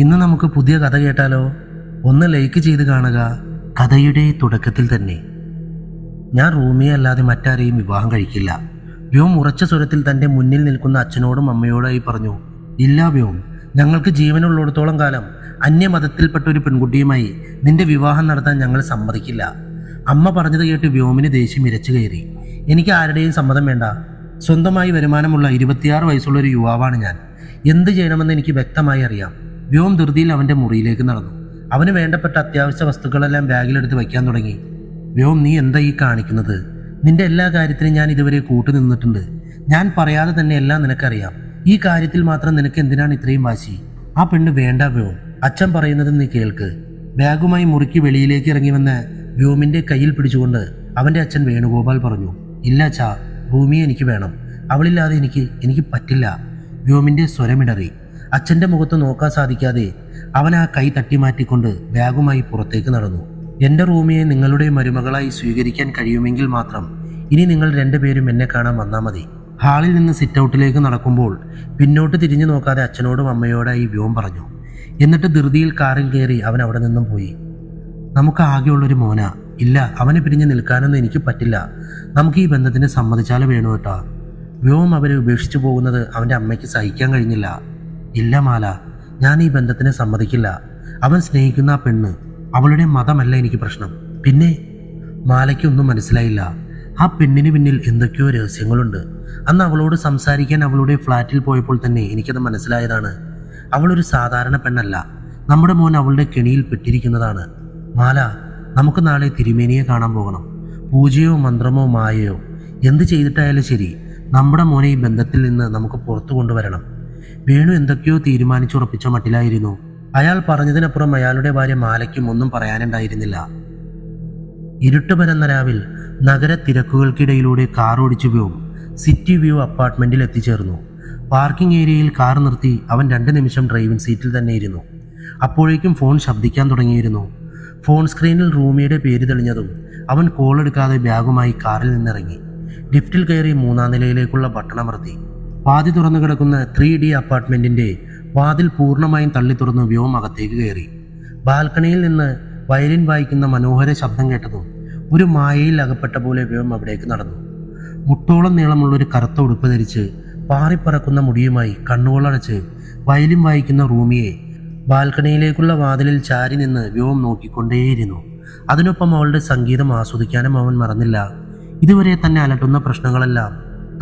ഇന്ന് നമുക്ക് പുതിയ കഥ കേട്ടാലോ? ഒന്ന് ലൈക്ക് ചെയ്ത് കാണുക. കഥയുടെ തുടക്കത്തിൽ തന്നെ ഞാൻ റൂമിയെ അല്ലാതെ മറ്റാരെയും വിവാഹം കഴിക്കില്ല. വ്യോം ഉറച്ച സ്വരത്തിൽ തൻ്റെ മുന്നിൽ നിൽക്കുന്ന അച്ഛനോടും അമ്മയോടായി പറഞ്ഞു. ഇല്ല വ്യോം, ഞങ്ങൾക്ക് ജീവനുള്ളിടത്തോളം കാലം അന്യമതത്തിൽപ്പെട്ട ഒരു പെൺകുട്ടിയുമായി നിന്റെ വിവാഹം നടത്താൻ ഞങ്ങൾ സമ്മതിക്കില്ല. അമ്മ പറഞ്ഞത് കേട്ട് വ്യോമിന് ദേഷ്യം ഇരച്ചു കയറി. എനിക്ക് ആരുടെയും സമ്മതം വേണ്ട. സ്വന്തമായി വരുമാനമുള്ള 26 വയസ്സുള്ള ഒരു യുവാവാണ് ഞാൻ. എന്ത് ചെയ്യണമെന്ന് എനിക്ക് വ്യക്തമായി അറിയാം. വ്യോം ധൃതിയിൽ അവൻ്റെ മുറിയിലേക്ക് നടന്നു. അവന് വേണ്ടപ്പെട്ട അത്യാവശ്യ വസ്തുക്കളെല്ലാം ബാഗിലെടുത്ത് വയ്ക്കാൻ തുടങ്ങി. വ്യോം, നീ എന്താ ഈ കാണിക്കുന്നത്? നിന്റെ എല്ലാ കാര്യത്തിനും ഞാൻ ഇതുവരെ കൂട്ടുനിന്നിട്ടുണ്ട്. ഞാൻ പറയാതെ തന്നെ എല്ലാം നിനക്കറിയാം. ഈ കാര്യത്തിൽ മാത്രം നിനക്ക് എന്തിനാണ് ഇത്രയും വാശി? ആ പെണ്ണ് വേണ്ട വ്യോം, അച്ഛൻ പറയുന്നത് നീ കേൾക്ക്. ബാഗുമായി മുറിക്ക് വെളിയിലേക്ക് ഇറങ്ങി വന്ന് വ്യോമിൻ്റെ കയ്യിൽ പിടിച്ചുകൊണ്ട് അവൻ്റെ അച്ഛൻ വേണുഗോപാൽ പറഞ്ഞു. ഇല്ല അച്ഛാ, റൂമിയെ എനിക്ക് വേണം. അവളില്ലാതെ എനിക്ക് പറ്റില്ല. വ്യോമിൻ്റെ സ്വരമിടറി. അച്ഛൻ്റെ മുഖത്ത് നോക്കാൻ സാധിക്കാതെ അവൻ ആ കൈ തട്ടിമാറ്റിക്കൊണ്ട് ബാഗുമായി പുറത്തേക്ക് നടന്നു. എൻ്റെ റൂമിയെ നിങ്ങളുടെ മരുമകളായി സ്വീകരിക്കാൻ കഴിയുമെങ്കിൽ മാത്രം ഇനി നിങ്ങൾ രണ്ടുപേരും എന്നെ കാണാൻ വന്നാൽ മതി. ഹാളിൽ നിന്ന് സിറ്റ് ഔട്ടിലേക്ക് നടക്കുമ്പോൾ പിന്നോട്ട് തിരിഞ്ഞു നോക്കാതെ അച്ഛനോടും അമ്മയോടായി വ്യോം പറഞ്ഞു. എന്നിട്ട് ധൃതിയിൽ കാറിൽ കയറി അവൻ അവിടെ നിന്നും പോയി. നമുക്ക് ആകെയുള്ളൊരു മോന. ഇല്ല, അവനെ പിരിഞ്ഞ് നിൽക്കാനൊന്നും എനിക്ക് പറ്റില്ല. നമുക്ക് ഈ ബന്ധത്തിന് സമ്മതിച്ചാലേ വേണു കേട്ടോ. വ്യോം അവരെ ഉപേക്ഷിച്ചു പോകുന്നത് അവൻ്റെ അമ്മയ്ക്ക് സഹിക്കാൻ കഴിഞ്ഞില്ല. ഇല്ല മാല, ഞാൻ ഈ ബന്ധത്തിന് സമ്മതിക്കില്ല. അവൻ സ്നേഹിക്കുന്ന ആ പെണ്ണ്, അവളുടെ മതമല്ല എനിക്ക് പ്രശ്നം. പിന്നെ മാലയ്ക്കൊന്നും മനസ്സിലായില്ല. ആ പെണ്ണിന് പിന്നിൽ എന്തൊക്കെയോ രഹസ്യങ്ങളുണ്ട്. അന്ന് അവളോട് സംസാരിക്കാൻ അവളുടെ ഫ്ലാറ്റിൽ പോയപ്പോൾ തന്നെ എനിക്കത് മനസ്സിലായതാണ്. അവളൊരു സാധാരണ പെണ്ണല്ല. നമ്മുടെ മോൻ അവളുടെ കെണിയിൽ പെട്ടിരിക്കുന്നതാണ്. മാല, നമുക്ക് നാളെ തിരുമേനിയെ കാണാൻ പോകണം. പൂജയോ മന്ത്രമോ മായയോ എന്ത് ചെയ്തിട്ടായാലും ശരി, നമ്മുടെ മോനെ ഈ ബന്ധത്തിൽ നിന്ന് നമുക്ക് പുറത്തു കൊണ്ടുവരണം. വേണു എന്തൊക്കെയോ തീരുമാനിച്ചുറപ്പിച്ച മട്ടിലായിരുന്നു. അയാൾ പറഞ്ഞതിനപ്പുറം അയാളുടെ ഭാര്യ മാലയ്ക്കും ഒന്നും പറയാനുണ്ടായിരുന്നില്ല. ഇരുട്ട് പരന്ന രാവിൽ നഗര തിരക്കുകൾക്കിടയിലൂടെ കാർ ഓടിച്ചു വ്യോം സിറ്റി വ്യൂ അപ്പാർട്ട്മെന്റിൽ എത്തിച്ചേർന്നു. പാർക്കിംഗ് ഏരിയയിൽ കാർ നിർത്തി അവൻ 2 നിമിഷം ഡ്രൈവിംഗ് സീറ്റിൽ തന്നെ ഇരുന്നു. അപ്പോഴേക്കും ഫോൺ ശബ്ദിക്കാൻ തുടങ്ങിയിരുന്നു. ഫോൺ സ്ക്രീനിൽ റൂമിയുടെ പേര് തെളിഞ്ഞതും അവൻ കോൾ എടുക്കാതെ ബാഗുമായി കാറിൽ നിന്നിറങ്ങി. ലിഫ്റ്റിൽ കയറി 3-ാം നിലയിലേക്കുള്ള ബട്ടണമർത്തി. പാതി തുറന്നു കിടക്കുന്ന 3D അപ്പാർട്ട്മെന്റിന്റെ വാതിൽ പൂർണ്ണമായും തള്ളി തുറന്ന് വ്യോം അകത്തേക്ക് കയറി. ബാൽക്കണിയിൽ നിന്ന് വയലിൻ വായിക്കുന്ന മനോഹര ശബ്ദം കേട്ടതും ഒരു മായയിൽ അകപ്പെട്ട പോലെ വ്യോം അവിടേക്ക് നടന്നു. മുട്ടോളം നീളമുള്ളൊരു കറുത്ത ഉടുപ്പ് ധരിച്ച് പാറിപ്പറക്കുന്ന മുടിയുമായി കണ്ണുകളടച്ച് വയലിൻ വായിക്കുന്ന റൂമിയെ ബാൽക്കണിയിലേക്കുള്ള വാതിലിൽ ചാരി നിന്ന് വ്യോം നോക്കിക്കൊണ്ടേയിരുന്നു. അതിനൊപ്പം അവളുടെ സംഗീതം ആസ്വദിക്കാനും അവൻ മറന്നില്ല. ഇതുവരെ തന്നെ അലട്ടുന്ന പ്രശ്നങ്ങളെല്ലാം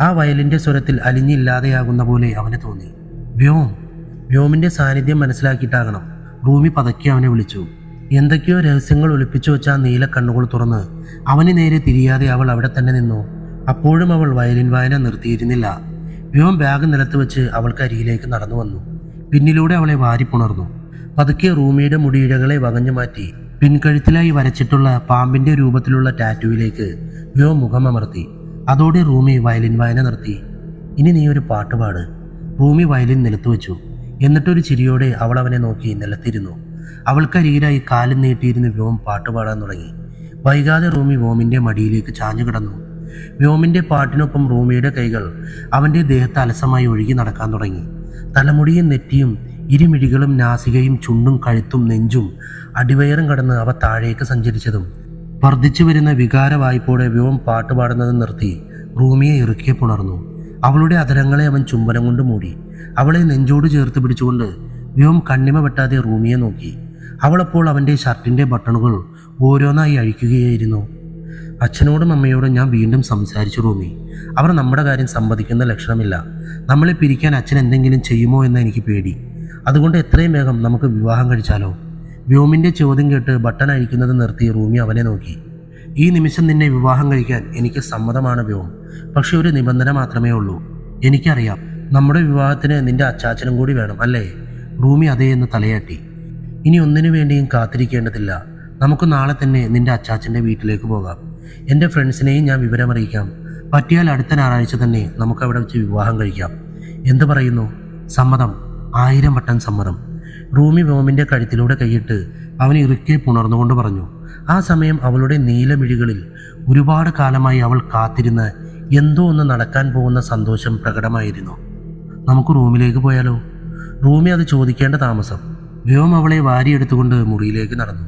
ആ വയലിൻ്റെ സ്വരത്തിൽ അലിഞ്ഞില്ലാതെയാകുന്ന പോലെ അവന് തോന്നി. വ്യോമിൻ്റെ സാന്നിധ്യം മനസ്സിലാക്കിയിട്ടാകണം റൂമി പതക്കി അവനെ വിളിച്ചു. എന്തൊക്കെയോ രഹസ്യങ്ങൾ ഒളിപ്പിച്ചു വെച്ച ആ നീല കണ്ണുകൾ തുറന്ന് അവന് നേരെ തിരിയാതെ അവൾ അവിടെ തന്നെ നിന്നു. അപ്പോഴും അവൾ വയലിൻ വായന നിർത്തിയിരുന്നില്ല. വ്യോം ബാഗ് നിലത്ത് വെച്ച് അവൾക്ക് അരികിലേക്ക് നടന്നു വന്നു. പിന്നിലൂടെ അവളെ വാരിപ്പുണർന്നു. പതുക്കെ റൂമിയുടെ മുടിയിഴകളെ വകഞ്ഞു മാറ്റി പിൻകഴുത്തിലായി വരച്ചിട്ടുള്ള പാമ്പിന്റെ രൂപത്തിലുള്ള ടാറ്റുവിലേക്ക് വ്യോം മുഖമമർത്തി. അതോടെ റൂമി വയലിൻ വായന നിർത്തി. ഇനി നീ ഒരു പാട്ട് പാട്. റൂമി വയലിൻ നിലത്ത് വെച്ചു. എന്നിട്ടൊരു ചിരിയോടെ അവൾ അവനെ നോക്കി നിലത്തിരുന്നു. അവൾക്കരികിലായി കാലും നീട്ടിയിരുന്ന് വ്യോം പാട്ട് പാടാൻ തുടങ്ങി. വൈകാതെ റൂമി വ്യോമിന്റെ മടിയിലേക്ക് ചാഞ്ഞു കിടന്നു. വ്യോമിന്റെ പാട്ടിനൊപ്പം റൂമിയുടെ കൈകൾ അവന്റെ ദേഹത്ത് അലസമായി ഒഴുകി നടക്കാൻ തുടങ്ങി. തലമുടിയും നെറ്റിയും ഇരുമിഴികളും നാസികയും ചുണ്ടും കഴുത്തും നെഞ്ചും അടിവയറും കടന്ന് അവ താഴേക്ക് സഞ്ചരിച്ചതും വർദ്ധിച്ചു വരുന്ന വികാര വായ്പോടെ വ്യോം പാട്ട് പാടുന്നത് നിർത്തി റൂമിയെ ഇറുക്കിയെ പുണർന്നു. അവളുടെ അധരങ്ങളെ അവൻ ചുംബനം കൊണ്ട് മൂടി. അവളെ നെഞ്ചോട് ചേർത്ത് പിടിച്ചുകൊണ്ട് വ്യോം കണ്ണിമ വെട്ടാതെ റൂമിയെ നോക്കി. അവളപ്പോൾ അവൻ്റെ ഷർട്ടിൻ്റെ ബട്ടണുകൾ ഓരോന്നായി അഴിക്കുകയായിരുന്നു. അച്ഛനോടും അമ്മയോടും ഞാൻ വീണ്ടും സംസാരിച്ചു റൂമി. അവർ നമ്മുടെ കാര്യം സമ്മതിക്കുന്ന ലക്ഷണമില്ല. നമ്മളെ പിരിക്കാൻ അച്ഛൻ എന്തെങ്കിലും ചെയ്യുമോ എന്ന് എനിക്ക് പേടി. അതുകൊണ്ട് എത്രയും വേഗം നമുക്ക് വിവാഹം കഴിച്ചാലോ? വ്യോമിൻ്റെ ചോദ്യം കേട്ട് ബട്ടൺ അഴിക്കുന്നത് നിർത്തി റൂമി അവനെ നോക്കി. ഈ നിമിഷം നിന്നെ വിവാഹം കഴിക്കാൻ എനിക്ക് സമ്മതമാണ് വ്യോം. പക്ഷെ ഒരു നിബന്ധന മാത്രമേ ഉള്ളൂ. എനിക്കറിയാം, നമ്മുടെ വിവാഹത്തിന് നിന്റെ അച്ചാച്ചനും കൂടി വേണം അല്ലേ? റൂമി അതേ എന്ന് തലയാട്ടി. ഇനി ഒന്നിനു വേണ്ടിയും കാത്തിരിക്കേണ്ടതില്ല. നമുക്ക് നാളെ തന്നെ നിന്റെ അച്ചാച്ചൻ്റെ വീട്ടിലേക്ക് പോകാം. എൻ്റെ ഫ്രണ്ട്സിനെയും ഞാൻ വിവരമറിയിക്കാം. പറ്റിയാൽ അടുത്ത ഞായറാഴ്ച തന്നെ നമുക്കവിടെ വെച്ച് വിവാഹം കഴിക്കാം. എന്തു പറയുന്നു? സമ്മതം. 1000 വട്ടം സമ്മതം. റൂമി വ്യോമിൻ്റെ കഴുത്തിലൂടെ കൈയിട്ട് അവനെ ഇറുക്കെ പുണർന്നുകൊണ്ട് പറഞ്ഞു. ആ സമയം അവളുടെ നീലമിഴികളിൽ ഒരുപാട് കാലമായി അവൾ കാത്തിരുന്ന് എന്തോ ഒന്ന് നടക്കാൻ പോകുന്ന സന്തോഷം പ്രകടമായിരുന്നു. നമുക്ക് റൂമിലേക്ക് പോയാലോ? റൂമി അത് ചോദിക്കേണ്ട താമസം. വ്യോം അവളെ വാരിയെടുത്തുകൊണ്ട് മുറിയിലേക്ക് നടന്നു.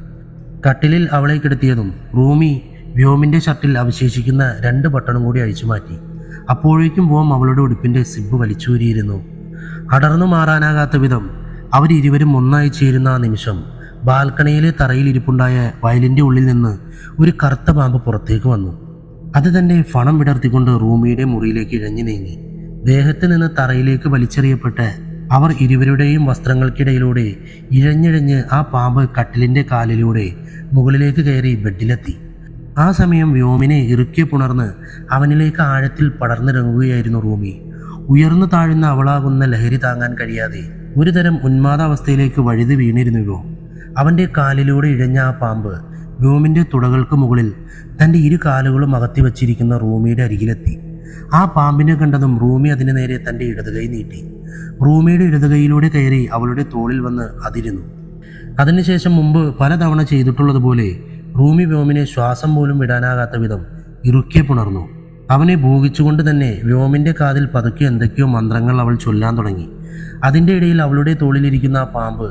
കട്ടിലിൽ അവളെ കിടത്തിയതും റൂമി വ്യോമിൻ്റെ ഷർട്ടിൽ അവശേഷിക്കുന്ന 2 ബട്ടണും കൂടി അഴിച്ചു മാറ്റി. അപ്പോഴേക്കും വ്യോം അവളുടെ ഉടുപ്പിൻ്റെ സിബ് വലിച്ചൂരിയിരുന്നു. അടർന്നു മാറാനാകാത്ത വിധം അവരിരുവരും ഒന്നായി ചേരുന്ന ആ നിമിഷം ബാൽക്കണിയിലെ തറയിലിരിപ്പുണ്ടായ വയലിൻ്റെ ഉള്ളിൽ നിന്ന് ഒരു കറുത്ത പാമ്പ് പുറത്തേക്ക് വന്നു. അത് തന്നെ ഫണം വിടർത്തിക്കൊണ്ട് റൂമിയുടെ മുറിയിലേക്ക് ഇഴഞ്ഞു നീങ്ങി. ദേഹത്ത് നിന്ന് തറയിലേക്ക് വലിച്ചെറിയപ്പെട്ട് അവർ ഇരുവരുടെയും വസ്ത്രങ്ങൾക്കിടയിലൂടെ ഇഴഞ്ഞിഴഞ്ഞ് ആ പാമ്പ് കട്ടിലിൻ്റെ കാലിലൂടെ മുകളിലേക്ക് കയറി ബെഡിലെത്തി. ആ സമയം വ്യോമിനെ ഇറുക്കി പുണർന്ന് അവനിലേക്ക് ആഴത്തിൽ പടർന്നിറങ്ങുകയായിരുന്നു റൂമി. ഉയർന്നു താഴുന്ന അവളാകുന്ന ലഹരി താങ്ങാൻ കഴിയാതെ ഒരുതരം ഉന്മാദാവസ്ഥയിലേക്ക് വഴുതി വീണിരുന്നു വ്യോം. അവൻ്റെ കാലിലൂടെ ഇഴഞ്ഞ ആ പാമ്പ് വ്യോമിൻ്റെ തുടകൾക്ക് മുകളിൽ തൻ്റെ 2 കാലുകളും അകത്തി വച്ചിരിക്കുന്ന റൂമിയുടെ അരികിലെത്തി. ആ പാമ്പിനെ കണ്ടതും റൂമി അതിന് നേരെ തൻ്റെ ഇടതുകൈ നീട്ടി. റൂമിയുടെ ഇടതുകൈയിലൂടെ കയറി അവളുടെ തോളിൽ വന്ന് അതിരുന്നു. അതിനുശേഷം മുമ്പ് പലതവണ ചെയ്തിട്ടുള്ളതുപോലെ റൂമി വ്യോമിനെ ശ്വാസം പോലും വിടാനാകാത്ത വിധം ഇറുക്കി പുണർന്നു. അവനെ ഭോഗിച്ചുകൊണ്ട് തന്നെ വ്യോമിൻ്റെ കാതിൽ പതുക്കെ എന്തൊക്കെയോ മന്ത്രങ്ങൾ അവൾ ചൊല്ലാൻ തുടങ്ങി. അതിൻ്റെ ഇടയിൽ അവളുടെ തോളിലിരിക്കുന്ന ആ പാമ്പ്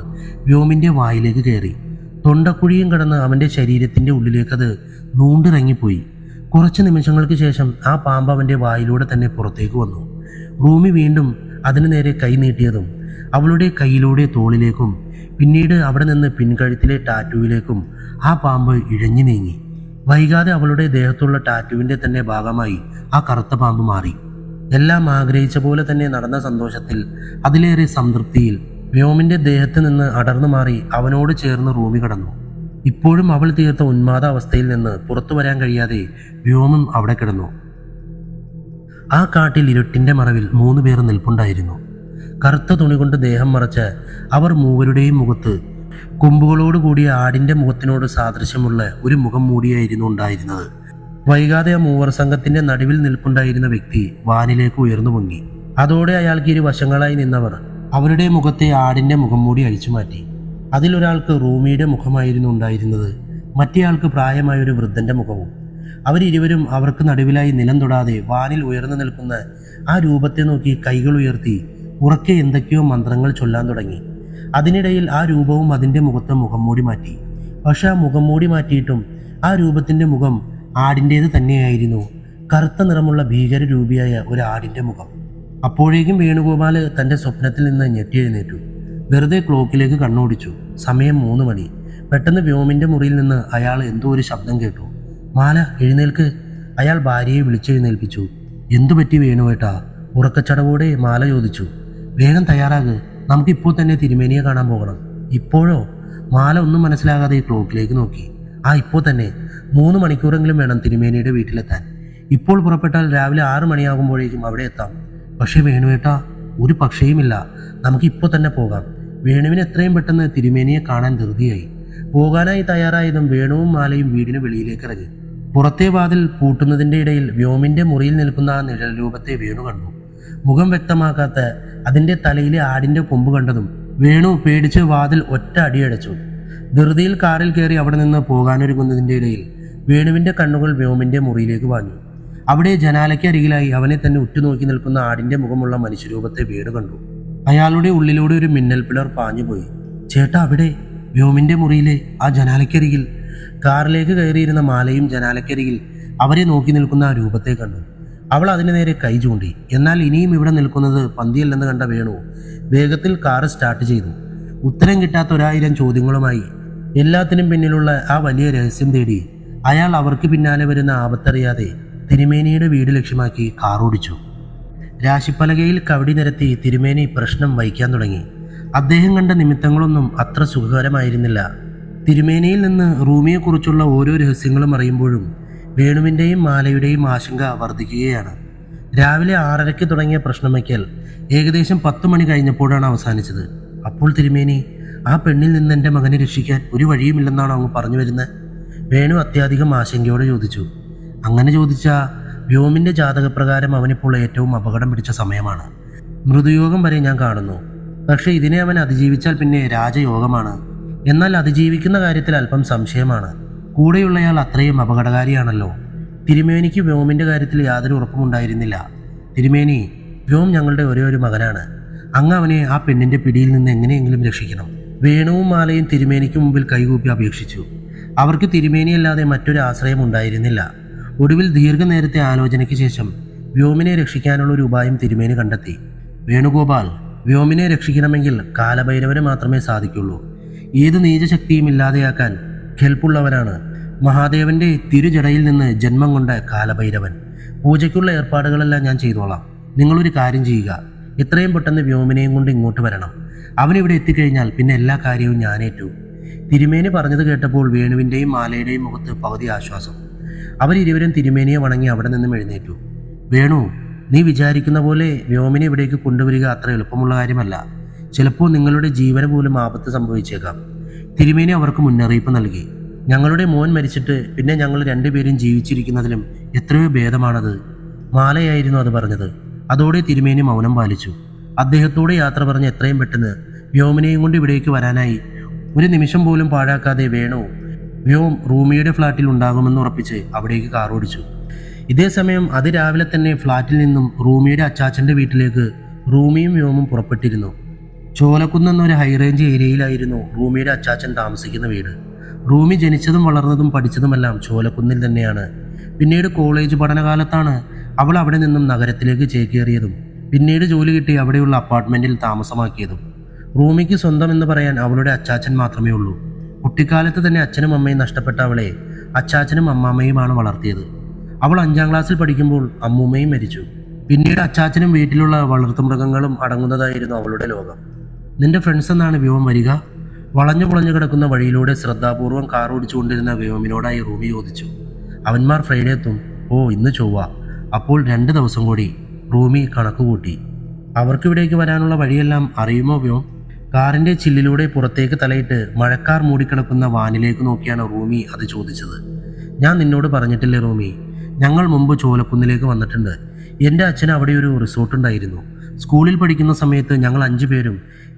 വ്യോമിൻ്റെ വായിലേക്ക് കയറി. തൊണ്ടക്കുഴിയും കടന്ന് അവൻ്റെ ശരീരത്തിൻ്റെ ഉള്ളിലേക്കത് നൂണ്ടിറങ്ങിപ്പോയി. കുറച്ച് നിമിഷങ്ങൾക്ക് ശേഷം ആ പാമ്പ് അവൻ്റെ വായിലൂടെ തന്നെ പുറത്തേക്ക് വന്നു. റൂമി വീണ്ടും അതിനു നേരെ കൈ നീട്ടിയതും അവളുടെ കൈയിലൂടെ തോളിലേക്കും പിന്നീട് അവിടെ നിന്ന് പിൻകഴുത്തിലെ ടാറ്റുവിലേക്കും ആ പാമ്പ് ഇഴഞ്ഞു നീങ്ങി. വൈകാതെ അവളുടെ ദേഹത്തുള്ള ടാറ്റുവിൻ്റെ തന്നെ ഭാഗമായി ആ കറുത്ത പാമ്പ് മാറി. എല്ലാം ആഗ്രഹിച്ച പോലെ തന്നെ നടന്ന സന്തോഷത്തിൽ, അതിലേറെ സംതൃപ്തിയിൽ വ്യോമിൻ്റെ ദേഹത്ത് നിന്ന് അടർന്നു മാറി അവനോട് ചേർന്ന് റൂമി കടന്നു. ഇപ്പോഴും അവൾ തീർത്ത ഉന്മാദ അവസ്ഥയിൽ നിന്ന് പുറത്തു വരാൻ കഴിയാതെ വ്യോമും അവിടെ കിടന്നു. ആ കാട്ടിൽ ഇരുട്ടിൻ്റെ മറവിൽ 3 പേർ നിൽപ്പുണ്ടായിരുന്നു. കറുത്ത തുണി കൊണ്ട് ദേഹം മറച്ച് അവർ മൂവരുടെയും മുഖത്ത് കൊമ്പുകളോട് കൂടിയ ആടിൻ്റെ മുഖത്തിനോട് സാദൃശ്യമുള്ള ഒരു മുഖം മൂടിയായിരുന്നു ഉണ്ടായിരുന്നത്. വൈകാതെ ആ മൂവർ സംഘത്തിൻ്റെ നടുവിൽ നിൽപ്പുണ്ടായിരുന്ന വ്യക്തി വാനിലേക്ക് ഉയർന്നു പൊങ്ങി. അതോടെ അയാൾക്ക് 2 വശങ്ങളായി നിന്നവർ അവരുടെ മുഖത്തെ ആടിൻ്റെ മുഖം മൂടി അഴിച്ചു മാറ്റി. അതിലൊരാൾക്ക് റൂമിയുടെ മുഖമായിരുന്നു ഉണ്ടായിരുന്നത്, മറ്റേയാൾക്ക് പ്രായമായൊരു വൃദ്ധൻ്റെ മുഖവും. അവരിരുവരും അവർക്ക് നടുവിലായി നിലം തൊടാതെ വാനിൽ ഉയർന്നു നിൽക്കുന്ന ആ രൂപത്തെ നോക്കി കൈകൾ ഉയർത്തി ഉറക്കെ എന്തൊക്കെയോ മന്ത്രങ്ങൾ ചൊല്ലാൻ തുടങ്ങി. അതിനിടയിൽ ആ രൂപവും അതിൻ്റെ മുഖത്ത് മുഖം മൂടി മാറ്റി. പക്ഷെ ആ മുഖം മൂടി മാറ്റിയിട്ടും ആ രൂപത്തിൻ്റെ മുഖം ആടിൻ്റേത് തന്നെയായിരുന്നു. കറുത്ത നിറമുള്ള ഭീകരരൂപിയായ ഒരു ആടിൻ്റെ മുഖം. അപ്പോഴേക്കും വേണുഗോപാൽ തൻ്റെ സ്വപ്നത്തിൽ നിന്ന് ഞെട്ടിയെഴുന്നേറ്റു. വെറുതെ ക്ലോക്കിലേക്ക് കണ്ണോടിച്ചു. സമയം 3 മണി. പെട്ടെന്ന് വ്യോമിൻ്റെ മുറിയിൽ നിന്ന് അയാൾ എന്തോ ഒരു ശബ്ദം കേട്ടു. മാല, എഴുന്നേൽക്ക്! അയാൾ ഭാര്യയെ വിളിച്ചെഴുന്നേൽപ്പിച്ചു. എന്തു പറ്റി വേണുവേട്ടാ? ഉറക്കച്ചടവോടെ മാല ചോദിച്ചു. വേഗം തയ്യാറാക്, നമുക്കിപ്പോൾ തന്നെ തിരുമേനിയെ കാണാൻ പോകണം. ഇപ്പോഴോ? മാല ഒന്നും മനസ്സിലാകാതെ ക്ലോക്കിലേക്ക് നോക്കി. ഇപ്പോൾ തന്നെ 3 മണിക്കൂറെങ്കിലും വേണം തിരുമേനിയുടെ വീട്ടിലെത്താൻ. ഇപ്പോൾ പുറപ്പെട്ടാൽ രാവിലെ 6 മണിയാകുമ്പോഴേക്കും അവിടെ എത്താം. പക്ഷേ വേണുവേട്ടാ, ഒരു പക്ഷേയുമില്ല. നമുക്കിപ്പോൾ തന്നെ പോകാം. വേണുവിന് എത്രയും പെട്ടെന്ന് തിരുമേനിയെ കാണാൻ ധൃതിയായി. പോകാനായി തയ്യാറായതും വേണുവും മാലയും വീടിന് വെളിയിലേക്ക് ഇറങ്ങി. പുറത്തെ വാതിൽ പൂട്ടുന്നതിൻ്റെ ഇടയിൽ വ്യോമിൻ്റെ മുറിയിൽ നിൽക്കുന്ന ആ നിഴൽ രൂപത്തെ വേണു കണ്ടു. മുഖം വ്യക്തമാക്കാത്ത അതിൻ്റെ തലയിലെ ആടിൻ്റെ കൊമ്പ് കണ്ടതും വേണു പേടിച്ച് വാതിൽ ഒറ്റ അടിയടച്ചു. ധൃതിയിൽ കാറിൽ കയറി അവിടെ നിന്ന് പോകാനൊരുങ്ങുന്നതിൻ്റെ ഇടയിൽ വേണുവിൻ്റെ കണ്ണുകൾ വ്യോമിൻ്റെ മുറിയിലേക്ക് പാഞ്ഞു. അവിടെ ജനാലയ്ക്ക് അരികിലായി അവനെ തന്നെ ഉറ്റുനോക്കി നിൽക്കുന്ന ആടിൻ്റെ മുഖമുള്ള മനുഷ്യരൂപത്തെ വേണു കണ്ടു. അയാളുടെ ഉള്ളിലൂടെ ഒരു മിന്നൽ പിളർ പാഞ്ഞുപോയി. ചേട്ടാ, അവിടെ വ്യോമിൻ്റെ മുറിയിലെ ആ ജനാലയ്ക്കരികിൽ. കാറിലേക്ക് കയറിയിരുന്ന മാലയും ജനാലക്കരികിൽ അവരെ നോക്കി നിൽക്കുന്ന ആ രൂപത്തെ കണ്ടു. അവൾ അതിന് നേരെ കൈ ചൂണ്ടി. എന്നാൽ ഇനിയും ഇവിടെ നിൽക്കുന്നത് പന്തിയല്ലെന്ന് കണ്ട വേണു വേഗത്തിൽ കാറ് സ്റ്റാർട്ട് ചെയ്തു. ഉത്തരം കിട്ടാത്ത 1000 ചോദ്യങ്ങളുമായി എല്ലാത്തിനും പിന്നിലുള്ള ആ വലിയ രഹസ്യം തേടി അയാൾ അവർക്ക് പിന്നാലെ വരുന്ന ആപത്തറിയാതെ തിരുമേനിയുടെ വീട് ലക്ഷ്യമാക്കി കാറോടിച്ചു. രാശിപ്പലകയിൽ കവടി നിരത്തി തിരുമേനി പ്രശ്നം വഹിക്കാൻ തുടങ്ങി. അദ്ദേഹം കണ്ട നിമിത്തങ്ങളൊന്നും അത്ര സുഖകരമായിരുന്നില്ല. തിരുമേനിയിൽ നിന്ന് റൂമിയെക്കുറിച്ചുള്ള ഓരോ രഹസ്യങ്ങളും അറിയുമ്പോഴും വേണുവിൻ്റെയും മാലയുടെയും ആശങ്ക വർദ്ധിക്കുകയാണ്. രാവിലെ 6:30 തുടങ്ങിയ പ്രശ്നം വയ്ക്കൽ ഏകദേശം 10 മണി കഴിഞ്ഞപ്പോഴാണ് അവസാനിച്ചത്. അപ്പോൾ തിരുമേനി, ആ പെണ്ണിൽ നിന്ന് എൻ്റെ മകനെ രക്ഷിക്കാൻ ഒരു വഴിയുമില്ലെന്നാണോ അങ്ങ് പറഞ്ഞു വരുന്നത്? വേണു അത്യാധികം ആശങ്കയോടെ ചോദിച്ചു. അങ്ങനെ ചോദിച്ചാൽ വ്യോമിൻ്റെ ജാതകപ്രകാരം അവനിപ്പോൾ ഏറ്റവും അപകടം പിടിച്ച സമയമാണ്. മൃദുയോഗം വരെ ഞാൻ കാണുന്നു. പക്ഷേ ഇതിനെ അവൻ അതിജീവിച്ചാൽ പിന്നെ രാജയോഗമാണ്. എന്നാൽ അതിജീവിക്കുന്ന കാര്യത്തിൽ അല്പം സംശയമാണ്. കൂടെയുള്ളയാൾ അത്രയും അപകടകാരിയാണല്ലോ. തിരുമേനിക്ക് വ്യോമിൻ്റെ കാര്യത്തിൽ യാതൊരു ഉറപ്പുമുണ്ടായിരുന്നില്ല. തിരുമേനി, വ്യോം ഞങ്ങളുടെ ഒരേ ഒരു മകനാണ്. അങ്ങ് അവനെ ആ പെണ്ണിൻ്റെ പിടിയിൽ നിന്ന് എങ്ങനെയെങ്കിലും രക്ഷിക്കണം. വേണുവും മാലയും തിരുമേനിക്ക് മുമ്പിൽ കൈകൂപ്പി അപേക്ഷിച്ചു. അവർക്ക് തിരുമേനിയല്ലാതെ മറ്റൊരു ആശ്രയം ഉണ്ടായിരുന്നില്ല. ഒടുവിൽ ദീർഘനേരത്തെ ആലോചനയ്ക്ക് ശേഷം വ്യോമിനെ രക്ഷിക്കാനുള്ള ഒരു ഉപായം തിരുമേനി കണ്ടെത്തി. വേണുഗോപാൽ, വ്യോമിനെ രക്ഷിക്കണമെങ്കിൽ കാലഭൈരവന് മാത്രമേ സാധിക്കുള്ളൂ. ഏത് നീചശക്തിയും ഇല്ലാതെയാക്കാൻ കെൽപ്പുള്ളവനാണ് മഹാദേവന്റെ തിരുജടയിൽ നിന്ന് ജന്മം കൊണ്ട കാലഭൈരവൻ. പൂജയ്ക്കുള്ള ഏർപ്പാടുകളെല്ലാം ഞാൻ ചെയ്തോളാം. നിങ്ങളൊരു കാര്യം ചെയ്യുക, എത്രയും പെട്ടെന്ന് വ്യോമിനെയും കൊണ്ട് ഇങ്ങോട്ട് വരണം. അവനിവിടെ എത്തിക്കഴിഞ്ഞാൽ പിന്നെ എല്ലാ കാര്യവും ഞാനേറ്റു. തിരുമേനി പറഞ്ഞത് കേട്ടപ്പോൾ വേണുവിൻ്റെയും മാലയുടെയും മുഖത്ത് പകുതി ആശ്വാസം. അവരിരുവരും തിരുമേനിയെ വണങ്ങി അവിടെ നിന്നും എഴുന്നേറ്റു. വേണു, നീ വിചാരിക്കുന്ന പോലെ വ്യോമിനെ ഇവിടേക്ക് കൊണ്ടുവരിക അത്ര എളുപ്പമുള്ള കാര്യമല്ല. ചിലപ്പോൾ നിങ്ങളുടെ ജീവന് പോലും ആപത്ത് സംഭവിച്ചേക്കാം. തിരുമേനി അവർക്ക് മുന്നറിയിപ്പ് നൽകി. ഞങ്ങളുടെ മോൻ മരിച്ചിട്ട് പിന്നെ ഞങ്ങൾ രണ്ടുപേരും ജീവിച്ചിരിക്കുന്നതിലും എത്രയോ ഭേദമാണത്. മാലയായിരുന്നു അത് പറഞ്ഞത്. അതോടെ തിരുമേനി മൗനം പാലിച്ചു. അദ്ദേഹത്തോട് യാത്ര പറഞ്ഞ് എത്രയും പെട്ടെന്ന് വ്യോമിനെയും കൊണ്ട് ഇവിടേക്ക് വരാനായി ഒരു നിമിഷം പോലും പാഴാക്കാതെ വ്യോം റൂമിയുടെ ഫ്ലാറ്റിൽ ഉണ്ടാകുമെന്ന് ഉറപ്പിച്ച് അവിടേക്ക് കാർ ഓടിച്ചു. ഇതേസമയം അതിരാവിലെ തന്നെ ഫ്ലാറ്റിൽ നിന്നും റൂമിയുടെ അച്ചാച്ചൻ്റെ വീട്ടിലേക്ക് റൂമിയും വ്യോമും പുറപ്പെട്ടിരുന്നു. ചോലക്കുന്ന് എന്നൊരു ഹൈറേഞ്ച് ഏരിയയിലായിരുന്നു റൂമിയുടെ അച്ചാച്ചൻ താമസിക്കുന്ന വീട്. റൂമി ജനിച്ചതും വളർന്നതും പഠിച്ചതുമെല്ലാം ചോലക്കുന്നിൽ തന്നെയാണ്. പിന്നീട് കോളേജ് പഠനകാലത്താണ് അവൾ അവിടെ നിന്നും നഗരത്തിലേക്ക് ചേക്കേറിയതും പിന്നീട് ജോലി കിട്ടി അവിടെയുള്ള അപ്പാർട്ട്മെൻറ്റിൽ താമസമാക്കിയതും. റൂമിക്ക് സ്വന്തം എന്ന് പറയാൻ അവളുടെ അച്ചാച്ചൻ മാത്രമേ ഉള്ളൂ. കുട്ടിക്കാലത്ത് തന്നെ അച്ഛനും അമ്മയും നഷ്ടപ്പെട്ട അവളെ അച്ചാച്ചനും അമ്മാമ്മയുമാണ് വളർത്തിയത്. അവൾ 5ാം ക്ലാസ്സിൽ പഠിക്കുമ്പോൾ അമ്മൂമ്മയും മരിച്ചു. പിന്നീട് അച്ചാച്ചനും വീട്ടിലുള്ള വളർത്തുമൃഗങ്ങളും അടങ്ങുന്നതായിരുന്നു അവളുടെ ലോകം. നിന്റെ ഫ്രണ്ട്സ് എന്നാണ് വ്യോം വരിക? വളഞ്ഞു പുളഞ്ഞു കിടക്കുന്ന വഴിയിലൂടെ ശ്രദ്ധാപൂർവം കാർ ഓടിച്ചുകൊണ്ടിരുന്ന വ്യോമിനോടായി റൂമി ചോദിച്ചു. അവന്മാർ ഫ്രൈഡേ എത്തും. ഓ, ഇന്ന് ചൊവ്വ. അപ്പോൾ 2 ദിവസം കൂടി. റൂമി കണക്കുകൂട്ടി. അവർക്കിവിടേക്ക് വരാനുള്ള വഴിയെല്ലാം അറിയുമോ വ്യോം? കാറിൻ്റെ ചില്ലിലൂടെ പുറത്തേക്ക് തലയിട്ട് മഴക്കാർ മൂടിക്കിടക്കുന്ന വാനിലേക്ക് നോക്കിയാണ് റൂമി അത് ചോദിച്ചത്. ഞാൻ നിന്നോട് പറഞ്ഞിട്ടില്ലേ റൂമി, ഞങ്ങൾ മുമ്പ് ചോലക്കുന്നിലേക്ക് വന്നിട്ടുണ്ട്. എൻ്റെ അച്ഛന് അവിടെ ഒരു റിസോർട്ടുണ്ടായിരുന്നു. സ്കൂളിൽ പഠിക്കുന്ന സമയത്ത് ഞങ്ങൾ 5 പേരും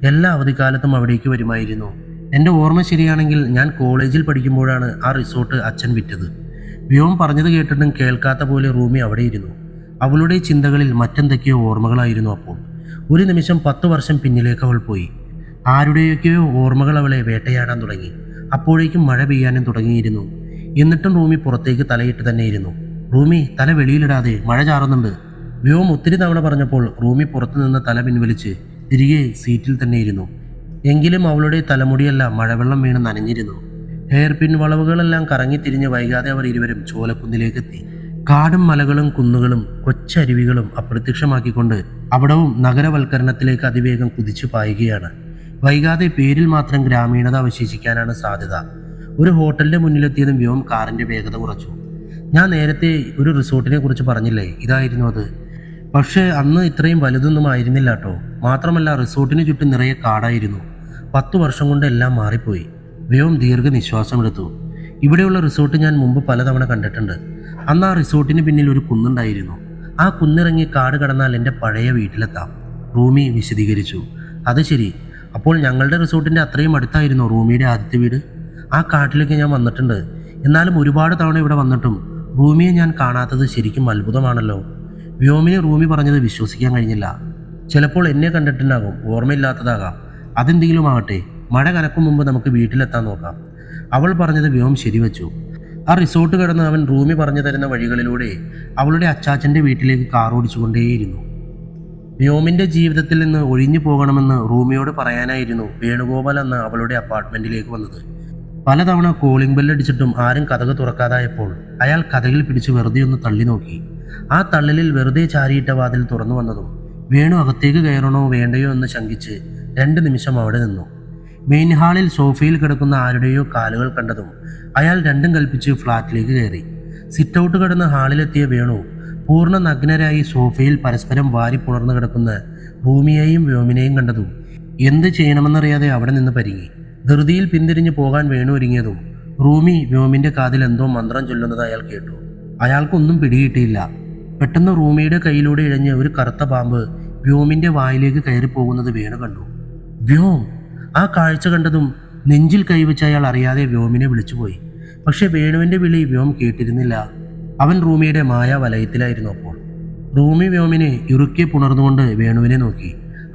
എല്ലാ അവധിക്കാലത്തും അവിടേക്ക് വരുമായിരുന്നു. എൻ്റെ ഓർമ്മ ശരിയാണെങ്കിൽ ഞാൻ കോളേജിൽ പഠിക്കുമ്പോഴാണ് ആ റിസോർട്ട് അച്ഛൻ വിറ്റത്. വ്യോം പറഞ്ഞത് കേട്ടിട്ടും കേൾക്കാത്ത പോലെ റൂമി അവിടെ ഇരുന്നു. അവളുടെ ചിന്തകളിൽ മറ്റെന്തൊക്കെയോ ഓർമ്മകളായിരുന്നു. അപ്പോൾ ഒരു നിമിഷം 10 വർഷം പിന്നിലേക്ക് അവൾ പോയി. ആരുടെയൊക്കെയോ ഓർമ്മകൾ അവളെ വേട്ടയാടാൻ തുടങ്ങി. അപ്പോഴേക്കും മഴ പെയ്യാനും തുടങ്ങിയിരുന്നു. എന്നിട്ടും റൂമി പുറത്തേക്ക് തലയിട്ട് തന്നെ ഇരുന്നു. റൂമി, തല വെളിയിലിടാതെ, മഴ ചാറുന്നുണ്ട്. വ്യോം ഒത്തിരി തവണ പറഞ്ഞപ്പോൾ റൂമി പുറത്തുനിന്ന് തല പിൻവലിച്ച് തിരികെ സീറ്റിൽ തന്നെ ഇരുന്നു. എങ്കിലും അവളുടെ തലമുടിയെല്ലാം മഴവെള്ളം വീണ് നനഞ്ഞിരുന്നു. ഹെയർ പിൻ വളവുകളെല്ലാം കറങ്ങി തിരിഞ്ഞ് വൈകാതെ അവർ ഇരുവരും ചോലക്കുന്നിലേക്കെത്തി. കാടും മലകളും കുന്നുകളും കൊച്ചരുവികളും അപ്രത്യക്ഷമാക്കിക്കൊണ്ട് അവിടവും നഗരവൽക്കരണത്തിലേക്ക് അതിവേഗം കുതിച്ചു പായുകയാണ്. വൈകാതെ പേരിൽ മാത്രം ഗ്രാമീണത അവശേഷിക്കാനാണ് സാധ്യത. ഒരു ഹോട്ടലിന്റെ മുന്നിലെത്തിയതും വ്യോം കാറിന്റെ വേഗത കുറച്ചു. ഞാൻ നേരത്തെ ഒരു റിസോർട്ടിനെ കുറിച്ച് പറഞ്ഞില്ലേ, ഇതായിരുന്നു അത്. പക്ഷേ അന്ന് ഇത്രയും വലുതൊന്നും ആയിരുന്നില്ല കേട്ടോ. മാത്രമല്ല റിസോർട്ടിന് ചുറ്റും നിറയെ കാടായിരുന്നു. 10 വർഷം കൊണ്ട് എല്ലാം മാറിപ്പോയി. വ്യോം ദീർഘനിശ്വാസമെടുത്തു. ഇവിടെയുള്ള റിസോർട്ട് ഞാൻ മുമ്പ് പലതവണ കണ്ടിട്ടുണ്ട്. അന്ന് ആ റിസോർട്ടിന് പിന്നിൽ ഒരു കുന്നുണ്ടായിരുന്നു. ആ കുന്നിറങ്ങി കാട് കടന്നാൽ എൻ്റെ പഴയ വീട്ടിലെത്താം, റൂമി വിശദീകരിച്ചു. അത് ശരി. അപ്പോൾ ഞങ്ങളുടെ റിസോർട്ടിൻ്റെ അത്രയും അടുത്തായിരുന്നു റൂമിയുടെ ആദ്യത്തെ വീട്? ആ കാട്ടിലേക്ക് ഞാൻ വന്നിട്ടുണ്ട്. എന്നാലും ഒരുപാട് തവണ ഇവിടെ വന്നിട്ടും റൂമിയെ ഞാൻ കാണാത്തത് ശരിക്കും അത്ഭുതമാണല്ലോ. വ്യോമിനെ റൂമി പറഞ്ഞത് വിശ്വസിക്കാൻ കഴിഞ്ഞില്ല. ചിലപ്പോൾ എന്നെ കണ്ടിട്ടുണ്ടാകും, ഓർമ്മയില്ലാത്തതാകാം. അതെന്തെങ്കിലും ആകട്ടെ, മഴ കനക്കും മുമ്പ് നമുക്ക് വീട്ടിലെത്താൻ നോക്കാം. അവൾ പറഞ്ഞത് വ്യോം ശരിവച്ചു. ആ റിസോർട്ട് കടന്ന് അവൻ റൂമി പറഞ്ഞു തരുന്ന വഴികളിലൂടെ അവളുടെ അച്ചാച്ചൻ്റെ വീട്ടിലേക്ക് കാർ ഓടിച്ചുകൊണ്ടേയിരുന്നു. വ്യോമിൻ്റെ ജീവിതത്തിൽ നിന്ന് ഒഴിഞ്ഞു പോകണമെന്ന് റൂമിയോട് പറയാനായിരുന്നു വേണുഗോപാൽ അന്ന് അവളുടെ അപ്പാർട്ട്മെൻറ്റിലേക്ക് വന്നത്. പലതവണ കോളിംഗ് ബെല്ലടിച്ചിട്ടും ആരും കതക് തുറക്കാതായപ്പോൾ അയാൾ കതകിൽ പിടിച്ച് വെറുതെ ഒന്ന് തള്ളി നോക്കി. ആ തള്ളലിൽ വെറുതെ ചാരിയിട്ട വാതിൽ തുറന്നു വന്നതും വേണു അകത്തേക്ക് കയറണോ വേണ്ടയോ എന്ന് ശങ്കിച്ച് 2 നിമിഷം അവിടെ നിന്നു. മെയിൻ ഹാളിൽ സോഫയിൽ കിടക്കുന്ന ആരുടെയോ കാലുകൾ കണ്ടതും അയാൾ രണ്ടും കൽപ്പിച്ച് ഫ്ലാറ്റിലേക്ക് കയറി. സിറ്റ് ഔട്ട് കടന്ന് ഹാളിലെത്തിയ വേണു പൂർണ്ണ നഗ്നരായി സോഫയിൽ പരസ്പരം വാരി പുണർന്നു കിടക്കുന്ന റൂമിയെയും വ്യോമിനെയും കണ്ടതും എന്ത് ചെയ്യണമെന്നറിയാതെ അവിടെ നിന്ന് പരിങ്ങി. ധൃതിയിൽ പിന്തിരിഞ്ഞു പോകാൻ വേണു ഒരുങ്ങിയതും റൂമി വ്യോമിൻ്റെ കാതിൽ എന്തോ മന്ത്രം ചൊല്ലുന്നത് അയാൾ കേട്ടു. അയാൾക്കൊന്നും പിടികിട്ടിയില്ല. പെട്ടെന്ന് റൂമിയുടെ കയ്യിലൂടെ ഇഴഞ്ഞ് ഒരു കറുത്ത പാമ്പ് വ്യോമിൻ്റെ വായിലേക്ക് കയറി പോകുന്നത് വേണു കണ്ടു. വ്യോം! ആ കാഴ്ച കണ്ടതും നെഞ്ചിൽ കൈവച്ച് അയാൾ അറിയാതെ വ്യോമിനെ വിളിച്ചുപോയി. പക്ഷെ വേണുവിൻ്റെ വിളി വ്യോം കേട്ടിരുന്നില്ല. അവൻ റൂമിയുടെ മായാവലയത്തിലായിരുന്നു. അപ്പോൾ റൂമി വ്യോമിനെ ഇറുക്കെ പുണർന്നുകൊണ്ട് വേണുവിനെ നോക്കി.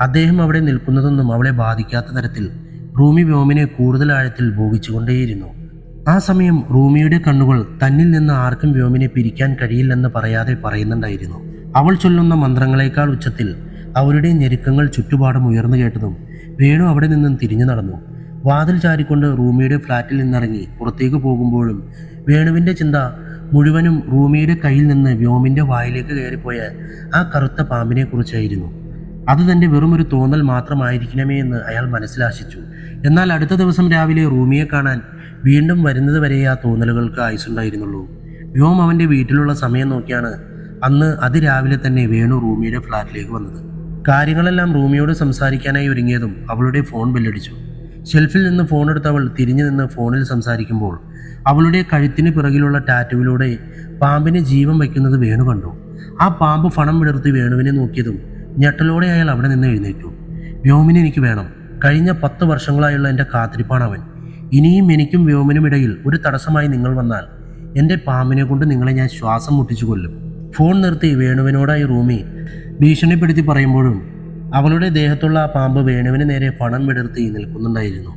അദ്ദേഹം അവിടെ നിൽക്കുന്നതൊന്നും അവളെ ബാധിക്കാത്ത തരത്തിൽ റൂമി വ്യോമിനെ കൂടുതൽ ആഴത്തിൽ ഭോഗിച്ചുകൊണ്ടേയിരുന്നു. ആ സമയം റൂമിയുടെ കണ്ണുകൾ തന്നിൽ നിന്ന് ആർക്കും വ്യോമിനെ പിരിക്കാൻ കഴിയില്ലെന്ന് പറയാതെ പറയുന്നുണ്ടായിരുന്നു. അവൾ ചൊല്ലുന്ന മന്ത്രങ്ങളെക്കാൾ ഉച്ചത്തിൽ അവരുടെ ഞെരുക്കങ്ങൾ ചുറ്റുപാടും ഉയർന്നു കേട്ടതും വേണു അവിടെ നിന്നും തിരിഞ്ഞു നടന്നു. വാതിൽ ചാരിക്കൊണ്ട് റൂമിയുടെ ഫ്ലാറ്റിൽ നിന്നിറങ്ങി പുറത്തേക്ക് പോകുമ്പോഴും വേണുവിൻ്റെ ചിന്ത മുഴുവനും റൂമിയുടെ കയ്യിൽ നിന്ന് വ്യോമിൻ്റെ വായിലേക്ക് കയറിപ്പോയ ആ കറുത്ത പാമ്പിനെ കുറിച്ചായിരുന്നു. അത് തൻ്റെ വെറുമൊരു തോന്നൽ മാത്രമായിരിക്കണമേ എന്ന് അയാൾ മനസ്സിലാശിച്ചു. എന്നാൽ അടുത്ത ദിവസം രാവിലെ റൂമിയെ കാണാൻ വീണ്ടും വരുന്നത് വരെ ആ തോന്നലുകൾക്ക് ആയുസുണ്ടായിരുന്നുള്ളൂ. വ്യോം അവൻ്റെ വീട്ടിലുള്ള സമയം നോക്കിയാണ് അന്ന് അതിരാവിലെ തന്നെ വേണു റൂമിയുടെ ഫ്ലാറ്റിലേക്ക് വന്നത്. കാര്യങ്ങളെല്ലാം റൂമിയോട് സംസാരിക്കാനായി ഒരുങ്ങിയതും അവളുടെ ഫോൺ ബെല്ലടിച്ചു. ഷെൽഫിൽ നിന്ന് ഫോൺ എടുത്ത് അവൾ തിരിഞ്ഞു നിന്ന് ഫോണിൽ സംസാരിക്കുമ്പോൾ അവളുടെ കഴുത്തിന് പിറകിലുള്ള ടാറ്റുവിലൂടെ പാമ്പിന് ജീവൻ വയ്ക്കുന്നത് വേണു കണ്ടു. ആ പാമ്പ് ഫണം വിടർത്തി വേണുവിനെ നോക്കിയതും ഞെട്ടലോടെ അയാൾ അവിടെ നിന്ന് എഴുന്നേറ്റു. വ്യോമിനെ എനിക്ക് വേണം. കഴിഞ്ഞ 10 വർഷങ്ങളായുള്ള എൻ്റെ കാത്തിരിപ്പാണ് അവൻ. ഇനിയും എനിക്കും വ്യോമിനും ഇടയിൽ ഒരു തടസ്സമായി നിങ്ങൾ വന്നാൽ എൻ്റെ പാമ്പിനെ കൊണ്ട് നിങ്ങളെ ഞാൻ ശ്വാസം മുട്ടിച്ചു കൊല്ലും. ഫോൺ നിർത്തി വേണുവിനോടായി റൂമി ഭീഷണിപ്പെടുത്തി പറയുമ്പോഴും അവളുടെ ദേഹത്തുള്ള ആ പാമ്പ് വേണുവിന് നേരെ പണം വിടർത്തി നിൽക്കുന്നുണ്ടായിരുന്നു.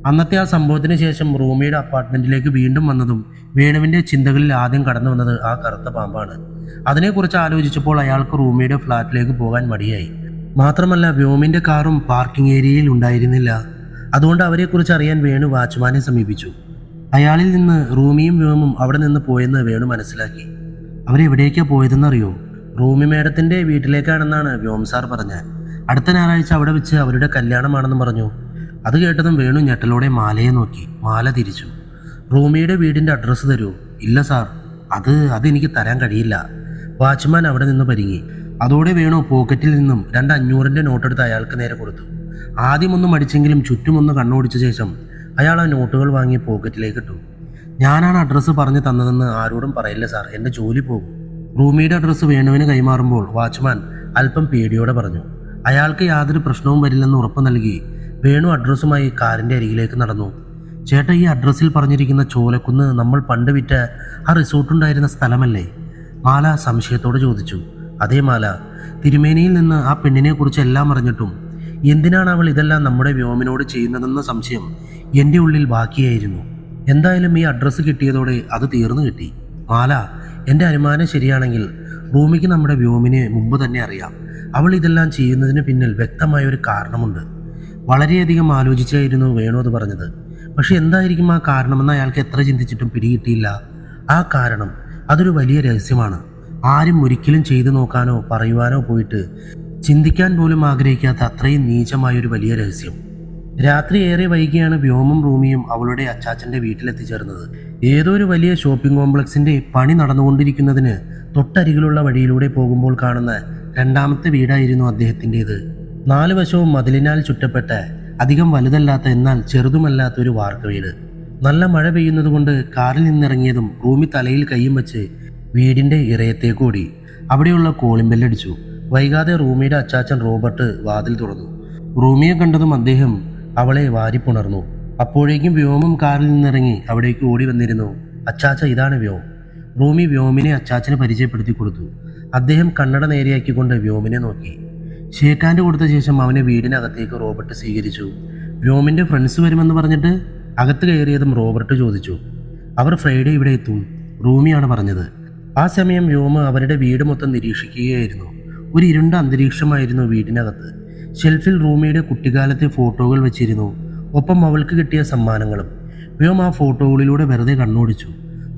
അന്നത്തെ ആ സംഭവത്തിന് ശേഷം റൂമിയുടെ അപ്പാർട്ട്മെന്റിലേക്ക് വീണ്ടും വന്നതും വേണുവിൻ്റെ ചിന്തകളിൽ ആദ്യം കടന്നു വന്നത് ആ കറുത്ത പാമ്പാണ്. അതിനെക്കുറിച്ച് ആലോചിച്ചപ്പോൾ അയാൾക്ക് റൂമിയുടെ ഫ്ലാറ്റിലേക്ക് പോകാൻ മടിയായി. മാത്രമല്ല വ്യോമിൻ്റെ കാറും പാർക്കിംഗ് ഏരിയയിൽ ഉണ്ടായിരുന്നില്ല. അതുകൊണ്ട് അവരെക്കുറിച്ച് അറിയാൻ വേണു വാച്ച്മാനെ സമീപിച്ചു. അയാളിൽ നിന്ന് റൂമിയും വ്യോമും അവിടെ നിന്ന് പോയെന്ന് വേണു മനസ്സിലാക്കി. അവരെവിടേക്കാണ് പോയതെന്നറിയോ? റൂമി മേഡത്തിൻ്റെ വീട്ടിലേക്കാണെന്നാണ് വ്യോം സാർ പറഞ്ഞത്. അടുത്ത ഞായറാഴ്ച അവിടെ വെച്ച് അവരുടെ കല്യാണമാണെന്ന് പറഞ്ഞു. അത് കേട്ടതും വേണു ഞെട്ടലോടെ മാലയെ നോക്കി. മാല തിരിച്ചു. റൂമിയുടെ വീടിൻ്റെ അഡ്രസ്സ് തരൂ? ഇല്ല സാർ, അതെനിക്ക് തരാൻ കഴിയില്ല. വാച്ച്മാൻ അവിടെ നിന്ന് പരിങ്ങി. അതോടെ വേണു പോക്കറ്റിൽ നിന്നും 2 500-ൻ്റെ നോട്ടെടുത്ത് അയാൾക്ക് നേരെ കൊടുത്തു. ആദ്യമൊന്നും മടിച്ചെങ്കിലും ചുറ്റുമൊന്ന് കണ്ണോടിച്ച ശേഷം അയാൾ ആ നോട്ടുകൾ വാങ്ങി പോക്കറ്റിലേക്ക് ഇട്ടു. ഞാനാണ് അഡ്രസ്സ് പറഞ്ഞു തന്നതെന്ന് ആരോടും പറയില്ല സാർ, എൻ്റെ ജോലി പോകും. റൂമിയുടെ അഡ്രസ്സ് വേണുവിന് കൈമാറുമ്പോൾ വാച്ച്മാൻ അല്പം പേടിയോടെ പറഞ്ഞു. അയാൾക്ക് യാതൊരു പ്രശ്നവും വരില്ലെന്ന് ഉറപ്പ് നൽകി വേണു അഡ്രസ്സുമായി കാറിൻ്റെ അരികിലേക്ക് നടന്നു. ചേട്ടാ, ഈ അഡ്രസ്സിൽ പറഞ്ഞിരിക്കുന്ന ചോലക്കുന്ന് നമ്മൾ പണ്ട് വിറ്റ ആ റിസോർട്ടുണ്ടായിരുന്ന സ്ഥലമല്ലേ? മാല സംശയത്തോടെ ചോദിച്ചു. അതേ മാല. തിരുമേനിയിൽ നിന്ന് ആ പെണ്ണിനെക്കുറിച്ച് എല്ലാം അറിഞ്ഞിട്ടും എന്തിനാണ് അവൾ ഇതെല്ലാം നമ്മുടെ വ്യോമിനോട് ചെയ്യുന്നതെന്ന സംശയം എൻ്റെ ഉള്ളിൽ ബാക്കിയായിരുന്നു. എന്തായാലും ഈ അഡ്രസ്സ് കിട്ടിയതോടെ അത് തീർന്നു കിട്ടി. മാല, എൻ്റെ അനുമാനം ശരിയാണെങ്കിൽ റൂമിക്ക് നമ്മുടെ വ്യോമിനെ മുമ്പ് തന്നെ അറിയാം. അവൾ ഇതെല്ലാം ചെയ്യുന്നതിന് പിന്നിൽ വ്യക്തമായൊരു കാരണമുണ്ട്. വളരെയധികം ആലോചിച്ചായിരുന്നു വേണു അത് പറഞ്ഞത്. പക്ഷെ എന്തായിരിക്കും ആ കാരണമെന്ന് അയാൾക്ക് എത്ര ചിന്തിച്ചിട്ടും പിടികിട്ടിയില്ല. ആ കാരണം അതൊരു വലിയ രഹസ്യമാണ്. ആരും ഒരിക്കലും ചെയ്തു നോക്കാനോ പറയുവാനോ പോയിട്ട് ചിന്തിക്കാൻ പോലും ആഗ്രഹിക്കാത്ത അത്രയും നീചമായൊരു വലിയ രഹസ്യം. രാത്രി ഏറെ വൈകിയാണ് വ്യോമും റൂമിയും അവളുടെ അച്ചാച്ചൻ്റെ വീട്ടിലെത്തിച്ചേർന്നത്. ഏതോ ഒരു വലിയ ഷോപ്പിംഗ് കോംപ്ലക്സിൻ്റെ പണി നടന്നുകൊണ്ടിരിക്കുന്നതിന് തൊട്ടരികിലുള്ള വഴിയിലൂടെ പോകുമ്പോൾ കാണുന്ന 2ാമത്തെ വീടായിരുന്നു അദ്ദേഹത്തിൻ്റേത്. 4 വശവും മതിലിനാൽ ചുറ്റപ്പെട്ട അധികം വലുതല്ലാത്ത എന്നാൽ ചെറുതുമല്ലാത്ത ഒരു വാർക്ക വീട്. നല്ല മഴ പെയ്യുന്നത് കൊണ്ട് കാറിൽ നിന്നിറങ്ങിയതും റൂമി തലയിൽ കൈയും വെച്ച് വീടിൻ്റെ ഇറയത്തേക്ക് ഓടി. അവിടെയുള്ള കോളിംഗ് ബെല്ലടിച്ചു. വൈകാതെ റൂമിയുടെ അച്ചാച്ചൻ റോബർട്ട് വാതിൽ തുറന്നു. റൂമിയെ കണ്ടതും അദ്ദേഹം അവളെ വാരിപ്പുണർന്നു. അപ്പോഴേക്കും വ്യോമും കാറിൽ നിന്നിറങ്ങി അവിടേക്ക് ഓടി വന്നിരുന്നു. അച്ചാച്ച, ഇതാണ് വ്യോം. റൂമി വ്യോമിനെ അച്ചാച്ചന് പരിചയപ്പെടുത്തി കൊടുത്തു. അദ്ദേഹം കണ്ണട നേരെയാക്കിക്കൊണ്ട് വ്യോമിനെ നോക്കി. ഷേക്കാൻഡ് കൊടുത്ത ശേഷം അവനെ വീടിനകത്തേക്ക് റോബർട്ട് സ്വീകരിച്ചു. വ്യോമിൻ്റെ ഫ്രണ്ട്സ് വരുമെന്ന് പറഞ്ഞിട്ട് അകത്ത് കയറിയതും റോബർട്ട് ചോദിച്ചു. അവർ ഫ്രൈഡേ ഇവിടെ എത്തും, റൂമിയാണ് പറഞ്ഞത്. ആ സമയം വ്യോമ അവരുടെ വീട് മൊത്തം നിരീക്ഷിക്കുകയായിരുന്നു. ഒരു ഇരുണ്ട അന്തരീക്ഷമായിരുന്നു വീടിനകത്ത്. ഷെൽഫിൽ റൂമിയുടെ കുട്ടിക്കാലത്തെ ഫോട്ടോകൾ വെച്ചിരുന്നു, ഒപ്പം അവൾക്ക് കിട്ടിയ സമ്മാനങ്ങളും. വ്യോം ആ ഫോട്ടോകളിലൂടെ വെറുതെ കണ്ണോടിച്ചു.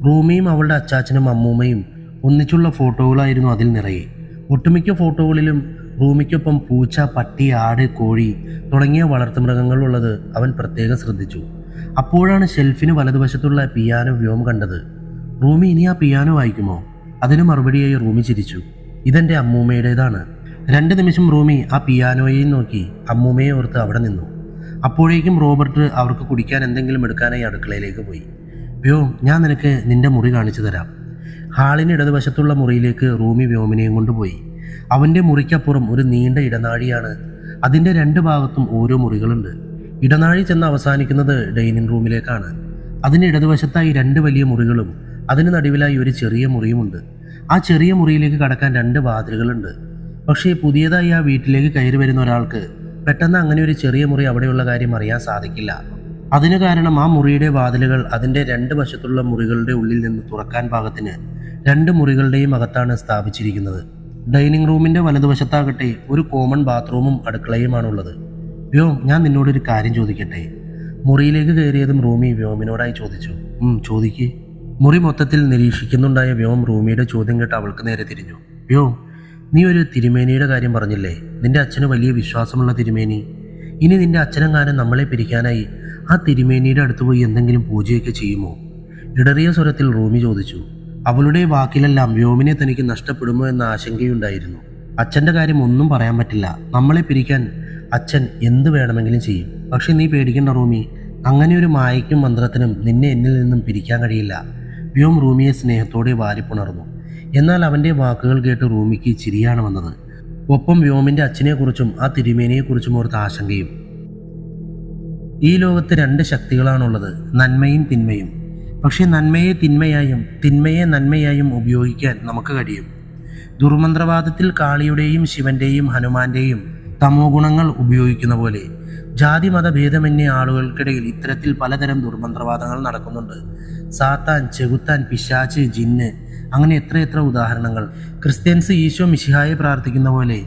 റൂമിയും അവളുടെ അച്ചാച്ചനും അമ്മൂമ്മയും ഒന്നിച്ചുള്ള ഫോട്ടോകളായിരുന്നു അതിൽ നിറയെ. ഒട്ടുമിക്ക ഫോട്ടോകളിലും റൂമിക്കൊപ്പം പൂച്ച, പട്ടി, ആട്, കോഴി തുടങ്ങിയ വളർത്തുമൃഗങ്ങളുള്ളത് അവൻ പ്രത്യേകം ശ്രദ്ധിച്ചു. അപ്പോഴാണ് ഷെൽഫിന് വലതുവശത്തുള്ള പിയാനോ വ്യോം കണ്ടത്. റൂമി, ഇനി ആ പിയാനോ വായിക്കുമോ? അതിന് മറുപടിയായി റൂമി ചിരിച്ചു. ഇതെൻ്റെ അമ്മൂമ്മയുടേതാണ്. 2 നിമിഷം റൂമി ആ പിയാനോയെയും നോക്കി അമ്മൂമ്മയെ ഓർത്ത് അവിടെ നിന്നു. അപ്പോഴേക്കും റോബർട്ട് അവർക്ക് കുടിക്കാൻ എന്തെങ്കിലും എടുക്കാനായി അടുക്കളയിലേക്ക് പോയി. വ്യോം, ഞാൻ നിനക്ക് നിന്റെ മുറി കാണിച്ചു തരാം. ഹാളിന് ഇടതുവശത്തുള്ള മുറിയിലേക്ക് റൂമി വ്യോമിനെയും കൊണ്ടുപോയി. അവൻ്റെ മുറിക്കപ്പുറം ഒരു നീണ്ട ഇടനാഴിയാണ്. അതിൻ്റെ 2 ഭാഗത്തും ഓരോ മുറികളുണ്ട്. ഇടനാഴി ചെന്ന് അവസാനിക്കുന്നത് ഡൈനിങ് റൂമിലേക്കാണ്. അതിന് ഇടതുവശത്തായി 2 വലിയ മുറികളും അതിന് നടുവിലായി ഒരു ചെറിയ മുറിയുമുണ്ട്. ആ ചെറിയ മുറിയിലേക്ക് കടക്കാൻ 2 വാതിലുകളുണ്ട്. പക്ഷേ പുതിയതായി ആ വീട്ടിലേക്ക് കയറി വരുന്ന ഒരാൾക്ക് പെട്ടെന്ന് അങ്ങനെ ഒരു ചെറിയ മുറി അവിടെയുള്ള കാര്യം അറിയാൻ സാധിക്കില്ല. അതിന് കാരണം ആ മുറിയുടെ വാതിലുകൾ അതിൻ്റെ 2 വശത്തുള്ള മുറികളുടെ ഉള്ളിൽ നിന്ന് തുറക്കാൻ പാകത്തിന് 2 മുറികളുടെയും അകത്താണ് സ്ഥാപിച്ചിരിക്കുന്നത്. ഡൈനിങ് റൂമിൻ്റെ വലതുവശത്താകട്ടെ ഒരു കോമൺ ബാത്റൂമും അടുക്കളയുമാണുള്ളത്. വ്യോം, ഞാൻ നിന്നോടൊരു കാര്യം ചോദിക്കട്ടെ? മുറിയിലേക്ക് കയറിയതും റൂമി വ്യോമിനോടായി ചോദിച്ചു. ചോദിക്ക്. മുറി മൊത്തത്തിൽ നിരീക്ഷിക്കുന്നുണ്ടായ വ്യോം റൂമിയുടെ ചോദ്യം കേട്ട് അവൾക്ക് നേരെ തിരിഞ്ഞു. വ്യോം, നീ ഒരു തിരുമേനിയുടെ കാര്യം പറഞ്ഞില്ലേ? നിന്റെ അച്ഛന് വലിയ വിശ്വാസമുള്ള തിരുമേനി. ഇനി നിന്റെ അച്ഛനെങ്ങാനും നമ്മളെ പിരിക്കാനായി ആ തിരുമേനിയുടെ അടുത്ത് പോയി എന്തെങ്കിലും പൂജയൊക്കെ ചെയ്യുമോ? ഇടറിയ സ്വരത്തിൽ റൂമി ചോദിച്ചു. അവളുടെ വാക്കിലെല്ലാം വ്യോമിനെ തനിക്ക് നഷ്ടപ്പെടുമോ എന്ന ആശങ്കയുണ്ടായിരുന്നു. അച്ഛൻ്റെ കാര്യം ഒന്നും പറയാൻ പറ്റില്ല. നമ്മളെ പിരിക്കാൻ അച്ഛൻ എന്ത് വേണമെങ്കിലും ചെയ്യും. പക്ഷെ നീ പേടിക്കേണ്ട റൂമി, അങ്ങനെ ഒരു മായയ്ക്കും മന്ത്രത്തിനും നിന്നെ എന്നിൽ നിന്നും പിരിക്കാൻ കഴിയില്ല. വ്യോം റൂമിയെ സ്നേഹത്തോടെ വാരിപ്പുണർന്നു. എന്നാൽ അവൻ്റെ വാക്കുകൾ കേട്ട് റൂമിക്ക് ചിരിയാണ് വന്നത്. ഒപ്പം വ്യോമിൻ്റെ അച്ഛനെക്കുറിച്ചും ആ തിരുമേനിയെക്കുറിച്ചും ഓർത്ത് ആശങ്കയും. ഈ ലോകത്ത് 2 ശക്തികളാണുള്ളത്, നന്മയും തിന്മയും. പക്ഷേ നന്മയെ തിന്മയായും തിന്മയെ നന്മയായും ഉപയോഗിക്കാൻ നമുക്ക് കഴിയും. ദുർമന്ത്രവാദത്തിൽ കാളിയുടെയും ശിവന്റെയും ഹനുമാന്റെയും തമോ ഗുണങ്ങൾ ഉപയോഗിക്കുന്ന പോലെ ജാതി മതഭേദമന്യേ ആളുകൾക്കിടയിൽ ഇത്തരത്തിൽ പലതരം ദുർമന്ത്രവാദങ്ങൾ നടക്കുന്നുണ്ട്. സാത്താൻ, ചെകുത്താൻ, പിശാച്ച്, ജിന്ന്, അങ്ങനെ എത്രയെത്ര ഉദാഹരണങ്ങൾ. ക്രിസ്ത്യൻസ് ഈശോ മിശിഹായെ പ്രാർത്ഥിക്കുന്ന പോലെ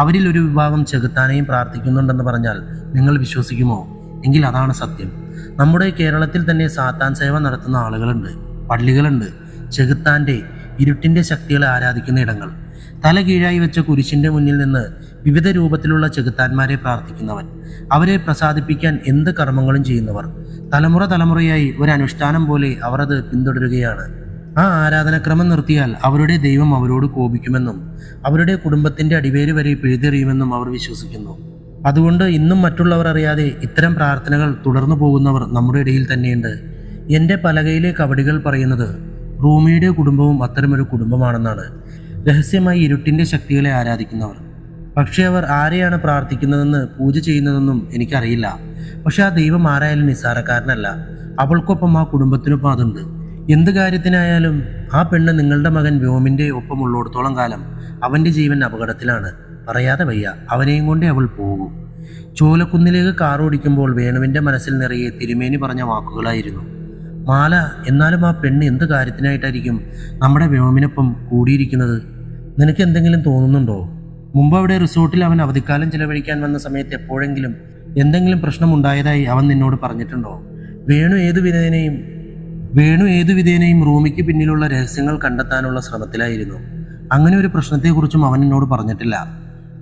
അവരിൽ ഒരു വിഭാഗം ചെകുത്താനെയും പ്രാർത്ഥിക്കുന്നുണ്ടെന്ന് പറഞ്ഞാൽ നിങ്ങൾ വിശ്വസിക്കുമോ? എങ്കിൽ അതാണ് സത്യം. നമ്മുടെ കേരളത്തിൽ തന്നെ സാത്താൻ സേവ നടത്തുന്ന ആളുകളുണ്ട്, പള്ളികളുണ്ട്. ചെകുത്താൻ്റെ, ഇരുട്ടിൻ്റെ ശക്തികളെ ആരാധിക്കുന്ന ഇടങ്ങൾ. തല കീഴായി വെച്ച കുരിശിൻ്റെ മുന്നിൽ നിന്ന് വിവിധ രൂപത്തിലുള്ള ചെകുത്താന്മാരെ പ്രാർത്ഥിക്കുന്നവൻ, അവരെ പ്രസാദിപ്പിക്കാൻ എന്ത് കർമ്മങ്ങളും ചെയ്യുന്നവർ. തലമുറ തലമുറയായി ഒരു അനുഷ്ഠാനം പോലെ അവർ അത് പിന്തുടരുകയാണ്. ആ ആരാധനക്രമം നിർത്തിയാൽ അവരുടെ ദൈവം അവരോട് കോപിക്കുമെന്നും അവരുടെ കുടുംബത്തിൻ്റെ അടിവേര് വരെ പിഴുതെറിയുമെന്നും അവർ വിശ്വസിക്കുന്നു. അതുകൊണ്ട് ഇന്നും മറ്റുള്ളവർ അറിയാതെ ഇത്തരം പ്രാർത്ഥനകൾ തുടർന്നു പോകുന്നവർ നമ്മുടെ ഇടയിൽ തന്നെയുണ്ട്. എൻ്റെ പലകയിലെ കവടികൾ പറയുന്നത് റൂമിയുടെ കുടുംബവും അത്തരമൊരു കുടുംബമാണെന്നാണ്. രഹസ്യമായി ഇരുട്ടിൻ്റെ ശക്തികളെ ആരാധിക്കുന്നവർ. പക്ഷേ അവർ ആരെയാണ് പ്രാർത്ഥിക്കുന്നതെന്ന് പൂജ ചെയ്യുന്നതെന്നും എനിക്കറിയില്ല. പക്ഷെ ആ ദൈവം ആരായാലും നിസ്സാരക്കാരനല്ല. അവൾക്കൊപ്പം ആ കുടുംബത്തിനൊപ്പം അതുണ്ട്. എന്ത് കാര്യത്തിനായാലും ആ പെണ്ണ് നിങ്ങളുടെ മകൻ വ്യോമിൻ്റെ ഒപ്പം ഉള്ളിടത്തോളം കാലം അവൻ്റെ ജീവൻ അപകടത്തിലാണ്. പറയാതെ വയ്യ, അവനെയും കൊണ്ടേ അവൾ പോകൂ. ചോലക്കുന്നിലേക്ക് കാർ ഓടിക്കുമ്പോൾ വേണുവിൻ്റെ മനസ്സിൽ നിറയെ തിരുമേനി പറഞ്ഞ വാക്കുകളായിരുന്നു. മാല, എന്നാലും ആ പെണ്ണ് എന്ത് കാര്യത്തിനായിട്ടായിരിക്കും നമ്മുടെ വ്യോമിനൊപ്പം കൂടിയിരിക്കുന്നത്? നിനക്ക് എന്തെങ്കിലും തോന്നുന്നുണ്ടോ? മുമ്പ് അവിടെ റിസോർട്ടിൽ അവൻ അവധിക്കാലം ചിലവഴിക്കാൻ വന്ന സമയത്ത് എപ്പോഴെങ്കിലും എന്തെങ്കിലും പ്രശ്നമുണ്ടായതായി അവൻ നിന്നോട് പറഞ്ഞിട്ടുണ്ടോ? വേണു ഏതു വിധേനയും റൂമിക്ക് പിന്നിലുള്ള രഹസ്യങ്ങൾ കണ്ടെത്താനുള്ള ശ്രമത്തിലായിരുന്നു. അങ്ങനെ ഒരു പ്രശ്നത്തെക്കുറിച്ചും അവൻ എന്നോട് പറഞ്ഞിട്ടില്ല.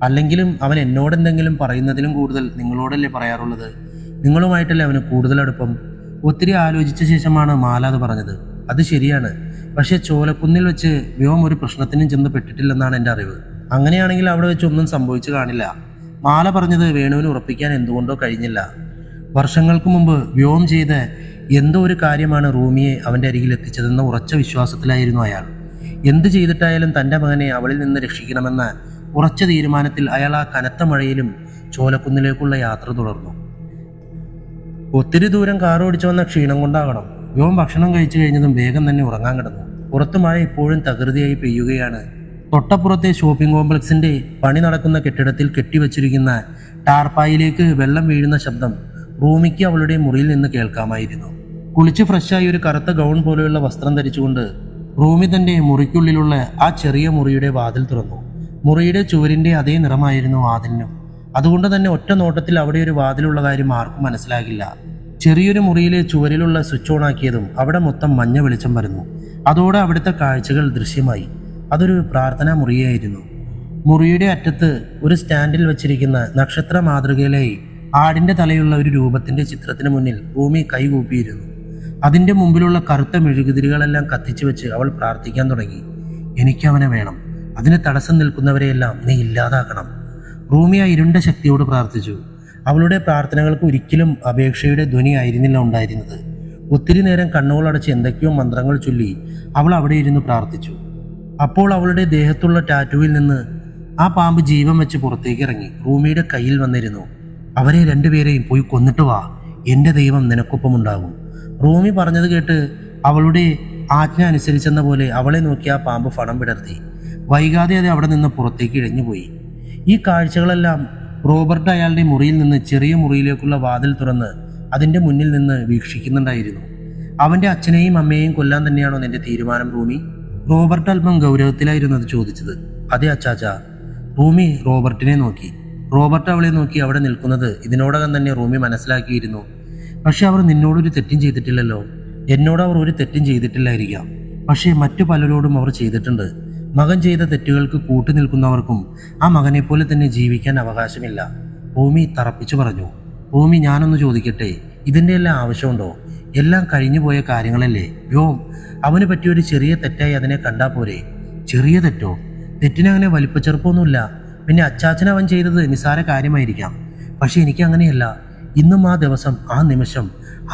അല്ലെങ്കിലും അവൻ എന്നോട് എന്തെങ്കിലും പറയുന്നതിലും കൂടുതൽ നിങ്ങളോടല്ലേ പറയാറുള്ളത്? നിങ്ങളുമായിട്ടല്ലേ അവന് കൂടുതൽ അടുപ്പം. ഒത്തിരി ആലോചിച്ച ശേഷമാണ് മാല അത് പറഞ്ഞത്. അത് ശരിയാണ്. പക്ഷേ ചോലക്കുന്നിൽ വെച്ച് വ്യോം ഒരു പ്രശ്നത്തിനും ചെന്ന് പെട്ടിട്ടില്ലെന്നാണ് എൻ്റെ അറിവ്. അങ്ങനെയാണെങ്കിൽ അവിടെ വെച്ച് ഒന്നും സംഭവിച്ചു കാണില്ല. മാല പറഞ്ഞത് വേണുവിന് ഉറപ്പിക്കാൻ എന്തുകൊണ്ടോ കഴിഞ്ഞില്ല. വർഷങ്ങൾക്ക് മുമ്പ് വ്യോം ചെയ്ത എന്തോ ഒരു കാര്യമാണ് റൂമിയെ അവൻ്റെ അരികിൽ എത്തിച്ചതെന്ന ഉറച്ച വിശ്വാസത്തിലായിരുന്നു അയാൾ. എന്ത് ചെയ്തിട്ടായാലും തൻ്റെ മകനെ അവളിൽ നിന്ന് രക്ഷിക്കണമെന്ന ഉറച്ച തീരുമാനത്തിൽ അയാൾ ആ കനത്ത മഴയിലും ചോലക്കുന്നിലേക്കുള്ള യാത്ര തുടർന്നു. ഒത്തിരി ദൂരം കാർ ഓടിച്ചു വന്ന ക്ഷീണം കൊണ്ടാകണം വ്യോം ഭക്ഷണം കഴിച്ചു കഴിഞ്ഞതും വേഗം തന്നെ ഉറങ്ങാൻ കിടന്നു. പുറത്തു മഴ ഇപ്പോഴും തകൃതിയായി പെയ്യുകയാണ്. തൊട്ടപ്പുറത്തെ ഷോപ്പിംഗ് കോംപ്ലക്സിന്റെ പണി നടക്കുന്ന കെട്ടിടത്തിൽ കെട്ടിവച്ചിരിക്കുന്ന ടാർപ്പായിലേക്ക് വെള്ളം വീഴുന്ന ശബ്ദം റൂമിക്ക് അവളുടെ മുറിയിൽ നിന്ന് കേൾക്കാമായിരുന്നു. കുളിച്ച് ഫ്രഷായി ഒരു കറുത്ത ഗൗൺ പോലെയുള്ള വസ്ത്രം ധരിച്ചുകൊണ്ട് റൂമി തന്റെ മുറിക്കുള്ളിലുള്ള ആ ചെറിയ മുറിയുടെ വാതിൽ തുറന്നു. മുറിയുടെ ചുവരിന്റെ അതേ നിറമായിരുന്നു വാതിലിനും. അതുകൊണ്ട് തന്നെ ഒറ്റ നോട്ടത്തിൽ അവിടെ ഒരു വാതിലുള്ള കാര്യം ആർക്കും മനസ്സിലാകില്ല. ചെറിയൊരു മുറിയിലെ ചുവരിലുള്ള സ്വിച്ച് ഓൺ ആക്കിയതും അവിടെ മൊത്തം മഞ്ഞ വെളിച്ചം വരുന്നു. അതോടെ അവിടുത്തെ കാഴ്ചകൾ ദൃശ്യമായി. അതൊരു പ്രാർത്ഥനാ മുറിയായിരുന്നു. മുറിയുടെ അറ്റത്ത് ഒരു സ്റ്റാൻഡിൽ വച്ചിരിക്കുന്ന നക്ഷത്ര മാതൃകയിലായി ആടിന്റെ തലയുള്ള ഒരു രൂപത്തിന്റെ ചിത്രത്തിന് മുന്നിൽ ഭൂമി കൈകൂപ്പിയിരുന്നു. അതിന്റെ മുമ്പിലുള്ള കറുത്ത മെഴുകുതിരികളെല്ലാം കത്തിച്ചു വെച്ച് അവൾ പ്രാർത്ഥിക്കാൻ തുടങ്ങി. എനിക്കവനെ വേണം. അതിന് തടസ്സം നിൽക്കുന്നവരെയെല്ലാം നീ ഇല്ലാതാക്കണം. റൂമി ആ ഇരുണ്ട ശക്തിയോട് പ്രാർത്ഥിച്ചു. അവളുടെ പ്രാർത്ഥനകൾക്ക് ഒരിക്കലും അപേക്ഷയുടെ ധ്വനി ആയിരുന്നില്ല ഉണ്ടായിരുന്നത്. ഒത്തിരി നേരം കണ്ണുകളടച്ച് എന്തൊക്കെയോ മന്ത്രങ്ങൾ ചൊല്ലി അവൾ അവിടെ ഇരുന്ന് പ്രാർത്ഥിച്ചു. അപ്പോൾ അവളുടെ ദേഹത്തുള്ള ടാറ്റുവിൽ നിന്ന് ആ പാമ്പ് ജീവൻ വെച്ച് പുറത്തേക്ക് ഇറങ്ങി റൂമിയുടെ കയ്യിൽ വന്നിരുന്നു. അവരെ രണ്ടുപേരെയും പോയി കൊന്നിട്ട് വാ, എൻ്റെ ദൈവം നിനക്കൊപ്പമുണ്ടാകും. റൂമി പറഞ്ഞത് കേട്ട് അവളുടെ ആജ്ഞ അനുസരിച്ചെന്ന പോലെ അവളെ നോക്കി ആ പാമ്പ് ഫണം വിടർത്തി. വൈകാതെ അത് അവിടെ നിന്ന് പുറത്തേക്ക് ഇഴഞ്ഞുപോയി. ഈ കാഴ്ചകളെല്ലാം റോബർട്ട് അയാളുടെ മുറിയിൽ നിന്ന് ചെറിയ മുറിയിലേക്കുള്ള വാതിൽ തുറന്ന് അതിൻ്റെ മുന്നിൽ നിന്ന് വീക്ഷിക്കുന്നുണ്ടായിരുന്നു. അവൻ്റെ അച്ഛനെയും അമ്മയെയും കൊല്ലാൻ തന്നെയാണോ നിന്റെ തീരുമാനം റൂമി? റോബർട്ട് അല്പം ഗൗരവത്തിലായിരുന്നു അത് ചോദിച്ചത്. അതെ അച്ചാച്ച. റൂമി റോബർട്ടിനെ നോക്കി. റോബർട്ട് അവളെ നോക്കി അവിടെ നിൽക്കുന്നത് ഇതിനോടകം തന്നെ റൂമി മനസ്സിലാക്കിയിരുന്നു. പക്ഷെ അവർ നിന്നോടൊരു തെറ്റും ചെയ്തിട്ടില്ലല്ലോ. എന്നോട് അവർ ഒരു തെറ്റും ചെയ്തിട്ടില്ലായിരിക്കാം, പക്ഷേ മറ്റു പലരോടും അവർ ചെയ്തിട്ടുണ്ട്. മകൻ ചെയ്ത തെറ്റുകൾക്ക് കൂട്ടുനിൽക്കുന്നവർക്കും ആ മകനെപ്പോലെ തന്നെ ജീവിക്കാൻ അവകാശമില്ല. റൂമി തറപ്പിച്ചു പറഞ്ഞു. റൂമി, ഞാനൊന്ന് ചോദിക്കട്ടെ, ഇതിൻ്റെ എല്ലാം ആവശ്യമുണ്ടോ? എല്ലാം കഴിഞ്ഞു പോയ കാര്യങ്ങളല്ലേ. വ്യോം, അവന് പറ്റിയൊരു ചെറിയ തെറ്റായി അതിനെ കണ്ടാ പോരെ? ചെറിയ തെറ്റോ? തെറ്റിനങ്ങനെ വലിപ്പച്ചെറുപ്പമൊന്നുമില്ല. പിന്നെ അച്ചാച്ചൻ അവൻ ചെയ്തത് നിസ്സാര കാര്യമായിരിക്കാം, പക്ഷെ എനിക്ക് അങ്ങനെയല്ല. ഇന്നും ആ ദിവസം, ആ നിമിഷം,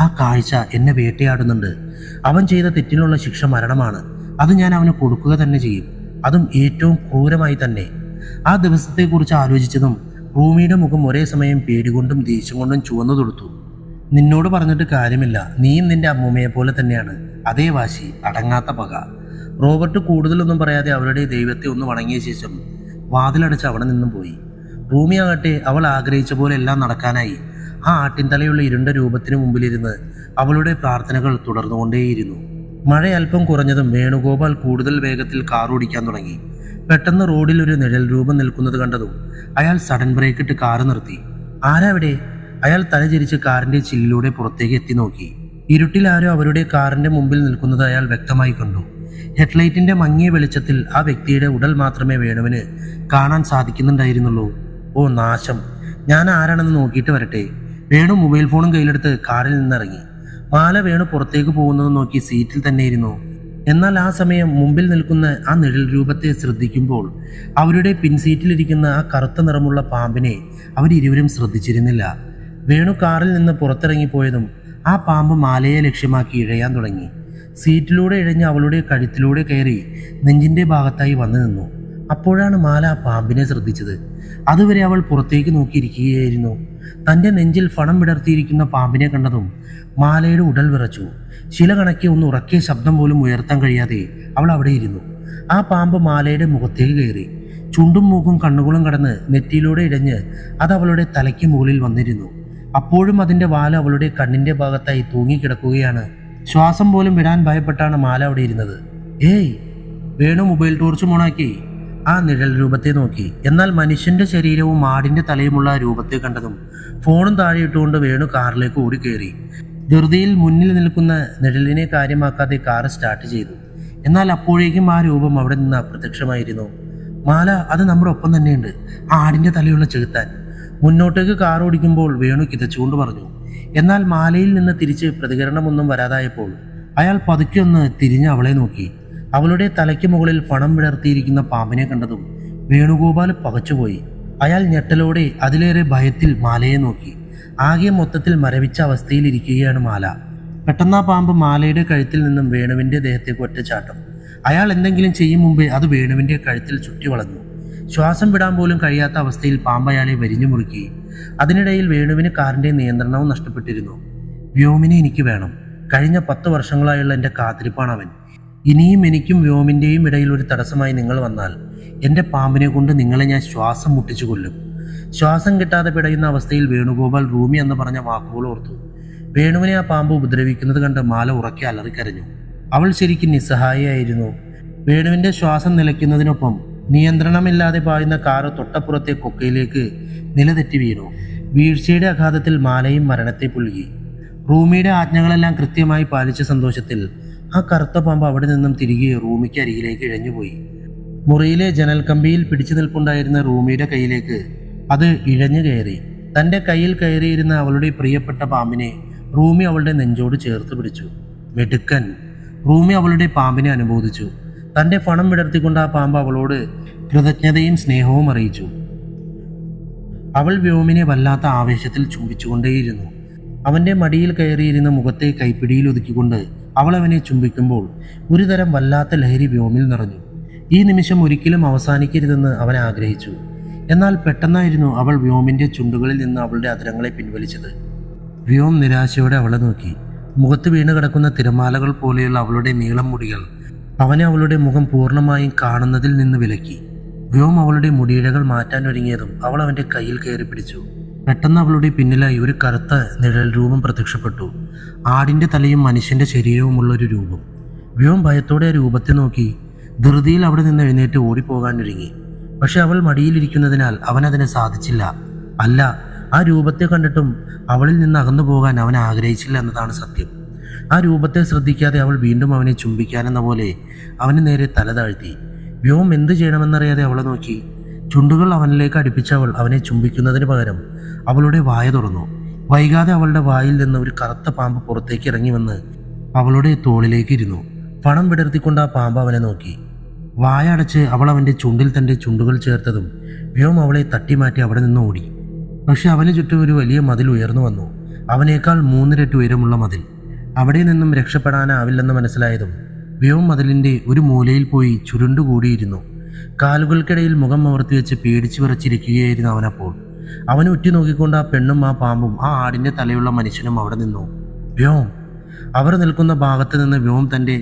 ആ കാഴ്ച എന്നെ വേട്ടയാടുന്നുണ്ട്. അവൻ ചെയ്ത തെറ്റിനുള്ള ശിക്ഷ മരണമാണ്. അത് ഞാൻ അവന് കൊടുക്കുക തന്നെ ചെയ്യും, അതും ഏറ്റവും ക്രൂരമായി തന്നെ. ആ ദിവസത്തെക്കുറിച്ച് ആലോചിച്ചതും റൂമിയുടെ മുഖം ഒരേ സമയം പേടികൊണ്ടും ദേഷ്യം കൊണ്ടും ചുവന്നു തൊടുത്തു. നിന്നോട് പറഞ്ഞിട്ട് കാര്യമില്ല, നീയും നിന്റെ അമ്മൂമ്മയെ പോലെ തന്നെയാണ്. അതേ വാശി, അടങ്ങാത്ത പക. റോബർട്ട് കൂടുതലൊന്നും പറയാതെ അവരുടെ ദൈവത്തെ ഒന്ന് വണങ്ങിയ ശേഷം വാതിലടച്ച് അവിടെ നിന്നും പോയി. റൂമി ആകട്ടെ അവൾ ആഗ്രഹിച്ച പോലെ എല്ലാം നടക്കാനായി ആ ആട്ടിൻതലയുള്ള ഇരുണ്ട രൂപത്തിന് മുമ്പിലിരുന്ന് അവളുടെ പ്രാർത്ഥനകൾ തുടർന്നുകൊണ്ടേയിരുന്നു. മഴ അല്പം കുറഞ്ഞതും വേണുഗോപാൽ കൂടുതൽ വേഗത്തിൽ കാർ ഓടിക്കാൻ തുടങ്ങി. പെട്ടെന്ന് റോഡിൽ ഒരു നിഴൽ രൂപം നിൽക്കുന്നത് കണ്ടതും അയാൾ സഡൻ ബ്രേക്കിട്ട് കാറ് നിർത്തി. ആരാവിടെ? അയാൾ തലചരിച്ച് കാറിന്റെ ചില്ലിലൂടെ പുറത്തേക്ക് എത്തി നോക്കി. ഇരുട്ടിൽ ആരോ അവരുടെ കാറിന്റെ മുമ്പിൽ നിൽക്കുന്നത് അയാൾ വ്യക്തമായി കണ്ടു. ഹെഡ്ലൈറ്റിന്റെ മങ്ങിയ വെളിച്ചത്തിൽ ആ വ്യക്തിയുടെ ഉടൽ മാത്രമേ വേണുവിന് കാണാൻ സാധിക്കുന്നുണ്ടായിരുന്നുള്ളൂ. ഓ നാശം, ഞാൻ ആരാണെന്ന് നോക്കിയിട്ട് വരട്ടെ. വേണു മൊബൈൽ ഫോണും കയ്യിലെടുത്ത് കാറിൽ നിന്നിറങ്ങി. മാല വേണു പുറത്തേക്ക് പോകുന്നത് നോക്കി സീറ്റിൽ തന്നെ ഇരുന്നു. എന്നാൽ ആ സമയം മുമ്പിൽ നിൽക്കുന്ന ആ നിഴൽ രൂപത്തെ ശ്രദ്ധിക്കുമ്പോൾ അവരുടെ പിൻസീറ്റിലിരിക്കുന്ന ആ കറുത്ത നിറമുള്ള പാമ്പിനെ അവരിരുവരും ശ്രദ്ധിച്ചിരുന്നില്ല. വേണു കാറിൽ നിന്ന് പുറത്തിറങ്ങിപ്പോയതും ആ പാമ്പ് മാലയെ ലക്ഷ്യമാക്കി ഇഴയാൻ തുടങ്ങി. സീറ്റിലൂടെ ഇഴഞ്ഞ് അവളുടെ കഴുത്തിലൂടെ കയറി നെഞ്ചിന്റെ ഭാഗത്തായി വന്നു നിന്നു. അപ്പോഴാണ് മാല ആ പാമ്പിനെ ശ്രദ്ധിച്ചത്. അതുവരെ അവൾ പുറത്തേക്ക് നോക്കിയിരിക്കുകയായിരുന്നു. തൻ്റെ നെഞ്ചിൽ ഫണം വിടർത്തിയിരിക്കുന്ന പാമ്പിനെ കണ്ടതും മാലയുടെ ഉടൽ വിറച്ചു. ശില കണക്കെ ഒന്ന് ഉറക്കിയ ശബ്ദം പോലും ഉയർത്താൻ കഴിയാതെ അവൾ അവിടെ ഇരുന്നു. ആ പാമ്പ് മാലയുടെ മുഖത്തേക്ക് കയറി. ചുണ്ടും മൂക്കും കണ്ണുകളും കടന്ന് നെറ്റിയിലൂടെ ഇഴഞ്ഞ് അത് അവളുടെ തലയ്ക്ക് മുകളിൽ വന്നിരുന്നു. അപ്പോഴും അതിൻ്റെ വാല അവളുടെ കണ്ണിൻ്റെ ഭാഗത്തായി തൂങ്ങിക്കിടക്കുകയാണ്. ശ്വാസം പോലും വിടാൻ ഭയപ്പെട്ടാണ് മാല അവിടെ ഇരുന്നത്. ഏയ്! വേണു മൊബൈൽ ടോർച്ച് ഓണാക്കി ആ നിഴൽ രൂപത്തെ നോക്കി. എന്നാൽ മനുഷ്യന്റെ ശരീരവും ആടിന്റെ തലയുമുള്ള ആ രൂപത്തെ കണ്ടതും ഫോണും താഴെ ഇട്ടുകൊണ്ട് വേണു കാറിലേക്ക് ഓടിക്കയറി. ധൃതിയിൽ മുന്നിൽ നിൽക്കുന്ന നിഴലിനെ കാര്യമാക്കാതെ കാർ സ്റ്റാർട്ട് ചെയ്തു. എന്നാൽ അപ്പോഴേക്കും ആ രൂപം അവിടെ നിന്ന് അപ്രത്യക്ഷമായിരുന്നു. മാല, അത് നമ്മുടെ ഒപ്പം തന്നെയുണ്ട്, ആടിന്റെ തലയുള്ള ചെകുത്താൻ. മുന്നോട്ടേക്ക് കാർ ഓടിക്കുമ്പോൾ വേണു കിതച്ചുകൊണ്ട് പറഞ്ഞു. എന്നാൽ മാലയിൽ നിന്ന് തിരിച്ച് പ്രതികരണമൊന്നും വരാതായപ്പോൾ അയാൾ പതുക്കെ ഒന്ന് തിരിഞ്ഞ് അവളെ നോക്കി. അവളുടെ തലയ്ക്ക് മുകളിൽ പണം വിടർത്തിയിരിക്കുന്ന പാമ്പിനെ കണ്ടതും വേണുഗോപാൽ പകച്ചുപോയി. അയാൾ ഞെട്ടലോടെ അതിലേറെ ഭയത്തിൽ മാലയെ നോക്കി. ആകെ മൊത്തത്തിൽ മരവിച്ച അവസ്ഥയിലിരിക്കുകയാണ് മാല. പെട്ടെന്ന് ആ പാമ്പ് മാലയുടെ കഴുത്തിൽ നിന്നും വേണുവിന്റെ ദേഹത്തേക്ക് ഒറ്റച്ചാട്ടം. അയാൾ എന്തെങ്കിലും ചെയ്യും മുമ്പേ അത് വേണുവിന്റെ കഴുത്തിൽ ചുറ്റി വളഞ്ഞു. ശ്വാസം വിടാൻ പോലും കഴിയാത്ത അവസ്ഥയിൽ പാമ്പ് അയാളെ വരിഞ്ഞു മുറുക്കി. അതിനിടയിൽ വേണുവിന് കാറിന്റെ നിയന്ത്രണവും നഷ്ടപ്പെട്ടിരുന്നു. വ്യോമിനെ എനിക്ക് വേണം. കഴിഞ്ഞ 10 വർഷങ്ങളായുള്ള എൻ്റെ കാത്തിരിപ്പാണ് അവൻ. ഇനിയും എനിക്കും വ്യോമിൻ്റെയും ഇടയിൽ ഒരു തടസ്സമായി നിങ്ങൾ വന്നാൽ എൻ്റെ പാമ്പിനെ കൊണ്ട് നിങ്ങളെ ഞാൻ ശ്വാസം മുട്ടിച്ചു കൊല്ലും. ശ്വാസം കിട്ടാതെ പിടയുന്ന അവസ്ഥയിൽ വേണുഗോപാൽ റൂമി എന്ന് പറഞ്ഞ വാക്കുകൾ ഓർത്തു. വേണുവിനെ ആ പാമ്പ് ഉപദ്രവിക്കുന്നത് കണ്ട് മാല ഉറക്കെ അലറിക്കരഞ്ഞു. അവൾ ശരിക്കും നിസ്സഹായിയായിരുന്നു. വേണുവിൻ്റെ ശ്വാസം നിലയ്ക്കുന്നതിനൊപ്പം നിയന്ത്രണമില്ലാതെ പായുന്ന കാറ് തൊട്ടപ്പുറത്തെ കൊക്കയിലേക്ക് നിലതെറ്റി വീണു. വീഴ്ചയുടെ ആഘാതത്തിൽ മാലയും മരണത്തെ പുൽകി. റൂമിയുടെ ആജ്ഞകളെല്ലാം കൃത്യമായി പാലിച്ച സന്തോഷത്തിൽ ആ കറുത്ത പാമ്പ് അവിടെ നിന്നും തിരികെ റൂമിക്ക് അരികിലേക്ക് ഇഴഞ്ഞുപോയി. മുറിയിലെ ജനൽ കമ്പിയിൽ പിടിച്ചു നിൽപ്പുണ്ടായിരുന്ന റൂമിയുടെ കയ്യിലേക്ക് അത് ഇഴഞ്ഞു കയറി. തൻ്റെ കയ്യിൽ കയറിയിരുന്ന അവളുടെ പ്രിയപ്പെട്ട പാമ്പിനെ റൂമി അവളുടെ നെഞ്ചോട് ചേർത്ത് പിടിച്ചു. വെടുക്കൻ! റൂമി അവളുടെ പാമ്പിനെ അനുമോദിച്ചു. തൻ്റെ പണം വിടർത്തിക്കൊണ്ട് ആ പാമ്പ് അവളോട് കൃതജ്ഞതയും സ്നേഹവും അറിയിച്ചു. അവൾ വ്യോമിനെ വല്ലാത്ത ആവേശത്തിൽ ചുംബിച്ചുകൊണ്ടേയിരുന്നു. അവൻ്റെ മടിയിൽ കയറിയിരുന്ന മുഖത്തെ കൈപ്പിടിയിൽ ഒതുക്കിക്കൊണ്ട് അവൾ അവനെ ചുംബിക്കുമ്പോൾ ഒരുതരം വല്ലാത്ത ലഹരി വ്യോമിൽ നിറഞ്ഞു. ഈ നിമിഷം ഒരിക്കലും അവസാനിക്കരുതെന്ന് അവൻ ആഗ്രഹിച്ചു. എന്നാൽ പെട്ടെന്നായിരുന്നു അവൾ വ്യോമിൻ്റെ ചുണ്ടുകളിൽ നിന്ന് അവളുടെ അധരങ്ങളെ പിൻവലിച്ചത്. വ്യോം നിരാശയോടെ അവളെ നോക്കി. മുഖത്ത് വീണ് കിടക്കുന്ന തിരമാലകൾ പോലെയുള്ള അവളുടെ നീളം മുടികൾ അവനെ അവളുടെ മുഖം പൂർണ്ണമായും കാണുന്നതിൽ നിന്ന് വിലക്കി. വ്യോം അവളുടെ മുടിയിഴകൾ മാറ്റാൻ ഒരുങ്ങിയതും അവൾ അവൻ്റെ കയ്യിൽ കയറി പിടിച്ചു. പെട്ടെന്ന് അവളുടെ പിന്നിലായി ഒരു കറുത്ത നിഴൽ രൂപം പ്രത്യക്ഷപ്പെട്ടു. ആടിൻ്റെ തലയും മനുഷ്യൻ്റെ ശരീരവുമുള്ള ഒരു രൂപം. വ്യോം ഭയത്തോടെ ആ രൂപത്തെ നോക്കി ധൃതിയിൽ അവിടെ നിന്ന് എഴുന്നേറ്റ് ഓടിപ്പോകാനൊരുങ്ങി. പക്ഷെ അവൾ മടിയിലിരിക്കുന്നതിനാൽ അവൻ അതിന് സാധിച്ചില്ല. അല്ല, ആ രൂപത്തെ കണ്ടിട്ടും അവളിൽ നിന്ന് അകന്നു പോകാൻ അവൻ ആഗ്രഹിച്ചില്ല എന്നതാണ് സത്യം. ആ രൂപത്തെ ശ്രദ്ധിക്കാതെ അവൾ വീണ്ടും അവനെ ചുംബിക്കാനെന്ന പോലെ അവന് നേരെ തല താഴ്ത്തി. വ്യോം എന്ത് ചെയ്യണമെന്നറിയാതെ അവളെ നോക്കി. ചുണ്ടുകൾ അവനിലേക്ക് അടുപ്പിച്ച അവൾ അവനെ ചുംബിക്കുന്നതിന് പകരം അവളുടെ വായ തുറന്നു. വൈകാതെ അവളുടെ വായിൽ നിന്ന് ഒരു കറുത്ത പാമ്പ് പുറത്തേക്ക് ഇറങ്ങി വന്ന് അവളുടെ തോളിലേക്ക് ഇരുന്നു. പണം വിടർത്തിക്കൊണ്ട് ആ പാമ്പ് അവനെ നോക്കി. വായ അടച്ച് അവൾ അവൻ്റെ ചുണ്ടിൽ തൻ്റെ ചുണ്ടുകൾ ചേർത്തതും വ്യോം അവളെ തട്ടിമാറ്റി അവിടെ നിന്ന് ഓടി. പക്ഷെ അവന് ചുറ്റും ഒരു വലിയ മതിൽ ഉയർന്നു വന്നു. അവനേക്കാൾ 3 ഇരട്ടി ഉയരമുള്ള മതിൽ. അവിടെ നിന്നും രക്ഷപ്പെടാനാവില്ലെന്ന് മനസ്സിലായതും വ്യോം മതിലിൻ്റെ ഒരു മൂലയിൽ പോയി ചുരുണ്ടുകൂടിയിരുന്നു. കാലുകൾക്കിടയിൽ മുഖം അമർത്തി വെച്ച് പേടിച്ചു വിറച്ചിരിക്കുകയായിരുന്നു അവനപ്പോൾ. അവനെ ഉറ്റുനോക്കിക്കൊണ്ട് ആ പെണ്ണും ആ പാമ്പും ആ ആടിൻ്റെ തലയുള്ള മനുഷ്യനും അവിടെ നിന്നു. വ്യോം. അവർ നിൽക്കുന്ന ഭാഗത്ത് നിന്ന് വ്യോം തൻ്റെ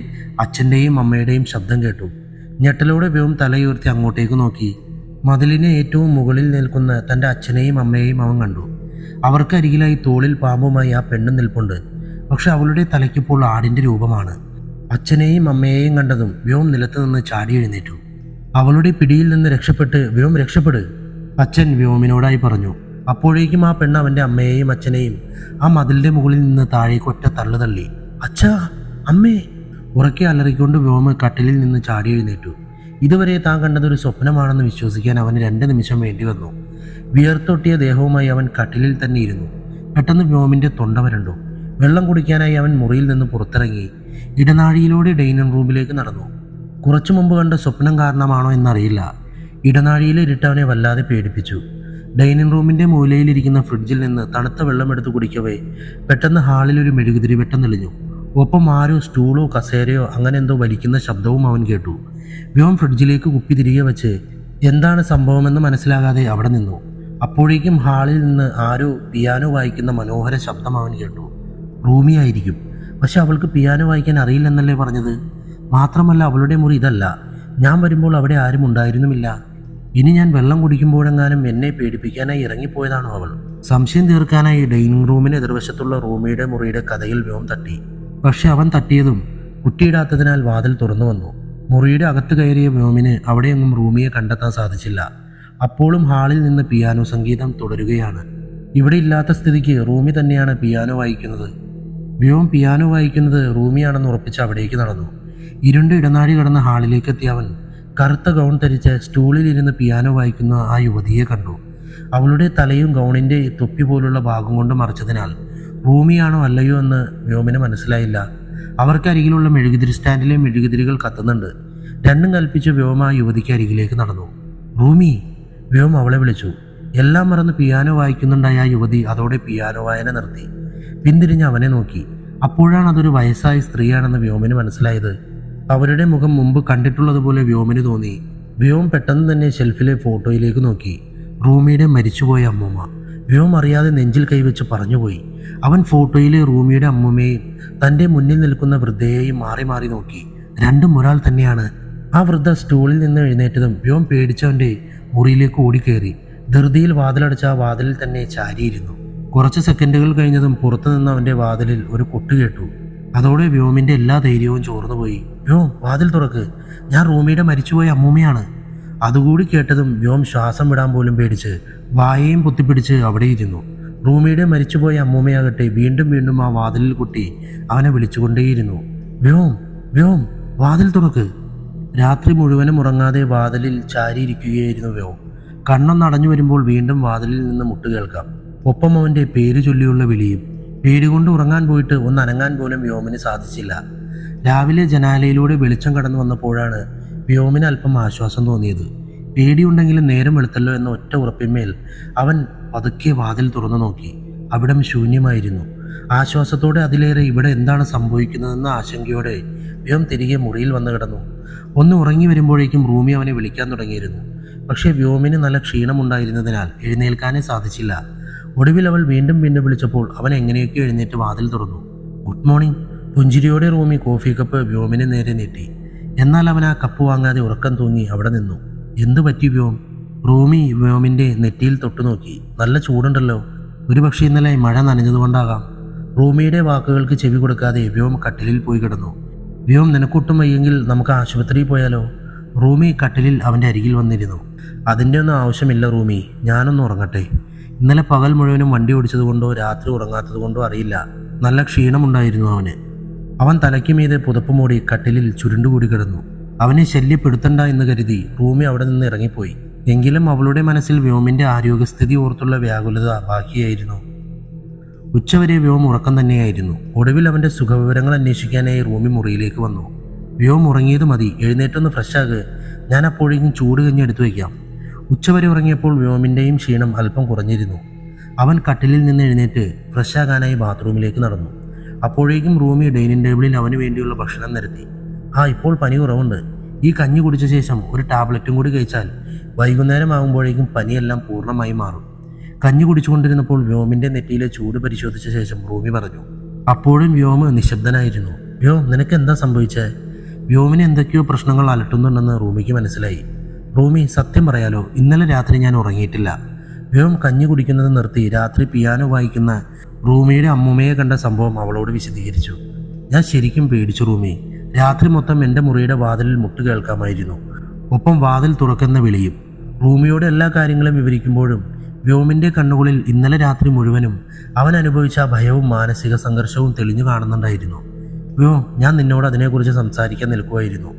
അച്ഛൻ്റെയും അമ്മയുടെയും ശബ്ദം കേട്ടു. ഞെട്ടലോടെ വ്യോം തലയുയർത്തി അങ്ങോട്ടേക്ക് നോക്കി. മതിലിന് ഏറ്റവും മുകളിൽ നിൽക്കുന്ന തൻ്റെ അച്ഛനെയും അമ്മയെയും അവൻ കണ്ടു. അവർക്കരികിലായി തോളിൽ പാമ്പുമായി ആ പെണ്ണ് നിൽപ്പുണ്ട്. പക്ഷെ അവളുടെ തലയ്ക്കിപ്പോൾ ആടിൻ്റെ രൂപമാണ്. അച്ഛനെയും അമ്മയെയും കണ്ടതും വ്യോം നിലത്ത് നിന്ന് ചാടി എഴുന്നേറ്റു. അവളുടെ പിടിയിൽ നിന്ന് രക്ഷപ്പെട്ട് വ്യോം രക്ഷപ്പെട്, അച്ഛൻ വ്യോമിനോടായി പറഞ്ഞു. അപ്പോഴേക്കും ആ പെണ്ണ് അവൻ്റെ അമ്മയെയും അച്ഛനെയും ആ മതിലിൻ്റെ മുകളിൽ നിന്ന് താഴേക്ക് ഒറ്റ തള്ളു തള്ളി. അച്ഛാ, അമ്മേ! ഉറക്കെ അലറിക്കൊണ്ട് വ്യോമ് കട്ടിലിൽ നിന്ന് ചാടി എഴുന്നേറ്റു. ഇതുവരെ താൻ കണ്ടതൊരു സ്വപ്നമാണെന്ന് വിശ്വസിക്കാൻ അവന് 2 നിമിഷം വേണ്ടി വന്നു. വിയർത്തൊട്ടിയ ദേഹവുമായി അവൻ കട്ടിലിൽ തന്നെ ഇരുന്നു. പെട്ടെന്ന് വ്യോമിൻ്റെ തൊണ്ട വരണ്ടു. വെള്ളം കുടിക്കാനായി അവൻ മുറിയിൽ നിന്ന് പുറത്തിറങ്ങി ഇടനാഴിയിലൂടെ ഡൈനിങ് റൂമിലേക്ക് നടന്നു. കുറച്ചു മുമ്പ് കണ്ട സ്വപ്നം കാരണമാണോ എന്നറിയില്ല. ഇടനാഴിയിലെ ഇരുട്ടവനെ വല്ലാതെ പേടിപ്പിച്ചു. ഡൈനിങ് റൂമിൻ്റെ മൂലയിലിരിക്കുന്ന ഫ്രിഡ്ജിൽ നിന്ന് തണുത്ത വെള്ളം എടുത്ത് കുടിക്കവേ പെട്ടെന്ന് ഹാളിൽ ഒരു മെഴുകുതിരി വെട്ടം തെളിഞ്ഞു. ഒപ്പം ആരോ സ്റ്റൂളോ കസേരയോ അങ്ങനെ എന്തോ വലിക്കുന്ന ശബ്ദവും അവൻ കേട്ടു. വ്യോം ഫ്രിഡ്ജിലേക്ക് കുപ്പി തിരികെ വെച്ച് എന്താണ് സംഭവമെന്ന് മനസ്സിലാകാതെ അവിടെ നിന്നു. അപ്പോഴേക്കും ഹാളിൽ നിന്ന് ആരോ പിയാനോ വായിക്കുന്ന മനോഹര ശബ്ദം അവൻ കേട്ടു. റൂമിയായിരിക്കും. പക്ഷെ അവൾക്ക് പിയാനോ വായിക്കാൻ അറിയില്ലെന്നല്ലേ പറഞ്ഞത്? മാത്രമല്ല, അവളുടെ മുറി ഇതല്ല. ഞാൻ വരുമ്പോൾ അവിടെ ആരും ഉണ്ടായിരുന്നുമില്ല. ഇനി ഞാൻ വെള്ളം കുടിക്കുമ്പോഴെങ്ങാനും എന്നെ പേടിപ്പിക്കാനായി ഇറങ്ങിപ്പോയതാണോ അവൾ? സംശയം തീർക്കാനായി ഡൈനിങ് റൂമിന് എതിർവശത്തുള്ള റൂമിയുടെ മുറിയുടെ കഥയിൽ വ്യോം തട്ടി. പക്ഷെ അവൻ തട്ടിയതും കുറ്റിയിടാത്തതിനാൽ വാതിൽ തുറന്നു വന്നു. മുറിയുടെ അകത്ത് കയറിയ വ്യോമിന് അവിടെയൊന്നും റൂമിയെ കണ്ടെത്താൻ സാധിച്ചില്ല. അപ്പോഴും ഹാളിൽ നിന്ന് പിയാനോ സംഗീതം തുടരുകയാണ്. ഇവിടെ ഇല്ലാത്ത സ്ഥിതിക്ക് റൂമി തന്നെയാണ് പിയാനോ വായിക്കുന്നത്. വ്യോം പിയാനോ വായിക്കുന്നത് റൂമിയാണെന്ന് ഉറപ്പിച്ച് അവിടേക്ക് നടന്നു. ഇരുണ്ട ഇടനാഴി കടന്ന ഹാളിലേക്ക് എത്തിയ അവൻ കറുത്ത ഗൗൺ ധരിച്ച് സ്റ്റൂളിലിരുന്ന് പിയാനോ വായിക്കുന്ന ആ യുവതിയെ കണ്ടു. അവളുടെ തലയും ഗൗണിൻ്റെ തൊപ്പി പോലുള്ള ഭാഗം കൊണ്ട് മറച്ചതിനാൽ റൂമിയാണോ അല്ലയോ എന്ന് വ്യോമിന് മനസ്സിലായില്ല. അവർക്കരികിലുള്ള മെഴുകുതിരി സ്റ്റാൻഡിലെ മെഴുകുതിരികൾ കത്തുന്നുണ്ട്. രണ്ടും കൽപ്പിച്ച് വ്യോം ആ യുവതിക്ക് അരികിലേക്ക് നടന്നു. റൂമി! വ്യോം അവളെ വിളിച്ചു. എല്ലാം മറന്ന് പിയാനോ വായിക്കുന്നുണ്ടായ ആ യുവതി അതോടെ പിയാനോ വായന നിർത്തി. പിന്തിരിഞ്ഞ് അവനെ നോക്കി. അപ്പോഴാണ് അതൊരു വയസ്സായ സ്ത്രീയാണെന്ന് വ്യോമിന് മനസ്സിലായത്. അവരുടെ മുഖം മുമ്പ് കണ്ടിട്ടുള്ളതുപോലെ വ്യോമിന് തോന്നി. വ്യോം പെട്ടെന്ന് തന്നെ ഷെൽഫിലെ ഫോട്ടോയിലേക്ക് നോക്കി. റൂമിയുടെ മരിച്ചുപോയ അമ്മൂമ്മ. വ്യോം അറിയാതെ നെഞ്ചിൽ കൈവച്ച് പറഞ്ഞുപോയി. അവൻ ഫോട്ടോയിലെ റൂമിയുടെ അമ്മൂമ്മയെയും തൻ്റെ മുന്നിൽ നിൽക്കുന്ന വൃദ്ധയെയും മാറി മാറി നോക്കി. രണ്ടും ഒരാൾ തന്നെയാണ്. ആ വൃദ്ധ സ്റ്റൂളിൽ നിന്ന് എഴുന്നേറ്റതും വ്യോം പേടിച്ചവൻ്റെ മുറിയിലേക്ക് ഓടിക്കയറി. ധൃതിയിൽ വാതിലടച്ച ആ വാതിലിൽ തന്നെ ചാരിയിരുന്നു. കുറച്ച് സെക്കൻഡുകൾ കഴിഞ്ഞതും പുറത്തുനിന്ന് അവൻ്റെ വാതിലിൽ ഒരു കൊട്ട് കേട്ടു. അതോടെ വ്യോമിൻ്റെ എല്ലാ ധൈര്യവും ചോർന്നുപോയി. വ്യോം, വാതിൽ തുറക്ക്, ഞാൻ റൂമിയുടെ മരിച്ചുപോയ അമ്മൂമ്മയാണ്. അതുകൂടി കേട്ടതും വ്യോം ശ്വാസം വിടാൻ പോലും പേടിച്ച് വായയും പൊത്തിപ്പിടിച്ച് അവിടെ ഇരുന്നു. റൂമിയുടെ മരിച്ചുപോയ അമ്മൂമ്മയാകട്ടെ വീണ്ടും വീണ്ടും ആ വാതിലിൽ കുട്ടി അവനെ വിളിച്ചുകൊണ്ടേയിരുന്നു. വ്യോം, വ്യോം, വാതിൽ തുറക്ക്. രാത്രി മുഴുവനും ഉറങ്ങാതെ വാതിലിൽ ചാരിയിരിക്കുകയായിരുന്നു വ്യോം. കണ്ണൊന്നടഞ്ഞു വരുമ്പോൾ വീണ്ടും വാതിലിൽ നിന്ന് മുട്ട് കേൾക്കാം. ഒപ്പം അവൻ്റെ പേര് ചൊല്ലിയുള്ള വിളിയും. പേടികൊണ്ട് ഉറങ്ങാൻ പോയിട്ട് ഒന്ന് അനങ്ങാൻ പോലും വ്യോമിന് സാധിച്ചില്ല. രാവിലെ ജനാലയിലൂടെ വെളിച്ചം കടന്നു വന്നപ്പോഴാണ് വ്യോമിന് അല്പം ആശ്വാസം തോന്നിയത്. പേടിയുണ്ടെങ്കിലും നേരം വെളുത്തല്ലോ എന്ന ഒറ്റ ഉറപ്പിന്മേൽ അവൻ പതുക്കെ വാതിൽ തുറന്നു നോക്കി. അവിടം ശൂന്യമായിരുന്നു. ആശ്വാസത്തോടെ അതിലേറെ ഇവിടെ എന്താണ് സംഭവിക്കുന്നതെന്ന ആശങ്കയോടെ വ്യോം തിരികെ മുറിയിൽ വന്നു കിടന്നു. ഒന്ന് ഉറങ്ങി വരുമ്പോഴേക്കും റൂമി അവനെ വിളിക്കാൻ തുടങ്ങിയിരുന്നു. പക്ഷേ വ്യോമിന് നല്ല ക്ഷീണമുണ്ടായിരുന്നതിനാൽ എഴുന്നേൽക്കാനേ സാധിച്ചില്ല. ഒടുവിൽ അവൾ വീണ്ടും വിളിച്ചപ്പോൾ അവൻ എങ്ങനെയൊക്കെ എഴുന്നേറ്റ് വാതിൽ തുറന്നു. Good morning. പുഞ്ചിരിയോടെ റൂമി കോഫി കപ്പ് വ്യോമിന് നേരെ നീട്ടി. എന്നാൽ അവൻ ആ കപ്പ് വാങ്ങാതെ ഉറക്കം തൂങ്ങി അവിടെ നിന്നു. എന്തു പറ്റി വ്യോം? റൂമി വ്യോമിൻ്റെ നെറ്റിയിൽ തൊട്ടു നോക്കി. നല്ല ചൂടുണ്ടല്ലോ. ഒരുപക്ഷെ ഇന്നലെ മഴ നനഞ്ഞതുകൊണ്ടാകാം. റൂമിയുടെ വാക്കുകൾക്ക് ചെവി കൊടുക്കാതെ വ്യോം കട്ടിലിൽ പോയി കിടന്നു. വ്യോം, നിനക്കൊട്ടും വയ്യെങ്കിൽ നമുക്ക് ആശുപത്രിയിൽ പോയാലോ? റൂമി കട്ടിലിൽ അവൻ്റെ അരികിൽ വന്നിരുന്നു. അതിൻ്റെ ഒന്നും ആവശ്യമില്ല റൂമി, ഞാനൊന്ന് ഉറങ്ങട്ടെ. ഇന്നലെ പകൽ മുഴുവനും വണ്ടി ഓടിച്ചതുകൊണ്ടോ രാത്രി ഉറങ്ങാത്തതുകൊണ്ടോ അറിയില്ല, നല്ല ക്ഷീണമുണ്ടായിരുന്നു അവന്. അവൻ തലയ്ക്ക് മീതെ പുതപ്പ് മൂടി കട്ടിലിൽ ചുരുണ്ടുകൂടി കിടന്നു. അവനെ ശല്യപ്പെടുത്തണ്ട എന്ന് കരുതി റൂമി അവിടെ നിന്ന് ഇറങ്ങിപ്പോയി. എങ്കിലും അവളുടെ മനസ്സിൽ വ്യോമിൻ്റെ ആരോഗ്യസ്ഥിതി ഓർത്തുള്ള വ്യാകുലത ബാക്കിയായിരുന്നു. ഉച്ചവരെ വ്യോം ഉറക്കം തന്നെയായിരുന്നു. ഒടുവിൽ അവൻ്റെ സുഖവിവരങ്ങൾ അന്വേഷിക്കാനായി റൂമി മുറിയിലേക്ക് വന്നു. വ്യോം, ഉറങ്ങിയത് മതി, എഴുന്നേറ്റൊന്ന് ഫ്രഷാക്. ഞാൻ അപ്പോഴേക്കും ചൂട് കഞ്ഞി എടുത്തു വയ്ക്കാം. ഉച്ചവരെ ഉറങ്ങിയപ്പോൾ വ്യോമിൻ്റെയും ക്ഷീണം അല്പം കുറഞ്ഞിരുന്നു. അവൻ കട്ടിലിൽ നിന്ന് എഴുന്നേറ്റ് ഫ്രഷാകാനായി ബാത്റൂമിലേക്ക് നടന്നു. അപ്പോഴേക്കും റൂമി ഡൈനിങ് ടേബിളിൽ അവന് വേണ്ടിയുള്ള ഭക്ഷണം നിരത്തി. ഇപ്പോൾ പനി കുറവുണ്ട്. ഈ കഞ്ഞി കുടിച്ച ശേഷം ഒരു ടാബ്ലറ്റും കൂടി കഴിച്ചാൽ വൈകുന്നേരം ആകുമ്പോഴേക്കും പനിയെല്ലാം പൂർണ്ണമായി മാറും. കഞ്ഞി കുടിച്ചുകൊണ്ടിരുന്നപ്പോൾ വ്യോമിൻ്റെ നെറ്റിയിലെ ചൂട് പരിശോധിച്ച ശേഷം റൂമി പറഞ്ഞു. അപ്പോഴും വ്യോമ് നിശബ്ദനായിരുന്നു. വ്യോം, നിനക്ക് എന്താ സംഭവിച്ചേ? വ്യോമിന് എന്തൊക്കെയോ പ്രശ്നങ്ങൾ അലട്ടുന്നുണ്ടെന്ന് റൂമിക്ക് മനസ്സിലായി. റൂമി, സത്യം പറയാലോ, ഇന്നലെ രാത്രി ഞാൻ ഉറങ്ങിയിട്ടില്ല. വ്യോം കഞ്ഞി കുടിക്കുന്നത് നിർത്തി രാത്രി പിയാനോ വായിക്കുന്ന റൂമിയുടെ അമ്മൂമ്മയെ കണ്ട സംഭവം അവളോട് വിശദീകരിച്ചു. ഞാൻ ശരിക്കും പേടിച്ചു റൂമി. രാത്രി മൊത്തം എൻ്റെ മുറിയുടെ വാതിലിൽ മുട്ട് കേൾക്കാമായിരുന്നു, ഒപ്പം വാതിൽ തുറക്കുന്ന വിളിയും. റൂമിയോട് എല്ലാ കാര്യങ്ങളും വിവരിക്കുമ്പോഴും വ്യോമിൻ്റെ കണ്ണുകളിൽ ഇന്നലെ രാത്രി മുഴുവനും അവൻ അനുഭവിച്ച ഭയവും മാനസിക സംഘർഷവും തെളിഞ്ഞു കാണുന്നുണ്ടായിരുന്നു. വ്യോം, ഞാൻ നിന്നോട് അതിനെക്കുറിച്ച് സംസാരിക്കാൻ നിൽക്കുമായിരുന്നു.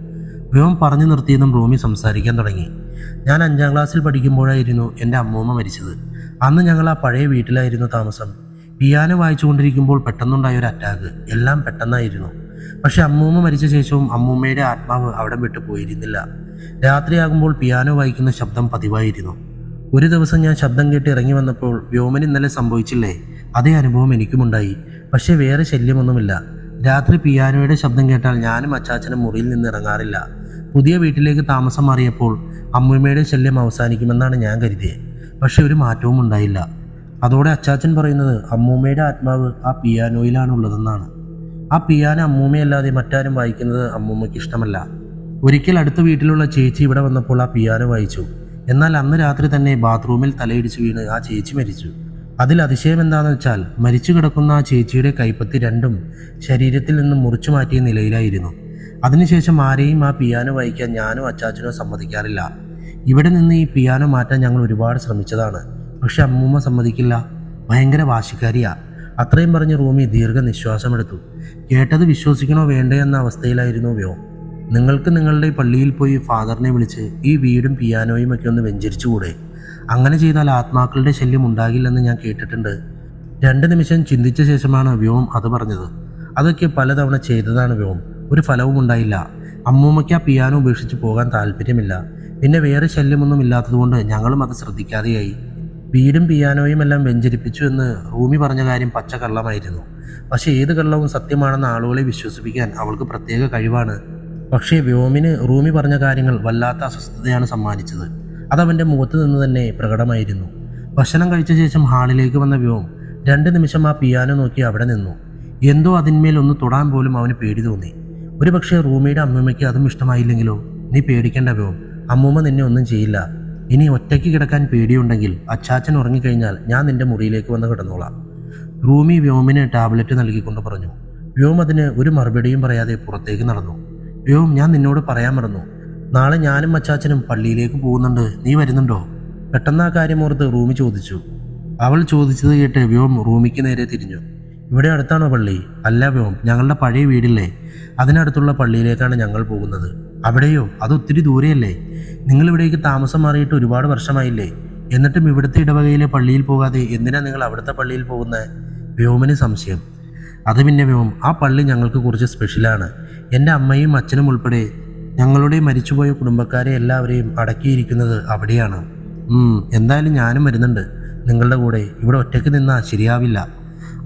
വ്യോം പറഞ്ഞു നിർത്തിയതും റൂമി സംസാരിക്കാൻ തുടങ്ങി. ഞാൻ 5ാം ക്ലാസ്സിൽ പഠിക്കുമ്പോഴായിരുന്നു എൻ്റെ അമ്മൂമ്മ മരിച്ചത്. അന്ന് ഞങ്ങൾ ആ പഴയ വീട്ടിലായിരുന്നു താമസം. പിയാനോ വായിച്ചുകൊണ്ടിരിക്കുമ്പോൾ പെട്ടെന്നുണ്ടായ ഒരു അറ്റാക്ക്. എല്ലാം പെട്ടെന്നായിരുന്നു. പക്ഷെ അമ്മൂമ്മ മരിച്ച ശേഷവും അമ്മൂമ്മയുടെ ആത്മാവ് അവിടെ വിട്ടു പോയിരുന്നില്ല. രാത്രിയാകുമ്പോൾ പിയാനോ വായിക്കുന്ന ശബ്ദം പതിവായിരുന്നു. ഒരു ദിവസം ഞാൻ ശബ്ദം കേട്ട് ഇറങ്ങി വന്നപ്പോൾ വ്യോമന് ഇന്നലെ സംഭവിച്ചില്ലേ, അതേ അനുഭവം എനിക്കുമുണ്ടായി. പക്ഷേ വേറെ ശല്യമൊന്നുമില്ല. രാത്രി പിയാനോയുടെ ശബ്ദം കേട്ടാൽ ഞാനും അച്ചാച്ചനും മുറിയിൽ നിന്ന് ഇറങ്ങാറില്ല. പുതിയ വീട്ടിലേക്ക് താമസം മാറിയപ്പോൾ അമ്മൂമ്മയുടെ ശല്യം അവസാനിക്കുമെന്നാണ് ഞാൻ കരുതിയത്. പക്ഷെ ഒരു മാറ്റവും ഉണ്ടായില്ല. അതോടെ അച്ചാച്ചൻ പറയുന്നത് അമ്മൂമ്മയുടെ ആത്മാവ് ആ പിയാനോയിലാണുള്ളതെന്നാണ്. ആ പിയാനോ അമ്മൂമ്മയല്ലാതെ മറ്റാരും വായിക്കുന്നത് അമ്മൂമ്മയ്ക്ക് ഇഷ്ടമല്ല. ഒരിക്കൽ അടുത്ത വീട്ടിലുള്ള ചേച്ചി ഇവിടെ വന്നപ്പോൾ ആ പിയാനോ വായിച്ചു. എന്നാൽ അന്ന് രാത്രി തന്നെ ബാത്റൂമിൽ തലയിടിച്ച് വീണ് ആ ചേച്ചി മരിച്ചു. അതിൽ അതിശയം എന്താണെന്ന് വെച്ചാൽ മരിച്ചു കിടക്കുന്ന ആ ചേച്ചിയുടെ കൈപ്പത്തി രണ്ടും ശരീരത്തിൽ നിന്നും മുറിച്ചു മാറ്റിയ നിലയിലായിരുന്നു. അതിനുശേഷം ആരെയും ആ പിയാനോ വായിക്കാൻ ഞാനോ അച്ചാച്ചനോ സമ്മതിക്കാറില്ല. ഇവിടെ നിന്ന് ഈ പിയാനോ മാറ്റാൻ ഞങ്ങൾ ഒരുപാട് ശ്രമിച്ചതാണ്. പക്ഷെ അമ്മൂമ്മ സമ്മതിക്കില്ല. ഭയങ്കര വാശിക്കാരിയാ. അത്രയും പറഞ്ഞ് റൂമി ദീർഘനിശ്വാസമെടുത്തു. കേട്ടത് വിശ്വസിക്കണോ വേണ്ടേ എന്ന അവസ്ഥയിലായിരുന്നു വ്യോം. നിങ്ങൾക്ക് നിങ്ങളുടെ പള്ളിയിൽ പോയി ഫാദറിനെ വിളിച്ച് ഈ വീടും പിയാനോയും ഒക്കെ ഒന്ന് വെഞ്ചരിച്ചുകൂടെ? അങ്ങനെ ചെയ്താൽ ആത്മാക്കളുടെ ശല്യം ഉണ്ടാകില്ലെന്ന് ഞാൻ കേട്ടിട്ടുണ്ട്. 2 നിമിഷം ചിന്തിച്ച ശേഷമാണ് വ്യോം അത് പറഞ്ഞത്. അതൊക്കെ പലതവണ ചെയ്തതാണ് വ്യോം, ഒരു ഫലവും ഉണ്ടായില്ല. അമ്മൂമ്മയ്ക്ക് ആ പിയാനോ ഉപേക്ഷിച്ച് പോകാൻ താല്പര്യമില്ല. പിന്നെ വേറെ ശല്യമൊന്നും ഇല്ലാത്തതുകൊണ്ട് ഞങ്ങളും അത് ശ്രദ്ധിക്കാതെയായി. വീടും പിയാനോയും എല്ലാം വെഞ്ചരിപ്പിച്ചു എന്ന് റൂമി പറഞ്ഞ കാര്യം പച്ചക്കള്ളമായിരുന്നു. പക്ഷേ ഏത് കള്ളവും സത്യമാണെന്ന് ആളുകളെ വിശ്വസിപ്പിക്കാൻ അവൾക്ക് പ്രത്യേക കഴിവാണ്. പക്ഷേ വ്യോമിന് റൂമി പറഞ്ഞ കാര്യങ്ങൾ വല്ലാത്ത അസ്വസ്ഥതയാണ് സമ്മാനിച്ചത്. അതവൻ്റെ മുഖത്ത് നിന്ന് തന്നെ പ്രകടമായിരുന്നു. ഭക്ഷണം കഴിച്ച ശേഷം ഹാളിലേക്ക് വന്ന വ്യോം 2 നിമിഷം ആ പിയാനോ നോക്കി അവിടെ നിന്നു. എന്തോ അതിന്മേൽ ഒന്ന് തൊടാൻ പോലും അവന് പേടി തോന്നി. ഒരു പക്ഷേ റൂമിയുടെ അമ്മൂമ്മയ്ക്ക് അതും ഇഷ്ടമായില്ലെങ്കിലോ? നീ പേടിക്കേണ്ട വ്യോം, അമ്മൂമ്മ നിന്നെ ഒന്നും ചെയ്യില്ല. ഇനി ഒറ്റയ്ക്ക് കിടക്കാൻ പേടിയുണ്ടെങ്കിൽ അച്ചാച്ചൻ ഉറങ്ങിക്കഴിഞ്ഞാൽ ഞാൻ നിന്റെ മുറിയിലേക്ക് വന്ന് കിടന്നോളാം. റൂമി വ്യോമിന് ടാബ്ലറ്റ് നൽകിക്കൊണ്ട് പറഞ്ഞു. വ്യോം അതിന് ഒരു മറുപടിയും പറയാതെ പുറത്തേക്ക് നടന്നു. വ്യോം, ഞാൻ നിന്നോട് പറയാൻ മറന്നു. നാളെ ഞാനും അച്ചാച്ചനും പള്ളിയിലേക്ക് പോകുന്നുണ്ട്. നീ വരുന്നുണ്ടോ? പെട്ടെന്ന് ആ കാര്യം ഓർത്ത് റൂമി ചോദിച്ചു. അവൾ ചോദിച്ചത് കേട്ട് വ്യോം റൂമിക്ക് നേരെ തിരിഞ്ഞു. ഇവിടെ അടുത്താണോ പള്ളി? അല്ല വ്യോം, ഞങ്ങളുടെ പഴയ വീടില്ലേ, അതിനടുത്തുള്ള പള്ളിയിലേക്കാണ് ഞങ്ങൾ പോകുന്നത്. അവിടെയോ? അത് ഒത്തിരി ദൂരെയല്ലേ? നിങ്ങളിവിടേക്ക് താമസം മാറിയിട്ട് ഒരുപാട് വർഷമായില്ലേ? എന്നിട്ടും ഇവിടുത്തെ ഇടവകയിലെ പള്ളിയിൽ പോകാതെ എന്തിനാ നിങ്ങൾ അവിടുത്തെ പള്ളിയിൽ പോകുന്നത്? വ്യോമിന് സംശയം. അത് പിന്നെ വ്യോം, ആ പള്ളി ഞങ്ങൾക്ക് കുറച്ച് സ്പെഷ്യലാണ്. എൻ്റെ അമ്മയും അച്ഛനും ഉൾപ്പെടെ ഞങ്ങളുടെ മരിച്ചുപോയ കുടുംബക്കാരെ എല്ലാവരെയും അടക്കിയിരിക്കുന്നത് അവിടെയാണ്. എന്തായാലും ഞാനും വരുന്നുണ്ട് നിങ്ങളുടെ കൂടെ. ഇവിടെ ഒറ്റയ്ക്ക് നിന്നാൽ ശരിയാവില്ല.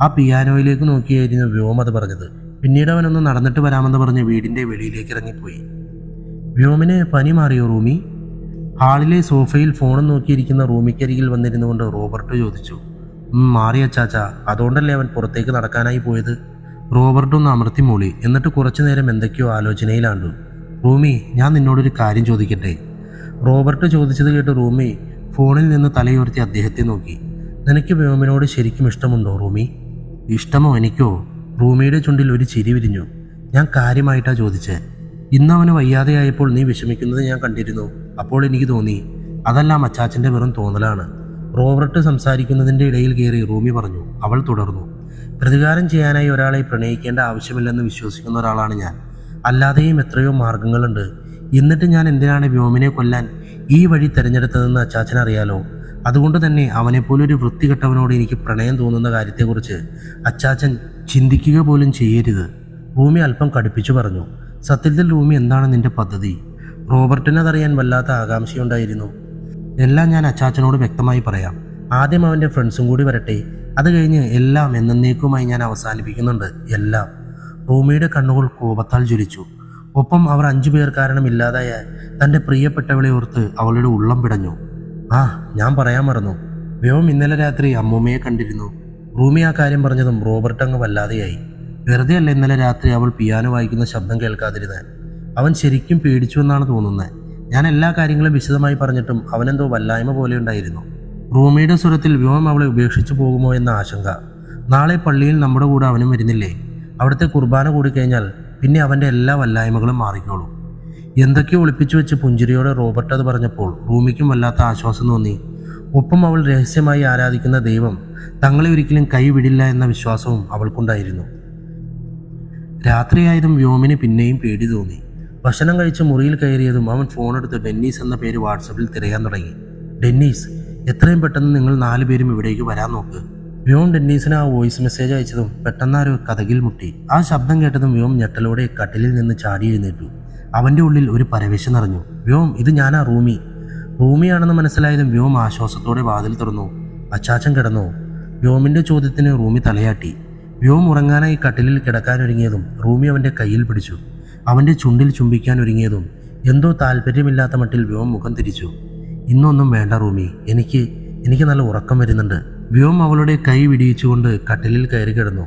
ആ പിയാനോയിലേക്ക് നോക്കിയായിരുന്നു വ്യോം അത് പറഞ്ഞത്. പിന്നീട് അവനൊന്ന് നടന്നിട്ട് വരാമെന്ന് പറഞ്ഞ് വീടിൻ്റെ വെളിയിലേക്ക് ഇറങ്ങിപ്പോയി. വ്യോമിന് പനി മാറിയോ റൂമി? ഹാളിലെ സോഫയിൽ ഫോണും നോക്കിയിരിക്കുന്ന റൂമിക്കരികിൽ വന്നിരുന്നുകൊണ്ട് റോബർട്ട് ചോദിച്ചു. മാറി അച്ചാച്ച, അതുകൊണ്ടല്ലേ അവൻ പുറത്തേക്ക് നടക്കാനായി പോയത്? റോബർട്ട് ഒന്ന് അമർത്തി മൂളി. എന്നിട്ട് കുറച്ചു നേരം എന്തൊക്കെയോ ആലോചനയിലാണ്ടു. റൂമി, ഞാൻ നിന്നോടൊരു കാര്യം ചോദിക്കട്ടെ? റോബർട്ട് ചോദിച്ചത് കേട്ട് റൂമി ഫോണിൽ നിന്ന് തലയുയർത്തി അദ്ദേഹത്തെ നോക്കി. നിനക്ക് വ്യോമിനോട് ശരിക്കും ഇഷ്ടമുണ്ടോ റൂമി? ഇഷ്ടമോ എനിക്കോ? റൂമിയുടെ ചുണ്ടിൽ ഒരു ചിരി വിരിഞ്ഞു. ഞാൻ കാര്യമായിട്ടാ ചോദിച്ചേ. ഇന്ന് അവന് വയ്യാതെയായപ്പോൾ നീ വിഷമിക്കുന്നത് ഞാൻ കണ്ടിരുന്നു. അപ്പോൾ എനിക്ക് തോന്നി അതെല്ലാം അച്ചാച്ചൻ്റെ വെറും തോന്നലാണ്. റോബർട്ട് സംസാരിക്കുന്നതിൻ്റെ ഇടയിൽ കയറി റൂമി പറഞ്ഞു. അവൾ തുടർന്നു. പ്രതികാരം ചെയ്യാനായി ഒരാളെ പ്രണയിക്കേണ്ട ആവശ്യമില്ലെന്ന് വിശ്വസിക്കുന്ന ഒരാളാണ് ഞാൻ. അല്ലാതെയും എത്രയോ മാർഗങ്ങളുണ്ട്. എന്നിട്ട് ഞാൻ എന്തിനാണ് വ്യോമിനെ കൊല്ലാൻ ഈ വഴി തിരഞ്ഞെടുത്തതെന്ന് അച്ചാച്ചനറിയാലോ. അതുകൊണ്ട് തന്നെ അവനെപ്പോലൊരു വൃത്തികെട്ടവനോട് എനിക്ക് പ്രണയം തോന്നുന്ന കാര്യത്തെക്കുറിച്ച് അച്ചാച്ചൻ ചിന്തിക്കുക പോലും ചെയ്യരുത്. റൂമി അല്പം കടുപ്പിച്ചു പറഞ്ഞു. സത്യത്തിൽ റൂമി, എന്താണ് നിന്റെ പദ്ധതി? റോബർട്ടിനതറിയാൻ വല്ലാത്ത ആകാംക്ഷയുണ്ടായിരുന്നു. എല്ലാം ഞാൻ അച്ചാച്ചനോട് വ്യക്തമായി പറയാം. ആദ്യം അവൻ്റെ ഫ്രണ്ട്സും കൂടി വരട്ടെ. അത് കഴിഞ്ഞ് എല്ലാം എന്നേക്കുമായി ഞാൻ അവസാനിപ്പിക്കുന്നുണ്ട്. എല്ലാം. റൂമിയുടെ കണ്ണുകൾ കോപത്താൽ ജ്വലിച്ചു. ഒപ്പം അവർ 5 പേർ കാരണം ഇല്ലാതായ തൻ്റെ പ്രിയപ്പെട്ടവളെ ഓർത്ത് അവളുടെ ഉള്ളം പിടഞ്ഞു. ഞാൻ പറയാൻ മറന്നു. വ്യോം ഇന്നലെ രാത്രി അമ്മൂമ്മയെ കണ്ടിരുന്നു. റൂമി ആ കാര്യം പറഞ്ഞതും റോബർട്ട് അങ്ങ് വല്ലാതെയായി. വെറുതെ അല്ല ഇന്നലെ രാത്രി അവൾ പിയാനോ വായിക്കുന്ന ശബ്ദം കേൾക്കാതിരുന്നത്. അവൻ ശരിക്കും പേടിച്ചു എന്നാണ് തോന്നുന്നത്. ഞാൻ എല്ലാ കാര്യങ്ങളും വിശദമായി പറഞ്ഞിട്ടും അവനെന്തോ വല്ലായ്മ പോലെ ഉണ്ടായിരുന്നു. റൂമിയുടെ സ്വരത്തിൽ വ്യോം അവളെ ഉപേക്ഷിച്ചു പോകുമോ എന്ന ആശങ്ക. നാളെ പള്ളിയിൽ നമ്മുടെ കൂടെ അവനും വരുന്നില്ലേ? അവിടുത്തെ കുർബാന കൂടിക്കഴിഞ്ഞാൽ പിന്നെ അവൻ്റെ എല്ലാ വല്ലായ്മകളും മാറിക്കോളും. എന്തൊക്കെയോ ഒളിപ്പിച്ചു വെച്ച് പുഞ്ചിരിയോടെ റോബർട്ട് അത് പറഞ്ഞപ്പോൾ റൂമിക്കും വല്ലാത്ത ആശ്വാസം തോന്നി. ഒപ്പം അവൾ രഹസ്യമായി ആരാധിക്കുന്ന ദൈവം തങ്ങളെ ഒരിക്കലും കൈവിടില്ല എന്ന വിശ്വാസവും അവൾക്കുണ്ടായിരുന്നു. രാത്രിയായതും വ്യോമിന് പിന്നെയും പേടി തോന്നി. ഭക്ഷണം കഴിച്ച് മുറിയിൽ കയറിയതും അവൻ ഫോണെടുത്ത് ഡെന്നീസ് എന്ന പേര് വാട്സപ്പിൽ തിരയാൻ തുടങ്ങി. ഡെന്നീസ്, എത്രയും പെട്ടെന്ന് നിങ്ങൾ 4 പേരും ഇവിടേക്ക് വരാൻ നോക്ക്. വ്യോം ഡെന്നീസിന് ആ വോയിസ് മെസ്സേജ് അയച്ചതും പെട്ടെന്ന് ആരോ കതകിൽ മുട്ടി. ആ ശബ്ദം കേട്ടതും വ്യോം ഞെട്ടലോടെ കട്ടിലിൽ നിന്ന് ചാടി എഴുന്നേറ്റു. അവൻ്റെ ഉള്ളിൽ ഒരു പരവേശം നിറഞ്ഞു. വ്യോം, ഇത് ഞാനാ റൂമി. റൂമിയാണെന്ന് മനസ്സിലായതും വ്യോം ആശ്വാസത്തോടെ വാതിൽ തുറന്നു. അച്ചാച്ചൻ കിടന്നോ? വ്യോമിൻ്റെ ചോദ്യത്തിന് റൂമി തലയാട്ടി. വ്യോം ഉറങ്ങാനായി കട്ടിലിൽ കിടക്കാനൊരുങ്ങിയതും റൂമി അവൻ്റെ കയ്യിൽ പിടിച്ചു. അവൻ്റെ ചുണ്ടിൽ ചുംബിക്കാൻ ഒരുങ്ങിയതും എന്തോ താല്പര്യമില്ലാത്ത മട്ടിൽ വ്യോം മുഖം തിരിച്ചു. ഇന്നൊന്നും വേണ്ട റൂമി, എനിക്ക് നല്ല ഉറക്കം വരുന്നുണ്ട്. വ്യോം അവളുടെ കൈ വിടിയിച്ചുകൊണ്ട് കട്ടിലിൽ കയറി കിടന്നു.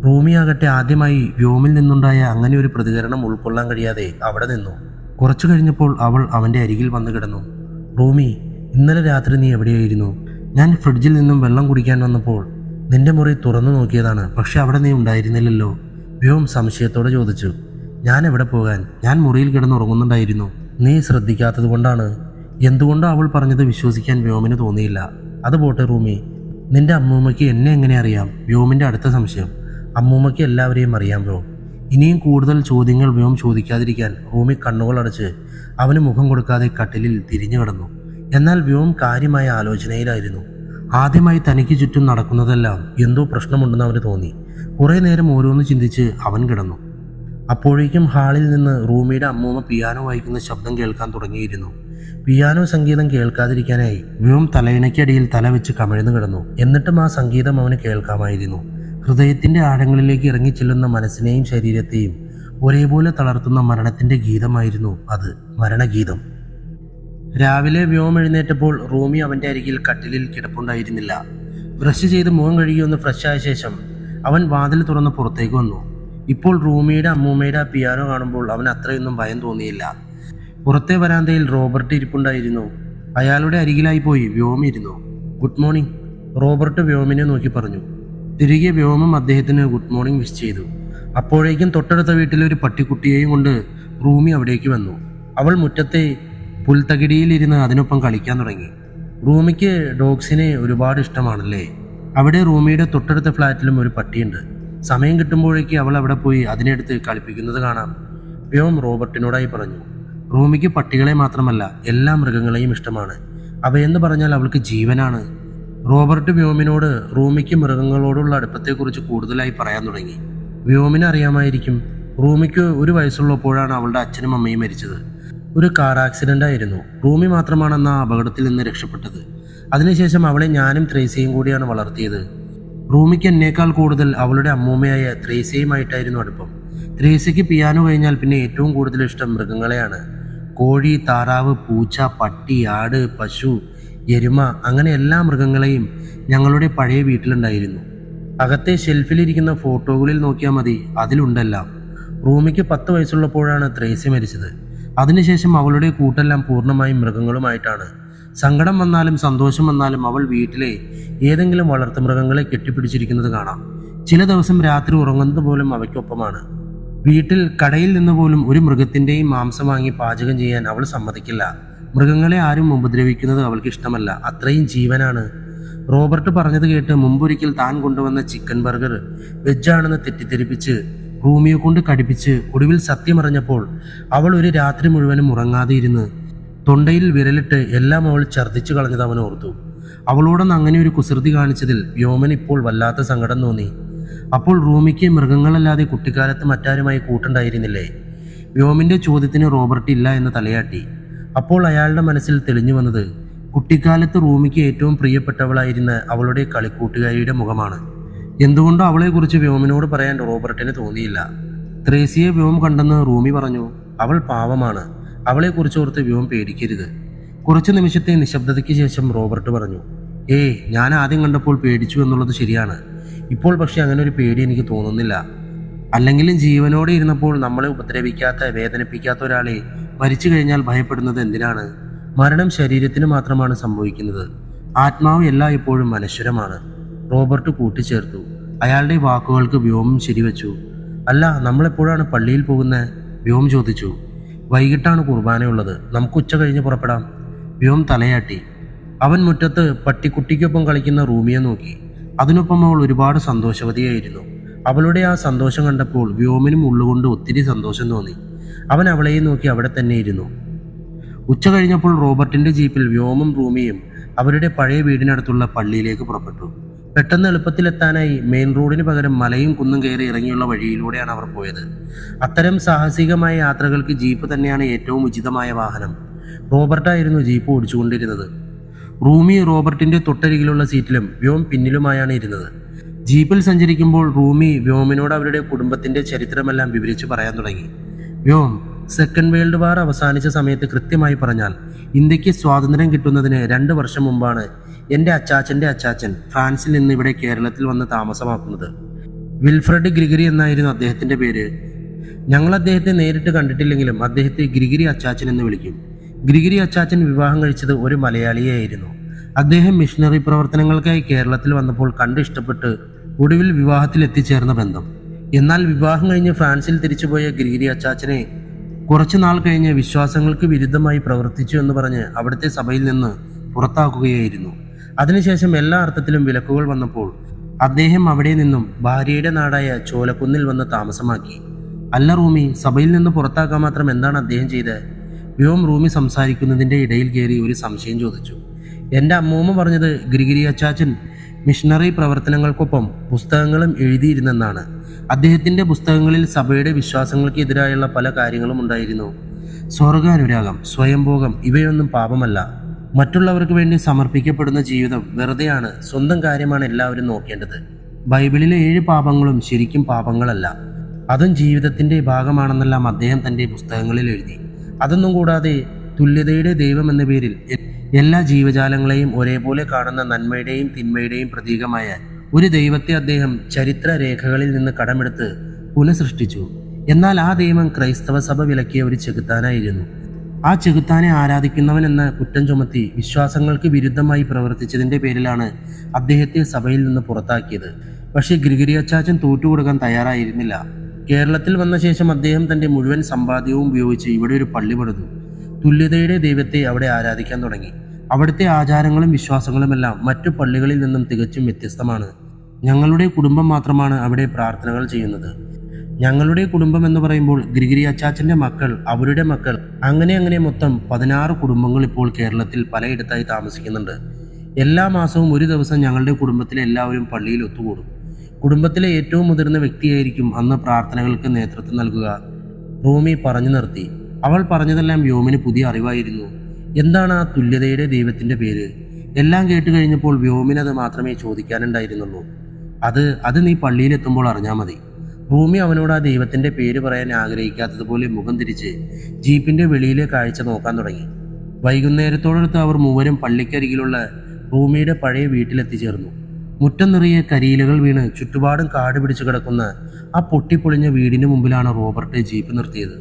റൂമിയാകട്ടെ ആദ്യമായി വ്യോമിൽ നിന്നുണ്ടായ അങ്ങനെ ഒരു പ്രതികരണം ഉൾക്കൊള്ളാൻ കഴിയാതെ അവിടെ നിന്നു. കുറച്ചു കഴിഞ്ഞപ്പോൾ അവൾ അവൻ്റെ അരികിൽ വന്നു കിടന്നു. റൂമി, ഇന്നലെ രാത്രി നീ എവിടെയായിരുന്നു? ഞാൻ ഫ്രിഡ്ജിൽ നിന്നും വെള്ളം കുടിക്കാൻ വന്നപ്പോൾ നിന്റെ മുറി തുറന്നു നോക്കിയതാണ്, പക്ഷെ അവിടെ നീ ഉണ്ടായിരുന്നില്ലല്ലോ. വ്യോം സംശയത്തോടെ ചോദിച്ചു. ഞാൻ എവിടെ പോകാൻ? ഞാൻ മുറിയിൽ കിടന്നുറങ്ങുന്നുണ്ടായിരുന്നു. നീ ശ്രദ്ധിക്കാത്തത് കൊണ്ടാണ്. എന്തുകൊണ്ടോ അവൾ പറഞ്ഞത് വിശ്വസിക്കാൻ വ്യോമിന് തോന്നിയില്ല. അത് പോട്ടെ റൂമി, നിന്റെ അമ്മൂമ്മയ്ക്ക് എന്നെ എങ്ങനെ അറിയാം? വ്യോമിൻ്റെ അടുത്ത സംശയം. അമ്മൂമ്മയ്ക്ക് എല്ലാവരെയും അറിയാം വ്യോം. ഇനിയും കൂടുതൽ ചോദ്യങ്ങൾ വ്യോം ചോദിക്കാതിരിക്കാൻ റൂമി കണ്ണുകൾ അടച്ച് അവന് മുഖം കൊടുക്കാതെ കട്ടിലിൽ തിരിഞ്ഞു കിടന്നു. എന്നാൽ വ്യോം കാര്യമായ ആലോചനയിലായിരുന്നു. ആദ്യമായി തനിക്ക് ചുറ്റും നടക്കുന്നതെല്ലാം എന്തോ പ്രശ്നമുണ്ടെന്ന് അവന് തോന്നി. കുറേ നേരം ഓരോന്ന് ചിന്തിച്ച് അവൻ കിടന്നു. അപ്പോഴേക്കും ഹാളിൽ നിന്ന് റൂമിയുടെ അമ്മൂമ്മ പിയാനോ വായിക്കുന്ന ശബ്ദം കേൾക്കാൻ തുടങ്ങിയിരുന്നു. പിയാനോ സംഗീതം കേൾക്കാതിരിക്കാനായി വ്യോം തലയിണയ്ക്കടിയിൽ തല വെച്ച് കമിഴ്ന്നു കിടന്നു. എന്നിട്ടും ആ സംഗീതം അവന് കേൾക്കാമായിരുന്നു. ഹൃദയത്തിൻ്റെ ആഴങ്ങളിലേക്ക് ഇറങ്ങിച്ചെല്ലുന്ന മനസ്സിനെയും ശരീരത്തെയും ഒരേപോലെ തളർത്തുന്ന മരണത്തിൻ്റെ ഗീതമായിരുന്നു അത്, മരണഗീതം. രാവിലെ വ്യോം എഴുന്നേറ്റപ്പോൾ റൂമി അവൻ്റെ അരികിൽ കട്ടിലിൽ കിടപ്പുണ്ടായിരുന്നില്ല. ബ്രഷ് ചെയ്ത് മുഖം കഴുകിയൊന്ന് ഫ്രഷായ ശേഷം അവൻ വാതിൽ തുറന്ന് പുറത്തേക്ക് വന്നു. ഇപ്പോൾ റൂമിയുടെ അമ്മൂമ്മയുടെ ആ പിയാനോ കാണുമ്പോൾ അവൻ അത്രയൊന്നും ഭയം തോന്നിയില്ല. പുറത്തെ വരാന്തയിൽ റോബർട്ട് ഇരിപ്പുണ്ടായിരുന്നു. അയാളുടെ അരികിലായി പോയി വ്യോം ഇരുന്നു. ഗുഡ് മോർണിംഗ്, റോബർട്ട് വ്യോമിനെ നോക്കി പറഞ്ഞു. തിരികെ വ്യോമും അദ്ദേഹത്തിന് ഗുഡ് മോർണിംഗ് വിഷ് ചെയ്തു. അപ്പോഴേക്കും തൊട്ടടുത്ത വീട്ടിലെ ഒരു പട്ടിക്കുട്ടിയെയും കൊണ്ട് റൂമി അവിടേക്ക് വന്നു. അവൾ മുറ്റത്തെ പുൽത്തകിടിയിലിരുന്ന് അതിനൊപ്പം കളിക്കാൻ തുടങ്ങി. റൂമിക്ക് ഡോഗ്സിനെ ഒരുപാട് ഇഷ്ടമാണല്ലേ? അവിടെ റൂമിയുടെ തൊട്ടടുത്ത ഫ്ലാറ്റിലും ഒരു പട്ടിയുണ്ട്. സമയം കിട്ടുമ്പോഴേക്ക് അവൾ അവിടെ പോയി അതിനെടുത്ത് കളിപ്പിക്കുന്നത് കാണാം, വ്യോം റോബർട്ടിനോടായി പറഞ്ഞു. റൂമിക്ക് പട്ടികളെ മാത്രമല്ല എല്ലാ മൃഗങ്ങളെയും ഇഷ്ടമാണ്. അവയെന്ന് പറഞ്ഞാൽ അവൾക്ക് ജീവനാണ്. റോബർട്ട് വ്യോമിനോട് റൂമിക്ക് മൃഗങ്ങളോടുള്ള അടുപ്പത്തെക്കുറിച്ച് കൂടുതലായി പറയാൻ തുടങ്ങി. വ്യോമിന് അറിയാമായിരിക്കും. റൂമിക്ക് 1 വയസ്സുള്ളപ്പോഴാണ് അവളുടെ അച്ഛനും അമ്മയും മരിച്ചത്. ഒരു കാർ ആക്സിഡൻ്റ് ആയിരുന്നു. റൂമി മാത്രമാണെന്ന് ആ അപകടത്തിൽ നിന്ന് രക്ഷപ്പെട്ടത്. അതിനുശേഷം അവളെ ഞാനും ത്രേസ്യയും കൂടിയാണ് വളർത്തിയത്. റൂമിക്ക് എന്നേക്കാൾ കൂടുതൽ അവളുടെ അമ്മൂമ്മയായ ത്രേസ്യയുമായിട്ടായിരുന്നു അടുപ്പം. ത്രേസ്യയ്ക്ക് പിയാനോ കഴിഞ്ഞാൽ പിന്നെ ഏറ്റവും കൂടുതൽ ഇഷ്ടം മൃഗങ്ങളെയാണ്. കോഴി, താറാവ്, പൂച്ച, പട്ടി, ആട്, പശു, എരുമ, അങ്ങനെ എല്ലാ മൃഗങ്ങളെയും ഞങ്ങളുടെ പഴയ വീട്ടിലുണ്ടായിരുന്നു. അകത്തെ ഷെൽഫിലിരിക്കുന്ന ഫോട്ടോകളിൽ നോക്കിയാൽ മതി, അതിലുണ്ടെല്ലാം. റൂമിക്ക് 10 വയസ്സുള്ളപ്പോഴാണ് ത്രേസ്യ മരിച്ചത്. അതിനുശേഷം അവളുടെ കൂട്ടെല്ലാം പൂർണ്ണമായും മൃഗങ്ങളുമായിട്ടാണ്. സങ്കടം വന്നാലും സന്തോഷം വന്നാലും അവൾ വീട്ടിലെ ഏതെങ്കിലും വളർത്തുമൃഗങ്ങളെ കെട്ടിപ്പിടിച്ചിരിക്കുന്നത് കാണാം. ചില ദിവസം രാത്രി ഉറങ്ങുന്നത് പോലും അവയ്ക്കൊപ്പമാണ്. വീട്ടിൽ കടയിൽ നിന്ന് പോലും ഒരു മൃഗത്തിൻ്റെയും മാംസം വാങ്ങി പാചകം ചെയ്യാൻ അവൾ സമ്മതിക്കില്ല. മൃഗങ്ങളെ ആരും ഉപദ്രവിക്കുന്നത് അവൾക്ക് ഇഷ്ടമല്ല. അത്രയും ജീവനാണ്. റോബർട്ട് പറഞ്ഞത് കേട്ട് മുമ്പൊരിക്കൽ താൻ കൊണ്ടുവന്ന ചിക്കൻ ബർഗർ വെജാണെന്ന് തെറ്റിദ്ധരിപ്പിച്ച് റൂമിയെ കൊണ്ട് കടിപ്പിച്ച് ഒടുവിൽ സത്യമറിഞ്ഞപ്പോൾ അവൾ ഒരു രാത്രി മുഴുവനും ഉറങ്ങാതെ ഇരുന്ന് തൊണ്ടയിൽ വിരലിട്ട് എല്ലാം അവൾ ഛർദ്ദിച്ചു കളഞ്ഞത് അവൻ ഓർത്തു. അവളോടൊന്ന് അങ്ങനെ ഒരു കുസൃതി കാണിച്ചതിൽ വ്യോമന് ഇപ്പോൾ വല്ലാത്ത സങ്കടം തോന്നി. അപ്പോൾ റൂമിക്ക് മൃഗങ്ങളല്ലാതെ കുട്ടിക്കാലത്ത് മറ്റാരുമായി കൂട്ടുണ്ടായിരുന്നില്ലേ? വ്യോമിൻ്റെ ചോദ്യത്തിന് റോബർട്ട് ഇല്ല എന്ന് തലയാട്ടി. അപ്പോൾ അയാളുടെ മനസ്സിൽ തെളിഞ്ഞു വന്നത് കുട്ടിക്കാലത്ത് റൂമിക്ക് ഏറ്റവും പ്രിയപ്പെട്ടവളായിരുന്ന അവളുടെ കളിക്കൂട്ടുകാരിയുടെ മുഖമാണ്. എന്തുകൊണ്ടോ അവളെക്കുറിച്ച് വ്യോമിനോട് പറയാൻ റോബർട്ടിന് തോന്നിയില്ല. ത്രേസിയെ വ്യോം കണ്ടെന്ന് റൂമി പറഞ്ഞു. അവൾ പാവമാണ്. അവളെക്കുറിച്ച് ഓർത്ത് വ്യോം പേടിക്കരുത്. കുറച്ചു നിമിഷത്തെ നിശബ്ദതയ്ക്ക് ശേഷം റോബർട്ട് പറഞ്ഞു, ഞാൻ ആദ്യം കണ്ടപ്പോൾ പേടിച്ചു എന്നുള്ളത് ശരിയാണ്. ഇപ്പോൾ പക്ഷെ അങ്ങനെ ഒരു പേടി എനിക്ക് തോന്നുന്നില്ല. അല്ലെങ്കിലും ജീവനോടെ ഇരുന്നപ്പോൾ നമ്മളെ ഉപദ്രവിക്കാത്ത വേദനിപ്പിക്കാത്ത ഒരാളെ മരിച്ചു കഴിഞ്ഞാൽ ഭയപ്പെടുന്നത് എന്തിനാണ്? മരണം ശരീരത്തിന് മാത്രമാണ് സംഭവിക്കുന്നത്. ആത്മാവ് എല്ലായ്പ്പോഴും അനശ്വരമാണ്. റോബർട്ട് കൂട്ടിച്ചേർത്തു. അയാളുടെ വാക്കുകൾക്ക് വ്യോമം ശരിവച്ചു. അല്ല, നമ്മളെപ്പോഴാണ് പള്ളിയിൽ പോകുന്നത്? വ്യോം ചോദിച്ചു. വൈകിട്ടാണ് കുർബാനയുള്ളത്. നമുക്ക് ഉച്ച കഴിഞ്ഞ് പുറപ്പെടാം. വ്യോം തലയാട്ടി. അവൻ മുറ്റത്ത് പട്ടിക്കുട്ടിക്കൊപ്പം കളിക്കുന്ന റൂമിയെ നോക്കി. അതിനൊപ്പം അവൾ ഒരുപാട് സന്തോഷവതിയായിരുന്നു. അവളുടെ ആ സന്തോഷം കണ്ടപ്പോൾ വ്യോമിനും ഉള്ളുകൊണ്ട് ഒത്തിരി സന്തോഷം തോന്നി. അവൻ അവളെയും നോക്കി അവിടെ തന്നെ ഇരുന്നു. ഉച്ച കഴിഞ്ഞപ്പോൾ റോബർട്ടിന്റെ ജീപ്പിൽ വ്യോമും റൂമിയും അവരുടെ പഴയ വീടിനടുത്തുള്ള പള്ളിയിലേക്ക് പുറപ്പെട്ടു. പെട്ടെന്ന് എളുപ്പത്തിലെത്താനായി മെയിൻ റോഡിന് പകരം മലയും കുന്നും കയറി ഇറങ്ങിയുള്ള വഴിയിലൂടെയാണ് അവർ പോയത്. അത്തരം സാഹസികമായ യാത്രകൾക്ക് ജീപ്പ് തന്നെയാണ് ഏറ്റവും ഉചിതമായ വാഹനം. റോബർട്ടായിരുന്നു ജീപ്പ് ഓടിച്ചുകൊണ്ടിരുന്നത്. റൂമി റോബർട്ടിന്റെ തൊട്ടരികിലുള്ള സീറ്റിലും വ്യോം പിന്നിലുമായാണ് ഇരുന്നത്. ജീപ്പിൽ സഞ്ചരിക്കുമ്പോൾ റൂമി വ്യോമിനോട് അവരുടെ കുടുംബത്തിന്റെ ചരിത്രമെല്ലാം വിവരിച്ചു പറയാൻ തുടങ്ങി. വ്യോം, സെക്കൻഡ് വേൾഡ് വാർ അവസാനിച്ച സമയത്ത് കൃത്യമായി പറഞ്ഞാൽ ഇന്ത്യക്ക് സ്വാതന്ത്ര്യം കിട്ടുന്നതിന് 2 വർഷം മുമ്പാണ് എൻ്റെ അച്ചാച്ചൻ്റെ അച്ചാച്ചൻ ഫ്രാൻസിൽ നിന്ന് ഇവിടെ കേരളത്തിൽ വന്ന് താമസമാക്കുന്നത്. വിൽഫ്രഡ് ഗ്രിഗറി എന്നായിരുന്നു അദ്ദേഹത്തിൻ്റെ പേര്. ഞങ്ങൾ അദ്ദേഹത്തെ നേരിട്ട് കണ്ടിട്ടില്ലെങ്കിലും അദ്ദേഹത്തെ ഗ്രിഗറി അച്ചാച്ചൻ എന്ന് വിളിക്കും. ഗ്രിഗറി അച്ചാച്ചൻ വിവാഹം കഴിച്ചത് ഒരു മലയാളിയായിരുന്നു. അദ്ദേഹം മിഷണറി പ്രവർത്തനങ്ങൾക്കായി കേരളത്തിൽ വന്നപ്പോൾ കണ്ട് ഇഷ്ടപ്പെട്ട് ഒടുവിൽ വിവാഹത്തിൽ എത്തിച്ചേർന്ന ബന്ധം. എന്നാൽ വിവാഹം കഴിഞ്ഞ് ഫ്രാൻസിൽ തിരിച്ചുപോയ ഗ്രിഗറി അച്ചാച്ചനെ കുറച്ചു നാൾ കഴിഞ്ഞ് വിശ്വാസങ്ങൾക്ക് വിരുദ്ധമായി പ്രവർത്തിച്ചു എന്ന് പറഞ്ഞ് അവിടുത്തെ സഭയിൽ നിന്ന് പുറത്താക്കുകയായിരുന്നു. അതിനുശേഷം എല്ലാ അർത്ഥത്തിലും വിലക്കുകൾ വന്നപ്പോൾ അദ്ദേഹം അവിടെ നിന്നും ഭാര്യയുടെ നാടായ ചോലക്കുന്നിൽ വന്ന് താമസമാക്കി. അല്ല റൂമി, സഭയിൽ നിന്ന് പുറത്താക്കാൻ മാത്രം എന്താണ് അദ്ദേഹം ചെയ്തത്? വ്യോം റൂമി സംസാരിക്കുന്നതിൻ്റെ ഇടയിൽ കയറി ഒരു സംശയം ചോദിച്ചു. എൻ്റെ അമ്മൂമ്മ പറഞ്ഞത് ഗ്രിഗറി അച്ചാച്ചൻ മിഷണറി പ്രവർത്തനങ്ങൾക്കൊപ്പം പുസ്തകങ്ങളും എഴുതിയിരുന്നെന്നാണ്. അദ്ദേഹത്തിൻ്റെ പുസ്തകങ്ങളിൽ സഭയുടെ വിശ്വാസങ്ങൾക്ക് എതിരായുള്ള പല കാര്യങ്ങളും ഉണ്ടായിരുന്നു. സ്വർഗാനുരാഗം, സ്വയംഭോഗം ഇവയൊന്നും പാപമല്ല. മറ്റുള്ളവർക്ക് വേണ്ടി സമർപ്പിക്കപ്പെടുന്ന ജീവിതം വെറുതെയാണ്. സ്വന്തം കാര്യമാണ് എല്ലാവരും നോക്കേണ്ടത്. ബൈബിളിലെ 7 പാപങ്ങളും ശരിക്കും പാപങ്ങളല്ല. അതും ജീവിതത്തിൻ്റെ ഭാഗമാണെന്നെല്ലാം അദ്ദേഹം തൻ്റെ പുസ്തകങ്ങളിൽ എഴുതി. അതൊന്നും കൂടാതെ തുല്യതയുടെ ദൈവം എന്ന പേരിൽ എല്ലാ ജീവജാലങ്ങളെയും ഒരേപോലെ കാണുന്ന നന്മയുടെയും തിന്മയുടെയും പ്രതീകമായ ഒരു ദൈവത്തെ അദ്ദേഹം ചരിത്ര രേഖകളിൽ നിന്ന് കടമെടുത്ത് പുനഃസൃഷ്ടിച്ചു. എന്നാൽ ആ ദൈവം ക്രൈസ്തവ സഭ വിലക്കിയ ഒരു ചെകുത്താനായിരുന്നു. ആ ചെകുത്താനെ ആരാധിക്കുന്നവൻ എന്ന കുറ്റം ചുമത്തി വിശ്വാസങ്ങൾക്ക് വിരുദ്ധമായി പ്രവർത്തിച്ചതിൻ്റെ പേരിലാണ് അദ്ദേഹത്തെ സഭയിൽ നിന്ന് പുറത്താക്കിയത്. പക്ഷേ ഗ്രിഗറി അച്ചാച്ചൻ തോറ്റുകൊടുക്കാൻ തയ്യാറായിരുന്നില്ല. കേരളത്തിൽ വന്ന ശേഷം അദ്ദേഹം തൻ്റെ മുഴുവൻ സമ്പാദ്യവും ഉപയോഗിച്ച് ഇവിടെ ഒരു പള്ളി പണിതു. തുല്യതയുടെ ദൈവത്തെ അവിടെ ആരാധിക്കാൻ തുടങ്ങി. അവിടുത്തെ ആചാരങ്ങളും വിശ്വാസങ്ങളുമെല്ലാം മറ്റു പള്ളികളിൽ നിന്നും തികച്ചും വ്യത്യസ്തമാണ്. ഞങ്ങളുടെ കുടുംബം മാത്രമാണ് അവിടെ പ്രാർത്ഥനകൾ ചെയ്യുന്നത്. ഞങ്ങളുടെ കുടുംബം എന്ന് പറയുമ്പോൾ ഗ്രിഗറി അച്ചാച്ചൻ്റെ മക്കൾ, അവരുടെ മക്കൾ, അങ്ങനെ മൊത്തം 16 കുടുംബങ്ങൾ ഇപ്പോൾ കേരളത്തിൽ പലയിടത്തായി താമസിക്കുന്നുണ്ട്. എല്ലാ മാസവും ഒരു ദിവസം ഞങ്ങളുടെ കുടുംബത്തിലെ എല്ലാവരും പള്ളിയിൽ ഒത്തുകൂടും. കുടുംബത്തിലെ ഏറ്റവും മുതിർന്ന വ്യക്തിയായിരിക്കും അന്ന് പ്രാർത്ഥനകൾക്ക് നേതൃത്വം നൽകുക. റൂമി പറഞ്ഞു നിർത്തി. അവൾ പറഞ്ഞതെല്ലാം വ്യോമിന് പുതിയ അറിവായിരുന്നു. എന്താണ് ആ തുല്യതയുടെ ദൈവത്തിൻ്റെ പേര്? എല്ലാം കേട്ട് കഴിഞ്ഞപ്പോൾ വ്യോമിനത് മാത്രമേ ചോദിക്കാനുണ്ടായിരുന്നുള്ളൂ. അത് നീ പള്ളിയിലെത്തുമ്പോൾ അറിഞ്ഞാൽ മതി. റൂമി അവനോട് ആ ദൈവത്തിൻ്റെ പേര് പറയാൻ ആഗ്രഹിക്കാത്തതുപോലെ മുഖം തിരിച്ച് ജീപ്പിൻ്റെ വെളിയിലെ കാഴ്ച നോക്കാൻ തുടങ്ങി. വൈകുന്നേരത്തോടടുത്ത് അവർ മൂവരും പള്ളിക്കരികിലുള്ള റൂമിയുടെ പഴയ വീട്ടിലെത്തിച്ചേർന്നു. മുറ്റം നിറയെ കരിയിലകൾ വീണ് ചുറ്റുപാടും കാട് പിടിച്ചു കിടക്കുന്ന ആ പൊട്ടിപ്പൊളിഞ്ഞ വീടിന് മുമ്പിലാണ് റോബർട്ട് ജീപ്പ് നിർത്തിയത്.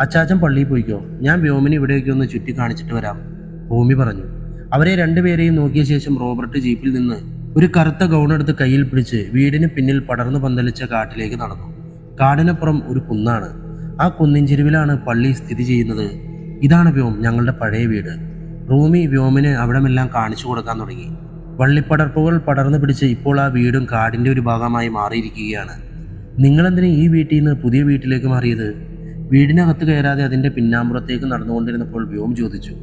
അച്ചാച്ചൻ പള്ളിയിൽ പോയിക്കോ, ഞാൻ വ്യോമിനെ ഇവിടേക്ക് ഒന്ന് ചുറ്റി കാണിച്ചിട്ട് വരാം, റൂമി പറഞ്ഞു. അവരെ രണ്ടുപേരെയും നോക്കിയ ശേഷം റോബർട്ട് ജീപ്പിൽ നിന്ന് ഒരു കറുത്ത ഗൗണെടുത്ത് കയ്യിൽ പിടിച്ച് വീടിന് പിന്നിൽ പടർന്നു പന്തലിച്ച കാട്ടിലേക്ക് നടന്നു. കാടിനപ്പുറം ഒരു കുന്നാണ്. ആ കുന്നിൻ ചെരുവിലാണ് പള്ളി സ്ഥിതി ചെയ്യുന്നത്. ഇതാണ് വ്യോം, ഞങ്ങളുടെ പഴയ വീട്. റൂമി വ്യോമിന് അവിടമെല്ലാം കാണിച്ചു കൊടുക്കാൻ തുടങ്ങി. വള്ളിപ്പടർപ്പുകൾ പടർന്നു പിടിച്ച് ഇപ്പോൾ ആ വീടും കാടിൻ്റെ ഒരു ഭാഗമായി മാറിയിരിക്കുകയാണ്. നിങ്ങളെന്തിനാ ഈ വീട്ടിൽ നിന്ന് പുതിയ വീട്ടിലേക്ക് മാറിയത്? വീടിനകത്ത് കയറാതെ അതിൻ്റെ പിന്നാമ്പുറത്തേക്ക് നടന്നുകൊണ്ടിരുന്നപ്പോൾ വ്യോം ചോദിച്ചു.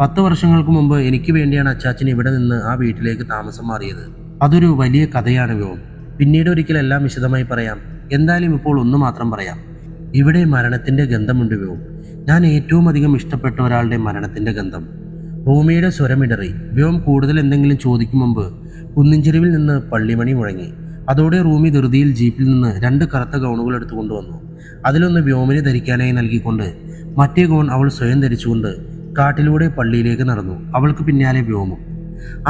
10 വർഷങ്ങൾക്ക് മുമ്പ് എനിക്ക് വേണ്ടിയാണ് അച്ചാച്ചൻ ഇവിടെ നിന്ന് ആ വീട്ടിലേക്ക് താമസം മാറിയത്. അതൊരു വലിയ കഥയാണ് വ്യോം. പിന്നീട് ഒരിക്കലെല്ലാം വിശദമായി പറയാം. എന്തായാലും ഇപ്പോൾ ഒന്ന് മാത്രം പറയാം. ഇവിടെ മരണത്തിൻ്റെ ഗന്ധമുണ്ട് വ്യോം. ഞാൻ ഏറ്റവും അധികം ഇഷ്ടപ്പെട്ട ഒരാളുടെ മരണത്തിൻ്റെ ഗന്ധം. റൂമിയുടെ സ്വരമിടറി. വ്യോം കൂടുതൽ എന്തെങ്കിലും ചോദിക്കും മുമ്പ് കുന്നിൻചെരുവിൽ നിന്ന് പള്ളിമണി മുഴങ്ങി. അതോടെ റൂമി ധൃതിയിൽ ജീപ്പിൽ നിന്ന് 2 കറുത്ത ഗൗണുകൾ എടുത്തു കൊണ്ടുവന്നു. അതിലൊന്ന് വ്യോമിന് ധരിക്കാനായി നൽകിക്കൊണ്ട് മറ്റേ ഗൗൺ അവൾ സ്വയം ധരിച്ചുകൊണ്ട് കാട്ടിലൂടെ പള്ളിയിലേക്ക് നടന്നു. അവൾക്ക് പിന്നാലെ വ്യോമും.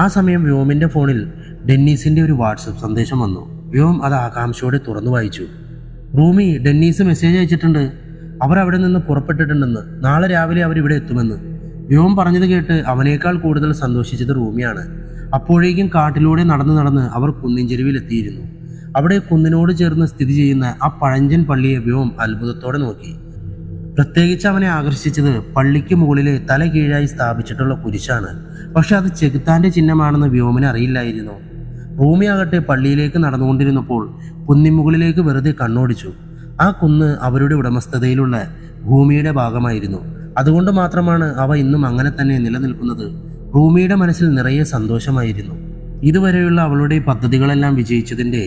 ആ സമയം വ്യോമിൻ്റെ ഫോണിൽ ഡെന്നീസിൻ്റെ ഒരു വാട്സപ്പ് സന്ദേശം വന്നു. വ്യോം അത് ആകാംക്ഷയോടെ തുറന്നു വായിച്ചു. റൂമി, ഡെന്നീസ് മെസ്സേജ് അയച്ചിട്ടുണ്ട്. അവർ അവിടെ നിന്ന് പുറപ്പെട്ടിട്ടുണ്ടെന്ന്. നാളെ രാവിലെ അവരിവിടെ എത്തുമെന്ന്. വ്യോം പറഞ്ഞത് കേട്ട് അവനേക്കാൾ കൂടുതൽ സന്തോഷിച്ചത് റൂമിയാണ്. അപ്പോഴേക്കും കാട്ടിലൂടെ നടന്ന് അവർ കുന്നിൻചെരുവിൽ എത്തിയിരുന്നു. അവിടെ കുന്നിനോട് ചേർന്ന് സ്ഥിതി ചെയ്യുന്ന ആ പഴഞ്ചൻ പള്ളിയെ വ്യോം അത്ഭുതത്തോടെ നോക്കി. പ്രത്യേകിച്ച് അവനെ ആകർഷിച്ചത് പള്ളിക്ക് മുകളിലെ തല കീഴായി സ്ഥാപിച്ചിട്ടുള്ള കുരിശാണ്. പക്ഷെ അത് ചെകുത്താൻ്റെ ചിഹ്നമാണെന്ന് വ്യോമിന് അറിയില്ലായിരുന്നു. റൂമിയാകട്ടെ പള്ളിയിലേക്ക് നടന്നുകൊണ്ടിരുന്നപ്പോൾ കുന്നിൻമുകളിലേക്ക് വെറുതെ കണ്ണോടിച്ചു. ആ കുന്ന് അവരുടെ ഉടമസ്ഥതയിലുള്ള ഭൂമിയുടെ ഭാഗമായിരുന്നു. അതുകൊണ്ട് മാത്രമാണ് അവ ഇന്നും അങ്ങനെ തന്നെ നിലനിൽക്കുന്നത്. റൂമിയുടെ മനസ്സിൽ നിറയെ സന്തോഷമായിരുന്നു. ഇതുവരെയുള്ള അവളുടെ പദ്ധതികളെല്ലാം വിജയിച്ചതിൻ്റെ,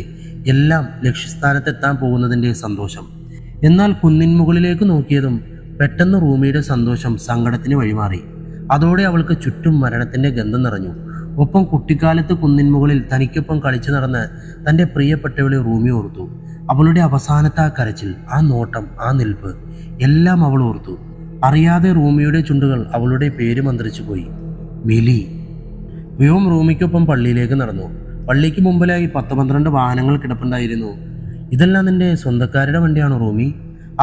എല്ലാം ലക്ഷ്യസ്ഥാനത്തെത്താൻ പോകുന്നതിൻ്റെ സന്തോഷം. എന്നാൽ കുന്നിൻ മുകളിലേക്ക് നോക്കിയതും പെട്ടെന്ന് റൂമിയുടെ സന്തോഷം സങ്കടത്തിന് വഴിമാറി. അതോടെ അവൾക്ക് ചുറ്റും മരണത്തിൻ്റെ ഗന്ധം നിറഞ്ഞു. ഒപ്പം കുട്ടിക്കാലത്ത് കുന്നിൻ മുകളിൽ തനിക്കൊപ്പം കളിച്ചു നടന്ന് തൻ്റെ പ്രിയപ്പെട്ടവളെ റൂമി ഓർത്തു. അവളുടെ അവസാനത്തെ ആ കരച്ചിൽ, ആ നോട്ടം, ആ നിൽപ്പ്, എല്ലാം അവൾ ഓർത്തു. അറിയാതെ റൂമിയുടെ ചുണ്ടുകൾ അവളുടെ പേര് മന്ത്രിച്ചു പോയി. മിലി. വ്യോം റൂമിക്കൊപ്പം പള്ളിയിലേക്ക് നടന്നു. പള്ളിക്ക് മുമ്പിലായി 10-12 വാഹനങ്ങൾ കിടപ്പുണ്ടായിരുന്നു. ഇതെല്ലാം നിന്റെ സ്വന്തക്കാരുടെ വണ്ടിയാണോ റൂമി?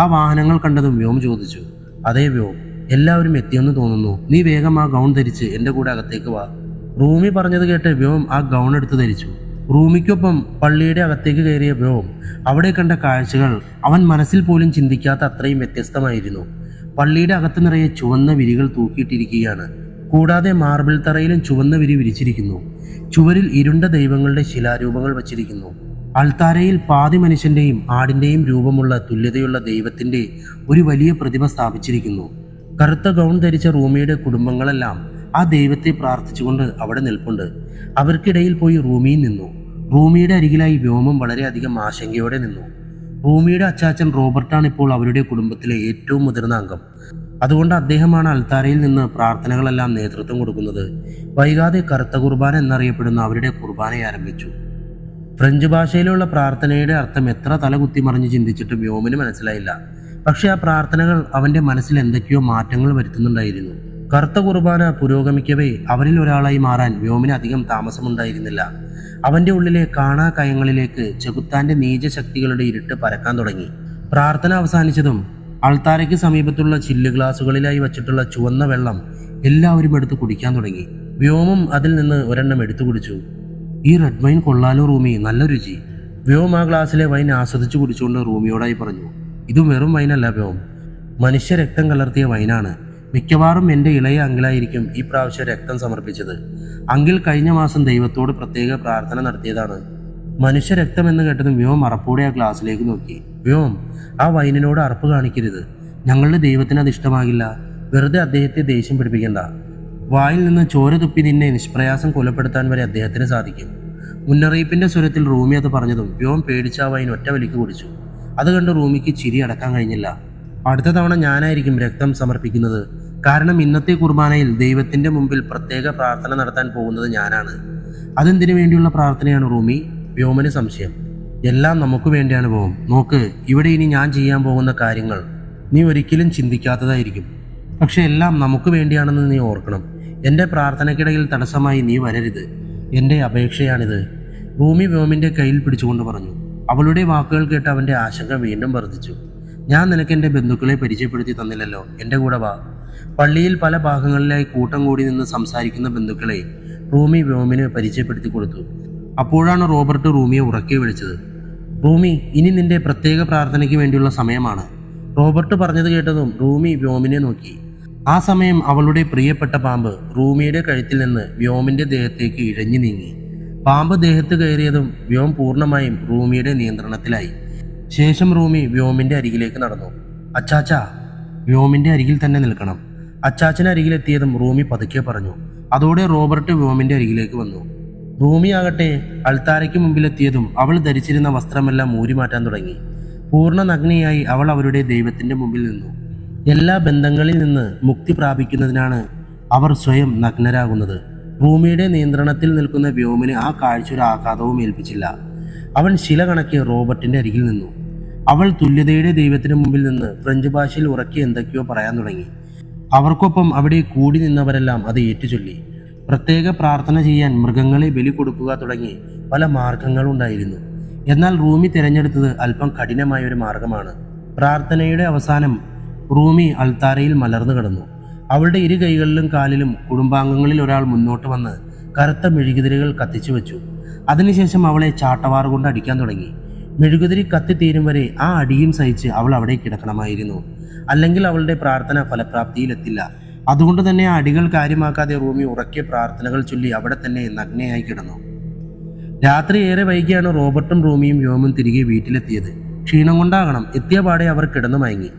ആ വാഹനങ്ങൾ കണ്ടതും വ്യോം ചോദിച്ചു. അതേ വ്യോം, എല്ലാവരും എത്തിയെന്ന് തോന്നുന്നു. നീ വേഗം ആ ഗൗൺ ധരിച്ച് എൻ്റെ കൂടെ അകത്തേക്ക് വാ. റൂമി പറഞ്ഞത് കേട്ട് വ്യോം ആ ഗൗൺ എടുത്ത് ധരിച്ചു. റൂമിക്കൊപ്പം പള്ളിയുടെ അകത്തേക്ക് കയറിയ വ്യോം അവിടെ കണ്ട കാഴ്ചകൾ അവൻ മനസ്സിൽ പോലും ചിന്തിക്കാത്ത അത്രയും വ്യത്യസ്തമായിരുന്നു. പള്ളിയുടെ അകത്ത് നിറയെ ചുവന്ന വിരികൾ തൂക്കിയിട്ടിരിക്കുകയാണ്. കൂടാതെ മാർബിൾ തറയിലും ചുവന്ന വിരി വിരിച്ചിരിക്കുന്നു. ചുവരിൽ ഇരുണ്ട ദൈവങ്ങളുടെ ശിലാരൂപങ്ങൾ വച്ചിരിക്കുന്നു. അൾത്താരയിൽ പാതി മനുഷ്യൻ്റെയും ആടിൻ്റെയും രൂപമുള്ള തുല്യതയുള്ള ദൈവത്തിൻ്റെ ഒരു വലിയ പ്രതിമ സ്ഥാപിച്ചിരിക്കുന്നു. കറുത്ത ഗൗൺ ധരിച്ച റൂമിയുടെ കുടുംബങ്ങളെല്ലാം ആ ദൈവത്തെ പ്രാർത്ഥിച്ചുകൊണ്ട് അവിടെ നിൽപ്പുണ്ട്. അവർക്കിടയിൽ പോയി റൂമിയിൽ നിന്നു. റൂമിയുടെ അരികിലായി വ്യോമം വളരെയധികം ആശങ്കയോടെ നിന്നു. റൂമിയുടെ അച്ചാച്ചൻ റോബർട്ടാണ് ഇപ്പോൾ അവരുടെ കുടുംബത്തിലെ ഏറ്റവും മുതിർന്ന അംഗം. അതുകൊണ്ട് അദ്ദേഹമാണ് അൾത്താരയിൽ നിന്ന് പ്രാർത്ഥനകളെല്ലാം നേതൃത്വം കൊടുക്കുന്നത്. വൈകാതെ കറുത്ത കുർബാന എന്നറിയപ്പെടുന്ന അവരുടെ കുർബാന ആരംഭിച്ചു. ഫ്രഞ്ച് ഭാഷയിലുള്ള പ്രാർത്ഥനയുടെ അർത്ഥം എത്ര തലകുത്തി മറിഞ്ഞ് ചിന്തിച്ചിട്ടും വ്യോമിന് മനസ്സിലായില്ല. പക്ഷെ ആ പ്രാർത്ഥനകൾ അവൻ്റെ മനസ്സിൽ എന്തൊക്കെയോ മാറ്റങ്ങൾ വരുത്തുന്നുണ്ടായിരുന്നു. കറുത്ത കുർബാന പുരോഗമിക്കവേ അവരിൽ ഒരാളായി മാറാൻ വ്യോമിന് അധികം താമസമുണ്ടായിരുന്നില്ല. അവൻ്റെ ഉള്ളിലെ കാണാ കയങ്ങളിലേക്ക് ചെകുത്താൻ്റെ നീചശക്തികളുടെ ഇരുട്ട് പരക്കാൻ തുടങ്ങി. പ്രാർത്ഥന അവസാനിച്ചതും അൾത്താരയ്ക്ക് സമീപത്തുള്ള ചില്ല് ഗ്ലാസുകളിലായി വച്ചിട്ടുള്ള ചുവന്ന വെള്ളം എല്ലാവരും എടുത്ത് കുടിക്കാൻ തുടങ്ങി. വ്യോമും അതിൽ നിന്ന് ഒരെണ്ണം എടുത്തു കുടിച്ചു. ഈ റെഡ് വൈൻ കൊള്ളാലോ റൂമി, നല്ല രുചി. വ്യോം ആ ഗ്ലാസ്സിലെ വൈൻ ആസ്വദിച്ചു കുടിച്ചുകൊണ്ട് റൂമിയോടായി പറഞ്ഞു. ഇതും വെറും വൈനല്ല വ്യോം, മനുഷ്യ രക്തം കലർത്തിയ വൈനാണ്. മിക്കവാറും എൻ്റെ ഇളയ അങ്കിളായിരിക്കും ഈ പ്രാവശ്യം രക്തം സമർപ്പിച്ചത്. അങ്കിൾ കഴിഞ്ഞ മാസം ദൈവത്തോട് പ്രത്യേക പ്രാർത്ഥന നടത്തിയതാണ്. മനുഷ്യ രക്തം എന്ന് കേട്ടതും വ്യോം അറപ്പോടെ ആ ഗ്ലാസ്സിലേക്ക് നോക്കി. വ്യോം, ആ വൈനിനോട് അറപ്പ് കാണിക്കരുത്. ഞങ്ങളുടെ ദൈവത്തിന് അത് ഇഷ്ടമാകില്ല. വെറുതെ അദ്ദേഹത്തെ ദേഷ്യം പിടിപ്പിക്കണ്ട. വായിൽ നിന്ന് ചോര തുപ്പി നിന്നെ നിഷ്പ്രയാസം കൊലപ്പെടുത്താൻ വരെ അദ്ദേഹത്തിന് സാധിക്കും. മുന്നറിയിപ്പിൻ്റെ സ്വരത്തിൽ റൂമി അത് പറഞ്ഞതും വ്യോം പേടിച്ച ആ വൈൻ ഒറ്റ വലിക്ക് കുടിച്ചു. അത് കണ്ട് റൂമിക്ക് ചിരി അടക്കാൻ കഴിഞ്ഞില്ല. അടുത്ത തവണ ഞാനായിരിക്കും രക്തം സമർപ്പിക്കുന്നത്. കാരണം ഇന്നത്തെ കുർബാനയിൽ ദൈവത്തിൻ്റെ മുമ്പിൽ പ്രത്യേക പ്രാർത്ഥന നടത്താൻ പോകുന്നത് ഞാനാണ്. അതെന്തിനു വേണ്ടിയുള്ള പ്രാർത്ഥനയാണ് റൂമി? വ്യോമന് സംശയം. എല്ലാം നമുക്ക് വേണ്ടിയാണ് വ്യോം. നോക്ക്, ഇവിടെ ഇനി ഞാൻ ചെയ്യാൻ പോകുന്ന കാര്യങ്ങൾ നീ ഒരിക്കലും ചിന്തിക്കാത്തതായിരിക്കും. പക്ഷെ എല്ലാം നമുക്ക് വേണ്ടിയാണെന്ന് നീ ഓർക്കണം. എൻ്റെ പ്രാർത്ഥനയ്ക്കിടയിൽ തടസ്സമായി നീ വരരുത്. എൻ്റെ അപേക്ഷയാണിത്. റൂമി വ്യോമിൻ്റെ കയ്യിൽ പിടിച്ചുകൊണ്ട് പറഞ്ഞു. അവളുടെ വാക്കുകൾ കേട്ട് അവൻ്റെ ആശങ്ക വീണ്ടും വർദ്ധിച്ചു. ഞാൻ നിനക്ക് എൻ്റെ ബന്ധുക്കളെ പരിചയപ്പെടുത്തി തന്നില്ലല്ലോ, എൻ്റെ കൂടെ വാ. പള്ളിയിൽ പല ഭാഗങ്ങളിലായി കൂട്ടം കൂടി നിന്ന് സംസാരിക്കുന്ന ബന്ധുക്കളെ റൂമി വ്യോമിന് പരിചയപ്പെടുത്തി കൊടുത്തു. അപ്പോഴാണ് റോബർട്ട് റൂമിയെ ഉറക്കെ വിളിച്ചത്. റൂമി, ഇനി നിന്റെ പ്രത്യേക പ്രാർത്ഥനയ്ക്ക് വേണ്ടിയുള്ള സമയമാണ്. റോബർട്ട് പറഞ്ഞത് കേട്ടതും റൂമി വ്യോമിനെ നോക്കി. ആ സമയം അവളുടെ പ്രിയപ്പെട്ട പാമ്പ് റൂമിയുടെ കഴുത്തിൽ നിന്ന് വ്യോമിന്റെ ദേഹത്തേക്ക് ഇഴഞ്ഞു നീങ്ങി. പാമ്പ് ദേഹത്ത് കയറിയതും വ്യോം പൂർണ്ണമായും റൂമിയുടെ നിയന്ത്രണത്തിലായി. ശേഷം റൂമി വ്യോമിന്റെ അരികിലേക്ക് നടന്നു. അച്ചാച്ച, വ്യോമിന്റെ അരികിൽ തന്നെ നിൽക്കണം. അച്ചാച്ചന് അരികിലെത്തിയതും റൂമി പതുക്കെ പറഞ്ഞു. അതോടെ റോബർട്ട് വ്യോമിന്റെ അരികിലേക്ക് വന്നു. റൂമി ആകട്ടെ അൾത്താരയ്ക്ക് മുമ്പിലെത്തിയതും അവൾ ധരിച്ചിരുന്ന വസ്ത്രമെല്ലാം ഊരി മാറ്റാൻ തുടങ്ങി. പൂർണ്ണ നഗ്നയായി അവൾ അവരുടെ ദൈവത്തിന്റെ മുമ്പിൽ നിന്നു. എല്ലാ ബന്ധങ്ങളിൽ നിന്ന് മുക്തി പ്രാപിക്കുന്നതിനാണ് അവർ സ്വയം നഗ്നരാകുന്നത്. റൂമിയുടെ നിയന്ത്രണത്തിൽ നിൽക്കുന്ന വ്യോമിന് ആ കാഴ്ച ഒരു ആഘാതവും ഏൽപ്പിച്ചില്ല. അവൻ ശില കണക്കി റോബർട്ടിന്റെ അരികിൽ നിന്നു. അവൾ തുല്യതയുടെ ദൈവത്തിന് മുമ്പിൽ നിന്ന് ഫ്രഞ്ച് ഭാഷയിൽ ഉറക്കി എന്തൊക്കെയോ പറയാൻ തുടങ്ങി. അവർക്കൊപ്പം അവിടെ കൂടി നിന്നവരെല്ലാം അത് ഏറ്റുചൊല്ലി. പ്രത്യേക പ്രാർത്ഥന ചെയ്യാൻ മൃഗങ്ങളെ ബലി കൊടുക്കുക തുടങ്ങി പല മാർഗങ്ങളുണ്ടായിരുന്നു. എന്നാൽ റൂമി തിരഞ്ഞെടുത്തത് അല്പം കഠിനമായ ഒരു മാർഗമാണ്. പ്രാർത്ഥനയുടെ അവസാനം റൂമി അൾത്താരയിൽ മലർന്നു കിടന്നു. അവളുടെ ഇരു കൈകളിലും കാലിലും കുടുംബാംഗങ്ങളിൽ ഒരാൾ മുന്നോട്ട് വന്ന് കറുത്ത മെഴുകുതിരികൾ കത്തിച്ചു വെച്ചു. അതിനുശേഷം അവളെ ചാട്ടവാർ കൊണ്ട് അടിക്കാൻ തുടങ്ങി. മെഴുകുതിരി കത്തിത്തീരും വരെ ആ അടിയും സഹിച്ച് അവൾ അവിടെ കിടക്കണമായിരുന്നു. അല്ലെങ്കിൽ അവളുടെ പ്രാർത്ഥന ഫലപ്രാപ്തിയിലെത്തില്ല. അതുകൊണ്ട് തന്നെ ആ അടികൾ കാര്യമാക്കാതെ റൂമി ഉറക്കെ പ്രാർത്ഥനകൾ ചൊല്ലി അവിടെ തന്നെ നഗ്നയായി കിടന്നു. രാത്രി ഏറെ വൈകിയാണ് റോബർട്ടും റൂമിയും വ്യോമും തിരികെ വീട്ടിലെത്തിയത്. ക്ഷീണം കൊണ്ടാകണം എത്തിയ പാടെ അവർ കിടന്നു മയങ്ങി.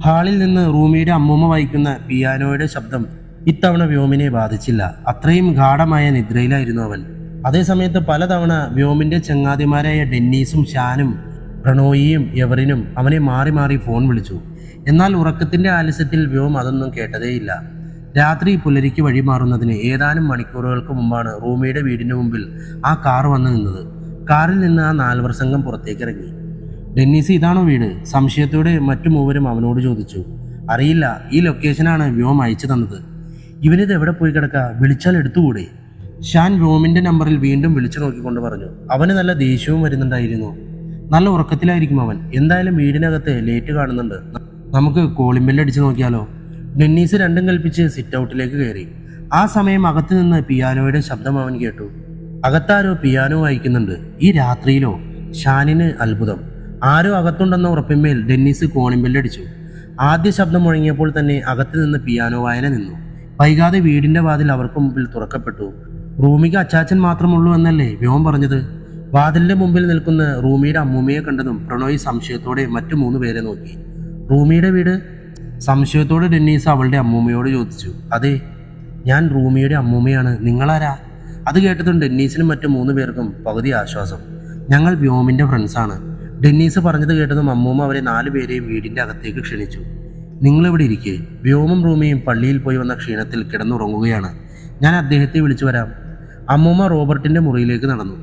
ഹാളിൽ നിന്ന് റൂമിയുടെ അമ്മൂമ്മ വായിക്കുന്ന പിയാനോയുടെ ശബ്ദം ഇത്തവണ വ്യോമിനെ ബാധിച്ചില്ല. അത്രയും ഗാഢമായ നിദ്രയിലായിരുന്നു അവൻ. അതേസമയത്ത് പലതവണ വ്യോമിന്റെ ചങ്ങാതിമാരായ ഡെന്നീസും ഷാനും പ്രണോയിയും എവറിനും അവനെ മാറി മാറി ഫോൺ വിളിച്ചു. എന്നാൽ ഉറക്കത്തിന്റെ ആലസ്യത്തിൽ വ്യോം അതൊന്നും കേട്ടതേയില്ല. രാത്രി പുലരിക്ക് വഴിമാറുന്നതിന് ഏതാനും മണിക്കൂറുകൾക്ക് മുമ്പാണ് റൂമിയുടെ വീടിന് മുമ്പിൽ ആ കാർ വന്നു നിന്നത്. കാറിൽ നിന്ന് ആ 4 വർഷംഗം പുറത്തേക്ക് ഇറങ്ങി. ഡെന്നീസ്, ഇതാണോ വീട്? സംശയത്തോടെ മറ്റു മൂവരും അവനോട് ചോദിച്ചു. അറിയില്ല, ഈ ലൊക്കേഷനാണ് വ്യോം അയച്ചു തന്നത്. ഇവനിത് എവിടെ പോയി കിടക്കുക? വിളിച്ചാൽ എടുത്തുകൂടെ? ഷാൻ വ്യോമിന്റെ നമ്പറിൽ വീണ്ടും വിളിച്ചു നോക്കിക്കൊണ്ട് പറഞ്ഞു. അവന് നല്ല ദേഷ്യവും വരുന്നുണ്ടായിരുന്നു. നല്ല ഉറക്കത്തിലായിരിക്കും അവൻ. എന്തായാലും വീടിനകത്ത് ലേറ്റ് കാണുന്നുണ്ട്, നമുക്ക് കോളിംഗ് ബെല്ല് അടിച്ചു നോക്കിയാലോ? ഡെന്നീസ് രണ്ടും കൽപ്പിച്ച് സിറ്റ് ഔട്ടിലേക്ക് കയറി. ആ സമയം അകത്തു നിന്ന് പിയാനോയുടെ ശബ്ദം അവൻ കേട്ടു. അകത്താരോ പിയാനോ വായിക്കുന്നുണ്ട്. ഈ രാത്രിയിലോ? ഷാനിന് അത്ഭുതം. ആരോ അകത്തുണ്ടെന്ന ഉറപ്പിന്മേൽ ഡെന്നീസ് കോളിംഗ് ബെല്ല് അടിച്ചു. ആദ്യ ശബ്ദം മുഴങ്ങിയപ്പോൾ തന്നെ അകത്തു നിന്ന് പിയാനോ വായന നിന്നു. വൈകാതെ വീടിന്റെ വാതിൽ അവർക്ക് മുമ്പിൽ തുറക്കപ്പെട്ടു. റൂമിക്ക് അച്ചാച്ചൻ മാത്രമുള്ളൂ എന്നല്ലേ വ്യോം പറഞ്ഞത്? വാതിലിന്റെ മുമ്പിൽ നിൽക്കുന്ന റൂമിയുടെ അമ്മൂമ്മയെ കണ്ടതും പ്രണോയ് സംശയത്തോടെ മറ്റു 3 പേരെ നോക്കി. റൂമിയുടെ വീട്? സംശയത്തോടെ ഡെന്നീസ് അവളുടെ അമ്മൂമ്മയോട് ചോദിച്ചു. അതെ, ഞാൻ റൂമിയുടെ അമ്മൂമ്മയാണ്. നിങ്ങളാരാ? അത് കേട്ടതും ഡെന്നീസിനും മറ്റു 3 പേർക്കും പകുതി ആശ്വാസം. ഞങ്ങൾ വ്യോമിന്റെ ഫ്രണ്ട്സാണ്. ഡെന്നീസ് പറഞ്ഞത് കേട്ടതും അമ്മൂമ്മ അവരെ 4 പേരെയും വീടിന്റെ അകത്തേക്ക് ക്ഷണിച്ചു. നിങ്ങളിവിടെ ഇരിക്കേ. വ്യോമും റൂമിയും പള്ളിയിൽ പോയി വന്ന ക്ഷീണത്തിൽ കിടന്നുറങ്ങുകയാണ്. ഞാൻ അദ്ദേഹത്തെ വിളിച്ചു വരാം. അമ്മൂമ്മ റോബർട്ടിന്റെ മുറിയിലേക്ക് നടന്നു.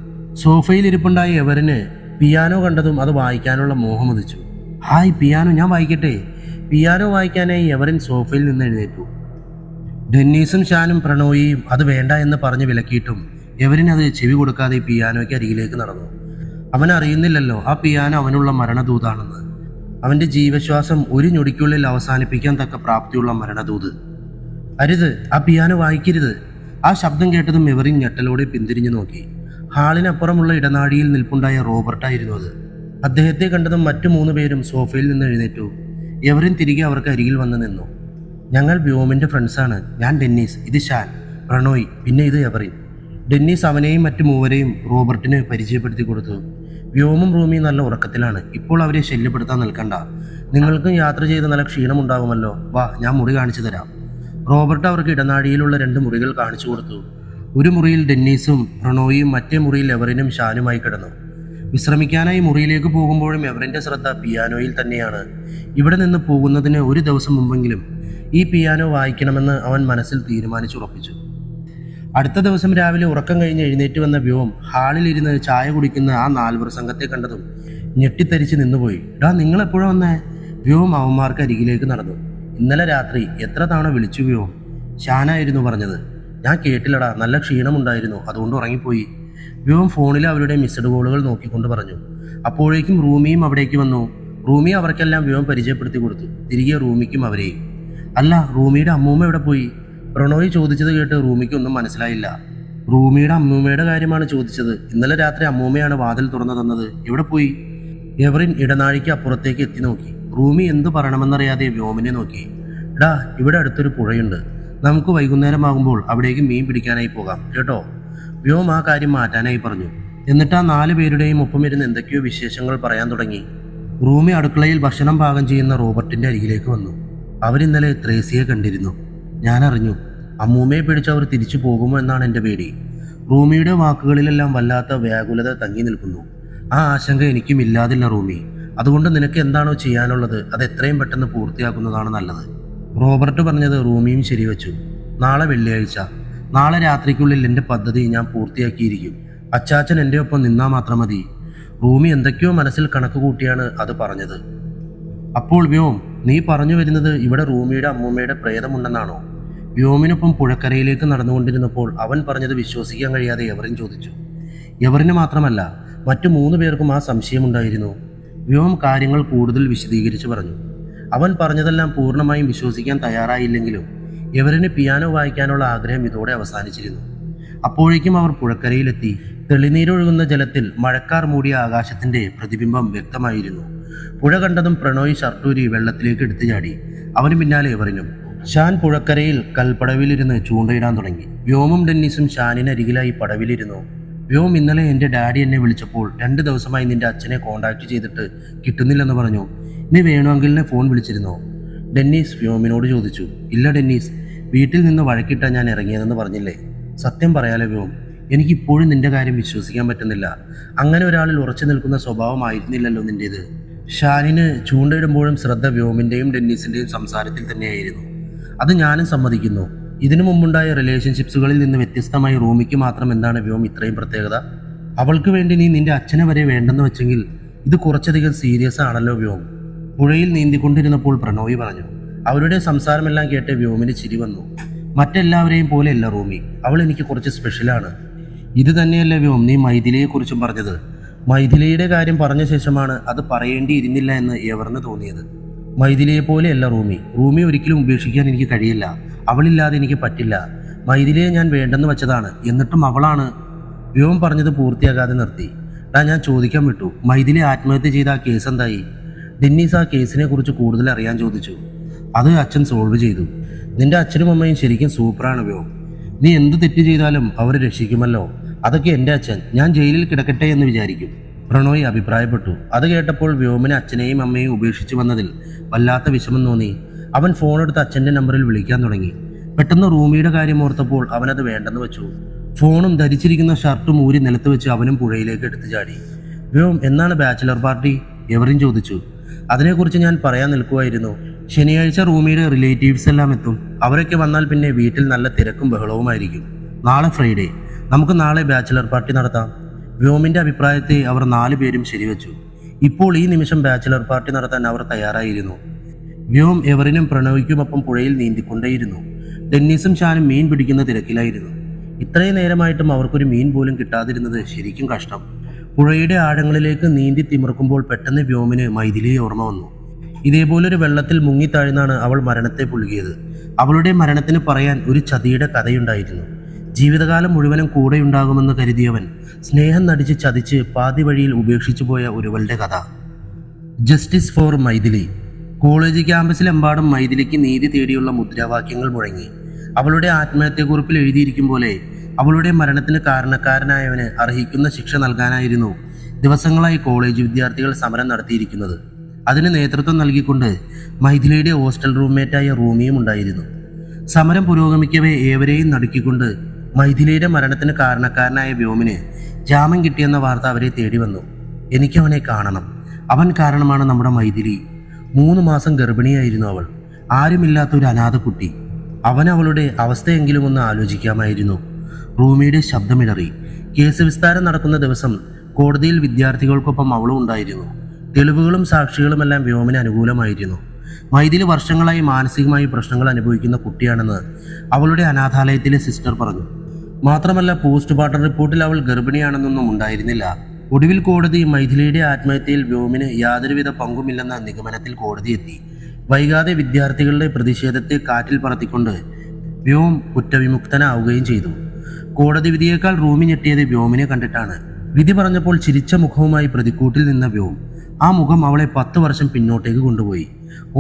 സോഫയിൽ ഇരിപ്പുണ്ടായ എവറിന് പിയാനോ കണ്ടതും അത് വായിക്കാനുള്ള മോഹമുദിച്ചു. ഹായ്, പിയാനോ ഞാൻ വായിക്കട്ടെ? പിയാനോ വായിക്കാനായി എവറിൻ സോഫയിൽ നിന്ന് എഴുന്നേറ്റു. ഡെന്നീസും ഷാനും പ്രണോയിയും അത് വേണ്ട എന്ന് പറഞ്ഞ് വിലക്കിയിട്ടും എവറിൻ അത് ചെവി കൊടുക്കാതെ പിയാനോയ്ക്ക് അരികിലേക്ക് നടന്നു. അവൻ അറിയുന്നില്ലല്ലോ ആ പിയാനോ അവനുള്ള മരണദൂതാണെന്ന്. അവന്റെ ജീവശ്വാസം ഒരു ഞൊടിക്കുള്ളിൽ അവസാനിപ്പിക്കാൻ തക്ക പ്രാപ്തിയുള്ള മരണദൂത്. അരുത്, ആ പിയാനോ വായിക്കരുത്. ആ ശബ്ദം കേട്ടതും എവറിൻ ഞെട്ടലോടെ പിന്തിരിഞ്ഞു നോക്കി. ഹാളിനപ്പുറമുള്ള ഇടനാഴിയിൽ നിൽപ്പുണ്ടായ റോബർട്ടായിരുന്നു അത്. അദ്ദേഹത്തെ കണ്ടതും മറ്റു 3 പേരും സോഫയിൽ നിന്ന് എഴുന്നേറ്റു. എവറിൻ തിരികെ അവർക്ക് അരികിൽ വന്ന് നിന്നു. ഞങ്ങൾ വ്യോമിന്റെ ഫ്രണ്ട്സാണ്. ഞാൻ ഡെന്നീസ്, ഇത് ഷാൻ, പ്രണോയ്, പിന്നെ ഇത് എവറിൻ. ഡെന്നീസ് അവനെയും മറ്റു 3 റോബർട്ടിന് പരിചയപ്പെടുത്തി കൊടുത്തു. വ്യോമും റൂമിയും നല്ല ഉറക്കത്തിലാണ്. ഇപ്പോൾ അവരെ ശല്യപ്പെടുത്താൻ നിൽക്കണ്ട. നിങ്ങൾക്കും യാത്ര ചെയ്ത് നല്ല ക്ഷീണമുണ്ടാകുമല്ലോ. വാ, ഞാൻ മുറി കാണിച്ചു തരാം. റോബർട്ട് അവർക്ക് ഇടനാഴിയിലുള്ള 2 മുറികൾ കാണിച്ചു കൊടുത്തു. ഒരു മുറിയിൽ ഡെന്നീസും പ്രണോയും മറ്റേ മുറിയിൽ എവറിനും ഷാനുമായി കിടന്നു. വിശ്രമിക്കാനായി മുറിയിലേക്ക് പോകുമ്പോഴും എവറിന്റെ ശ്രദ്ധ പിയാനോയിൽ തന്നെയാണ്. ഇവിടെ നിന്ന് പോകുന്നതിന് 1 ദിവസം മുമ്പെങ്കിലും ഈ പിയാനോ വായിക്കണമെന്ന് അവൻ മനസ്സിൽ തീരുമാനിച്ചുറപ്പിച്ചു. അടുത്ത ദിവസം രാവിലെ ഉറക്കം കഴിഞ്ഞ് എഴുന്നേറ്റ് വന്ന വ്യോം ഹാളിലിരുന്ന് ചായ കുടിക്കുന്ന ആ 4 സംഘത്തെ കണ്ടതും ഞെട്ടിത്തരിച്ച് നിന്നുപോയി. ഡാ, നിങ്ങളെപ്പോഴും വന്നേ? വ്യോം അവന്മാർക്ക് അരികിലേക്ക് നടന്നു. ഇന്നലെ രാത്രി എത്ര തവണ വിളിച്ചു വ്യോം? ഷാനായിരുന്നു പറഞ്ഞത്. ഞാൻ കേട്ടില്ലടാ, നല്ല ക്ഷീണമുണ്ടായിരുന്നു, അതുകൊണ്ട് ഉറങ്ങിപ്പോയി. വ്യോം ഫോണിൽ അവരുടെ മിസ്ഡ് കോളുകൾ നോക്കിക്കൊണ്ട് പറഞ്ഞു. അപ്പോഴേക്കും റൂമിയും അവിടേക്ക് വന്നു. റൂമി അവർക്കെല്ലാം വ്യോം പരിചയപ്പെടുത്തി കൊടുത്തു. തിരികെ റൂമിക്കും അവരെയും. അല്ല, റൂമിയുടെ അമ്മൂമ്മ എവിടെ പോയി? പ്രണോയ് ചോദിച്ചത് കേട്ട് റൂമിക്കൊന്നും മനസ്സിലായില്ല. റൂമിയുടെ അമ്മൂമ്മയുടെ കാര്യമാണ് ചോദിച്ചത്. ഇന്നലെ രാത്രി അമ്മൂമ്മയാണ് വാതിൽ തുറന്നു തന്നത്. എവിടെ പോയി? എവറിൻ ഇടനാഴിക്ക് അപ്പുറത്തേക്ക് എത്തി നോക്കി. റൂമി എന്തു പറയണമെന്നറിയാതെ വ്യോമിനെ നോക്കി. എടാ, ഇവിടെ അടുത്തൊരു പുഴയുണ്ട്. നമുക്ക് വൈകുന്നേരമാകുമ്പോൾ അവിടേക്ക് മീൻ പിടിക്കാനായി പോകാം കേട്ടോ. വ്യോം ആ കാര്യം മാറ്റാനായി പറഞ്ഞു. എന്നിട്ട് ആ 4 പേരുടെയും ഒപ്പം ഇരുന്ന് എന്തൊക്കെയോ വിശേഷങ്ങൾ പറയാൻ തുടങ്ങി. റൂമി അടുക്കളയിൽ ഭക്ഷണം പാകം ചെയ്യുന്ന റോബർട്ടിന്റെ അരികിലേക്ക് വന്നു. അവരിന്നലെ ത്രേസിയെ കണ്ടിരുന്നു. ഞാൻ അറിഞ്ഞു. അമ്മൂമ്മയെ പിടിച്ച് അവർ തിരിച്ചു പോകുമോ എന്നാണ് എൻ്റെ പേടി. റൂമിയുടെ വാക്കുകളിലെല്ലാം വല്ലാത്ത വ്യാകുലത തങ്ങി നിൽക്കുന്നു. ആ ആശങ്ക എനിക്കും ഇല്ലാതില്ല റൂമി. അതുകൊണ്ട് നിനക്ക് എന്താണോ ചെയ്യാനുള്ളത് അത് എത്രയും പെട്ടെന്ന് പൂർത്തിയാക്കുന്നതാണ് നല്ലത്. റോബർട്ട് പറഞ്ഞത് റൂമിയും ശരിവെച്ചു. നാളെ വെള്ളിയാഴ്ച. നാളെ രാത്രിക്കുള്ളിൽ എൻ്റെ പദ്ധതി ഞാൻ പൂർത്തിയാക്കിയിരിക്കും. അച്ചാച്ചൻ എൻ്റെ ഒപ്പം നിന്നാൽ മാത്രം മതി. റൂമി എന്തൊക്കെയോ മനസ്സിൽ കണക്ക് കൂട്ടിയാണ് അത് പറഞ്ഞത്. അപ്പോൾ വ്യോം, നീ പറഞ്ഞു വരുന്നത് ഇവിടെ റൂമിയുടെ അമ്മൂമ്മയുടെ പ്രേതമുണ്ടെന്നാണോ? വ്യോമിനൊപ്പം പുഴക്കരയിലേക്ക് നടന്നുകൊണ്ടിരുന്നപ്പോൾ അവൻ പറഞ്ഞത് വിശ്വസിക്കാൻ കഴിയാതെ എവറിൻ ചോദിച്ചു. എവറിന് മാത്രമല്ല, മറ്റു 3 പേർക്കും ആ സംശയമുണ്ടായിരുന്നു. വ്യോം കാര്യങ്ങൾ കൂടുതൽ വിശദീകരിച്ചു പറഞ്ഞു. അവൻ പറഞ്ഞതെല്ലാം പൂർണ്ണമായും വിശ്വസിക്കാൻ തയ്യാറായില്ലെങ്കിലും എവറിന് പിയാനോ വായിക്കാനുള്ള ആഗ്രഹം ഇതോടെ അവസാനിച്ചിരുന്നു. അപ്പോഴേക്കും അവർ പുഴക്കരയിലെത്തി. തെളിനീരൊഴുകുന്ന ജലത്തിൽ മഴക്കാർ മൂടിയ ആകാശത്തിന്റെ പ്രതിബിംബം വ്യക്തമായിരുന്നു. പുഴ കണ്ടതും പ്രണോയ് ഷർട്ടൂരി വെള്ളത്തിലേക്ക് എടുത്തു ചാടി. അവന് പിന്നാലെ എവറിനും. ഷാൻ പുഴക്കരയിൽ കൽപ്പടവിലിരുന്ന് ചൂണ്ടയിടാൻ തുടങ്ങി. വ്യോമും ഡെന്നീസും ഷാനിനരികിലായി പടവിലിരുന്നു. വ്യോം, ഇന്നലെ എൻ്റെ ഡാഡി എന്നെ വിളിച്ചപ്പോൾ 2 ദിവസമായി നിന്റെ അച്ഛനെ കോണ്ടാക്ട് ചെയ്തിട്ട് കിട്ടുന്നില്ലെന്ന് പറഞ്ഞു. നീ വേണമെങ്കിലിനെ ഫോൺ വിളിച്ചിരുന്നോ? ഡെന്നീസ് വ്യോമിനോട് ചോദിച്ചു. ഇല്ല ഡെന്നീസ്, വീട്ടിൽ നിന്ന് വഴക്കിട്ടാ ഞാൻ ഇറങ്ങിയതെന്ന് പറഞ്ഞില്ലേ? സത്യം പറയാലോ വ്യോം, എനിക്കിപ്പോഴും നിന്റെ കാര്യം വിശ്വസിക്കാൻ പറ്റുന്നില്ല. അങ്ങനെ ഒരാളിൽ ഉറച്ചു നിൽക്കുന്ന സ്വഭാവമായിരുന്നില്ലല്ലോ നിന്റേത്. ഷാനിന് ചൂണ്ടയിടുമ്പോഴും ശ്രദ്ധ വ്യോമിൻ്റെയും ഡെന്നീസിൻ്റെയും സംസാരത്തിൽ തന്നെയായിരുന്നു. അത് ഞാനും സമ്മതിക്കുന്നു. ഇതിനു മുമ്പുണ്ടായ റിലേഷൻഷിപ്സുകളിൽ നിന്ന് വ്യത്യസ്തമായി റൂമിക്ക് മാത്രം എന്താണ് വ്യോം ഇത്രയും പ്രത്യേകത? അവൾക്ക് വേണ്ടി നീ നിന്റെ അച്ഛനെ വരെ വേണ്ടെന്ന് വെച്ചെങ്കിൽ ഇത് കുറച്ചധികം സീരിയസ് ആണല്ലോ വ്യോം. പുഴയിൽ നീന്തിക്കൊണ്ടിരുന്നപ്പോൾ പ്രണോയ് പറഞ്ഞു. അവരുടെ സംസാരമെല്ലാം കേട്ട് വ്യോമിന് ചിരി വന്നു. മറ്റെല്ലാവരെയും പോലെയല്ല റൂമി, അവൾ എനിക്ക് കുറച്ച് സ്പെഷ്യലാണ്. ഇത് തന്നെയല്ലേ വ്യോം നീ മൈഥിലിയെക്കുറിച്ചും പറഞ്ഞത്? മൈഥിലിയുടെ കാര്യം പറഞ്ഞ ശേഷമാണ് അത് പറയേണ്ടിയിരുന്നില്ല എന്ന് എവറിന് തോന്നിയത്. മൈഥിലിയെ പോലെയല്ല റൂമി. റൂമി ഒരിക്കലും ഉപേക്ഷിക്കാൻ എനിക്ക് കഴിയില്ല. അവളില്ലാതെ എനിക്ക് പറ്റില്ല. മൈഥിലിയെ ഞാൻ വേണ്ടെന്ന് വെച്ചതാണ്, എന്നിട്ടും അവളാണ്. വ്യോം പറഞ്ഞത് പൂർത്തിയാകാതെ നിർത്തി. ഞാൻ ചോദിക്കാൻ വിട്ടു, മൈഥിലി ആത്മഹത്യ ചെയ്ത ആ കേസ് എന്തായി? ഡെന്നീസ് ആ കേസിനെ കുറിച്ച് കൂടുതൽ അറിയാൻ ചോദിച്ചു. അത് അച്ഛൻ സോൾവ് ചെയ്തു. നിന്റെ അച്ഛനും അമ്മയും ശരിക്കും സൂപ്പറാണ് വ്യോം. നീ എന്ത് തെറ്റ് ചെയ്താലും അവർ രക്ഷിക്കുമല്ലോ. അതൊക്കെ എൻ്റെ അച്ഛൻ. ഞാൻ ജയിലിൽ കിടക്കട്ടെ എന്ന് വിചാരിക്കും. പ്രണോയ് അഭിപ്രായപ്പെട്ടു. അത് കേട്ടപ്പോൾ വ്യോമിന് അച്ഛനെയും അമ്മയും ഉപേക്ഷിച്ചു വന്നതിൽ വല്ലാത്ത വിഷമം തോന്നി. അവൻ ഫോണെടുത്ത് അച്ഛൻ്റെ നമ്പറിൽ വിളിക്കാൻ തുടങ്ങി. പെട്ടെന്ന് റൂമിയുടെ കാര്യം ഓർത്തപ്പോൾ അവനത് വേണ്ടെന്ന് വെച്ചു. ഫോണും ധരിച്ചിരിക്കുന്ന ഷർട്ടും ഊരി നിലത്ത് വെച്ച് അവനും പുഴയിലേക്ക് എടുത്തു ചാടി. വ്യോം, എന്നാണ് ബാച്ചിലർ പാർട്ടി? എവറിൻ ചോദിച്ചു. അതിനെക്കുറിച്ച് ഞാൻ പറയാൻ നിൽക്കുമായിരുന്നു. ശനിയാഴ്ച റൂമിയുടെ റിലേറ്റീവ്സ് എല്ലാം എത്തും. അവരൊക്കെ വന്നാൽ പിന്നെ വീട്ടിൽ നല്ല തിരക്കും ബഹളവുമായിരിക്കും. നാളെ ഫ്രൈഡേ, നമുക്ക് നാളെ ബാച്ചിലർ പാർട്ടി നടത്താം. വ്യോമിൻ്റെ അഭിപ്രായത്തെ അവർ 4 പേരും ശരിവെച്ചു. ഇപ്പോൾ ഈ നിമിഷം ബാച്ചിലർ പാർട്ടി നടത്താൻ അവർ തയ്യാറായിരുന്നു. വ്യോം എവറിനും പ്രണോയ്ക്കുമൊപ്പം പുഴയിൽ നീന്തിക്കൊണ്ടേയിരുന്നു. ഡെന്നീസും ഷാനും മീൻ പിടിക്കുന്ന തിരക്കിലായിരുന്നു. ഇത്രയും നേരമായിട്ടും അവർക്കൊരു മീൻ പോലും കിട്ടാതിരുന്നത് ശരിക്കും കഷ്ടം. പുഴയുടെ ആഴങ്ങളിലേക്ക് നീന്തി തിമിർക്കുമ്പോൾ പെട്ടെന്ന് വ്യോമിന് മൈഥിലിയെ ഓർമ്മ വന്നു. ഇതേപോലൊരു വെള്ളത്തിൽ മുങ്ങിത്താഴ്ന്നാണ് അവൾ മരണത്തെ പുലുകിയത്. അവളുടെ മരണത്തിന് പറയാൻ ഒരു ചതിയുടെ കഥയുണ്ടായിരുന്നു. ജീവിതകാലം മുഴുവനും കൂടെയുണ്ടാകുമെന്ന് കരുതിയവൻ സ്നേഹം നടിച്ച് ചതിച്ച് പാതി വഴിയിൽ ഉപേക്ഷിച്ചു പോയ ഒരുവളുടെ കഥ. Justice for Maithili. കോളേജ് ക്യാമ്പസിലെമ്പാടും മൈഥിലിക്ക് നീതി തേടിയുള്ള മുദ്രാവാക്യങ്ങൾ മുഴങ്ങി. അവളുടെ ആത്മഹത്യക്കുറിപ്പിൽ എഴുതിയിരിക്കും പോലെ അവളുടെ മരണത്തിന് കാരണക്കാരനായവന് അർഹിക്കുന്ന ശിക്ഷ നൽകാനായിരുന്നു ദിവസങ്ങളായി കോളേജ് വിദ്യാർത്ഥികൾ സമരം നടത്തിയിരിക്കുന്നത്. അതിന് നേതൃത്വം നൽകിക്കൊണ്ട് മൈഥിലിയുടെ ഹോസ്റ്റൽ റൂംമേറ്റായ റൂമിയും ഉണ്ടായിരുന്നു. സമരം പുരോഗമിക്കവേ ഏവരെയും നടുക്കിക്കൊണ്ട് മൈഥിലിയുടെ മരണത്തിന് കാരണക്കാരനായ വ്യോമിന് ജാമ്യം കിട്ടിയെന്ന വാർത്ത അവരെ തേടി വന്നു. എനിക്കവനെ കാണണം. അവൻ കാരണമാണ് നമ്മുടെ മൈഥിലി. 3 മാസം ഗർഭിണിയായിരുന്നു അവൾ. ആരുമില്ലാത്ത ഒരു അനാഥ കുട്ടി. അവൻ അവളുടെ അവസ്ഥയെങ്കിലും ഒന്ന് ആലോചിക്കാമായിരുന്നു. റൂമിയുടെ ശബ്ദമിടറി. കേസ് വിസ്താരം നടക്കുന്ന ദിവസം കോടതിയിൽ വിദ്യാർത്ഥികൾക്കൊപ്പം അവളും ഉണ്ടായിരുന്നു. തെളിവുകളും സാക്ഷികളുമെല്ലാം വ്യോമിന് അനുകൂലമായിരുന്നു. മൈഥിലി വർഷങ്ങളായി മാനസികമായി പ്രശ്നങ്ങൾ അനുഭവിക്കുന്ന കുട്ടിയാണെന്ന് അവളുടെ അനാഥാലയത്തിലെ സിസ്റ്റർ പറഞ്ഞു. മാത്രമല്ല പോസ്റ്റ്മോർട്ടം റിപ്പോർട്ടിൽ അവൾ ഗർഭിണിയാണെന്നൊന്നും ഉണ്ടായിരുന്നില്ല. ഒടുവിൽ കോടതി മൈഥിലിയുടെ ആത്മഹത്യയിൽ വ്യോമിന് യാതൊരുവിധ പങ്കുമില്ലെന്ന നിഗമനത്തിൽ കോടതി എത്തി. വൈകാതെ വിദ്യാർത്ഥികളുടെ പ്രതിഷേധത്തെ കാറ്റിൽ പറത്തിക്കൊണ്ട് വ്യോം കുറ്റവിമുക്തനാവുകയും ചെയ്തു. കോടതി വിധിയേക്കാൾ റൂമി ഞെട്ടിയത് വ്യോമിനെ കണ്ടിട്ടാണ്. വിധി പറഞ്ഞപ്പോൾ ചിരിച്ച മുഖവുമായി പ്രതിക്കൂട്ടിൽ നിന്ന വ്യോം ആ മുഖം അവളെ 10 വർഷം പിന്നോട്ടേക്ക് കൊണ്ടുപോയി.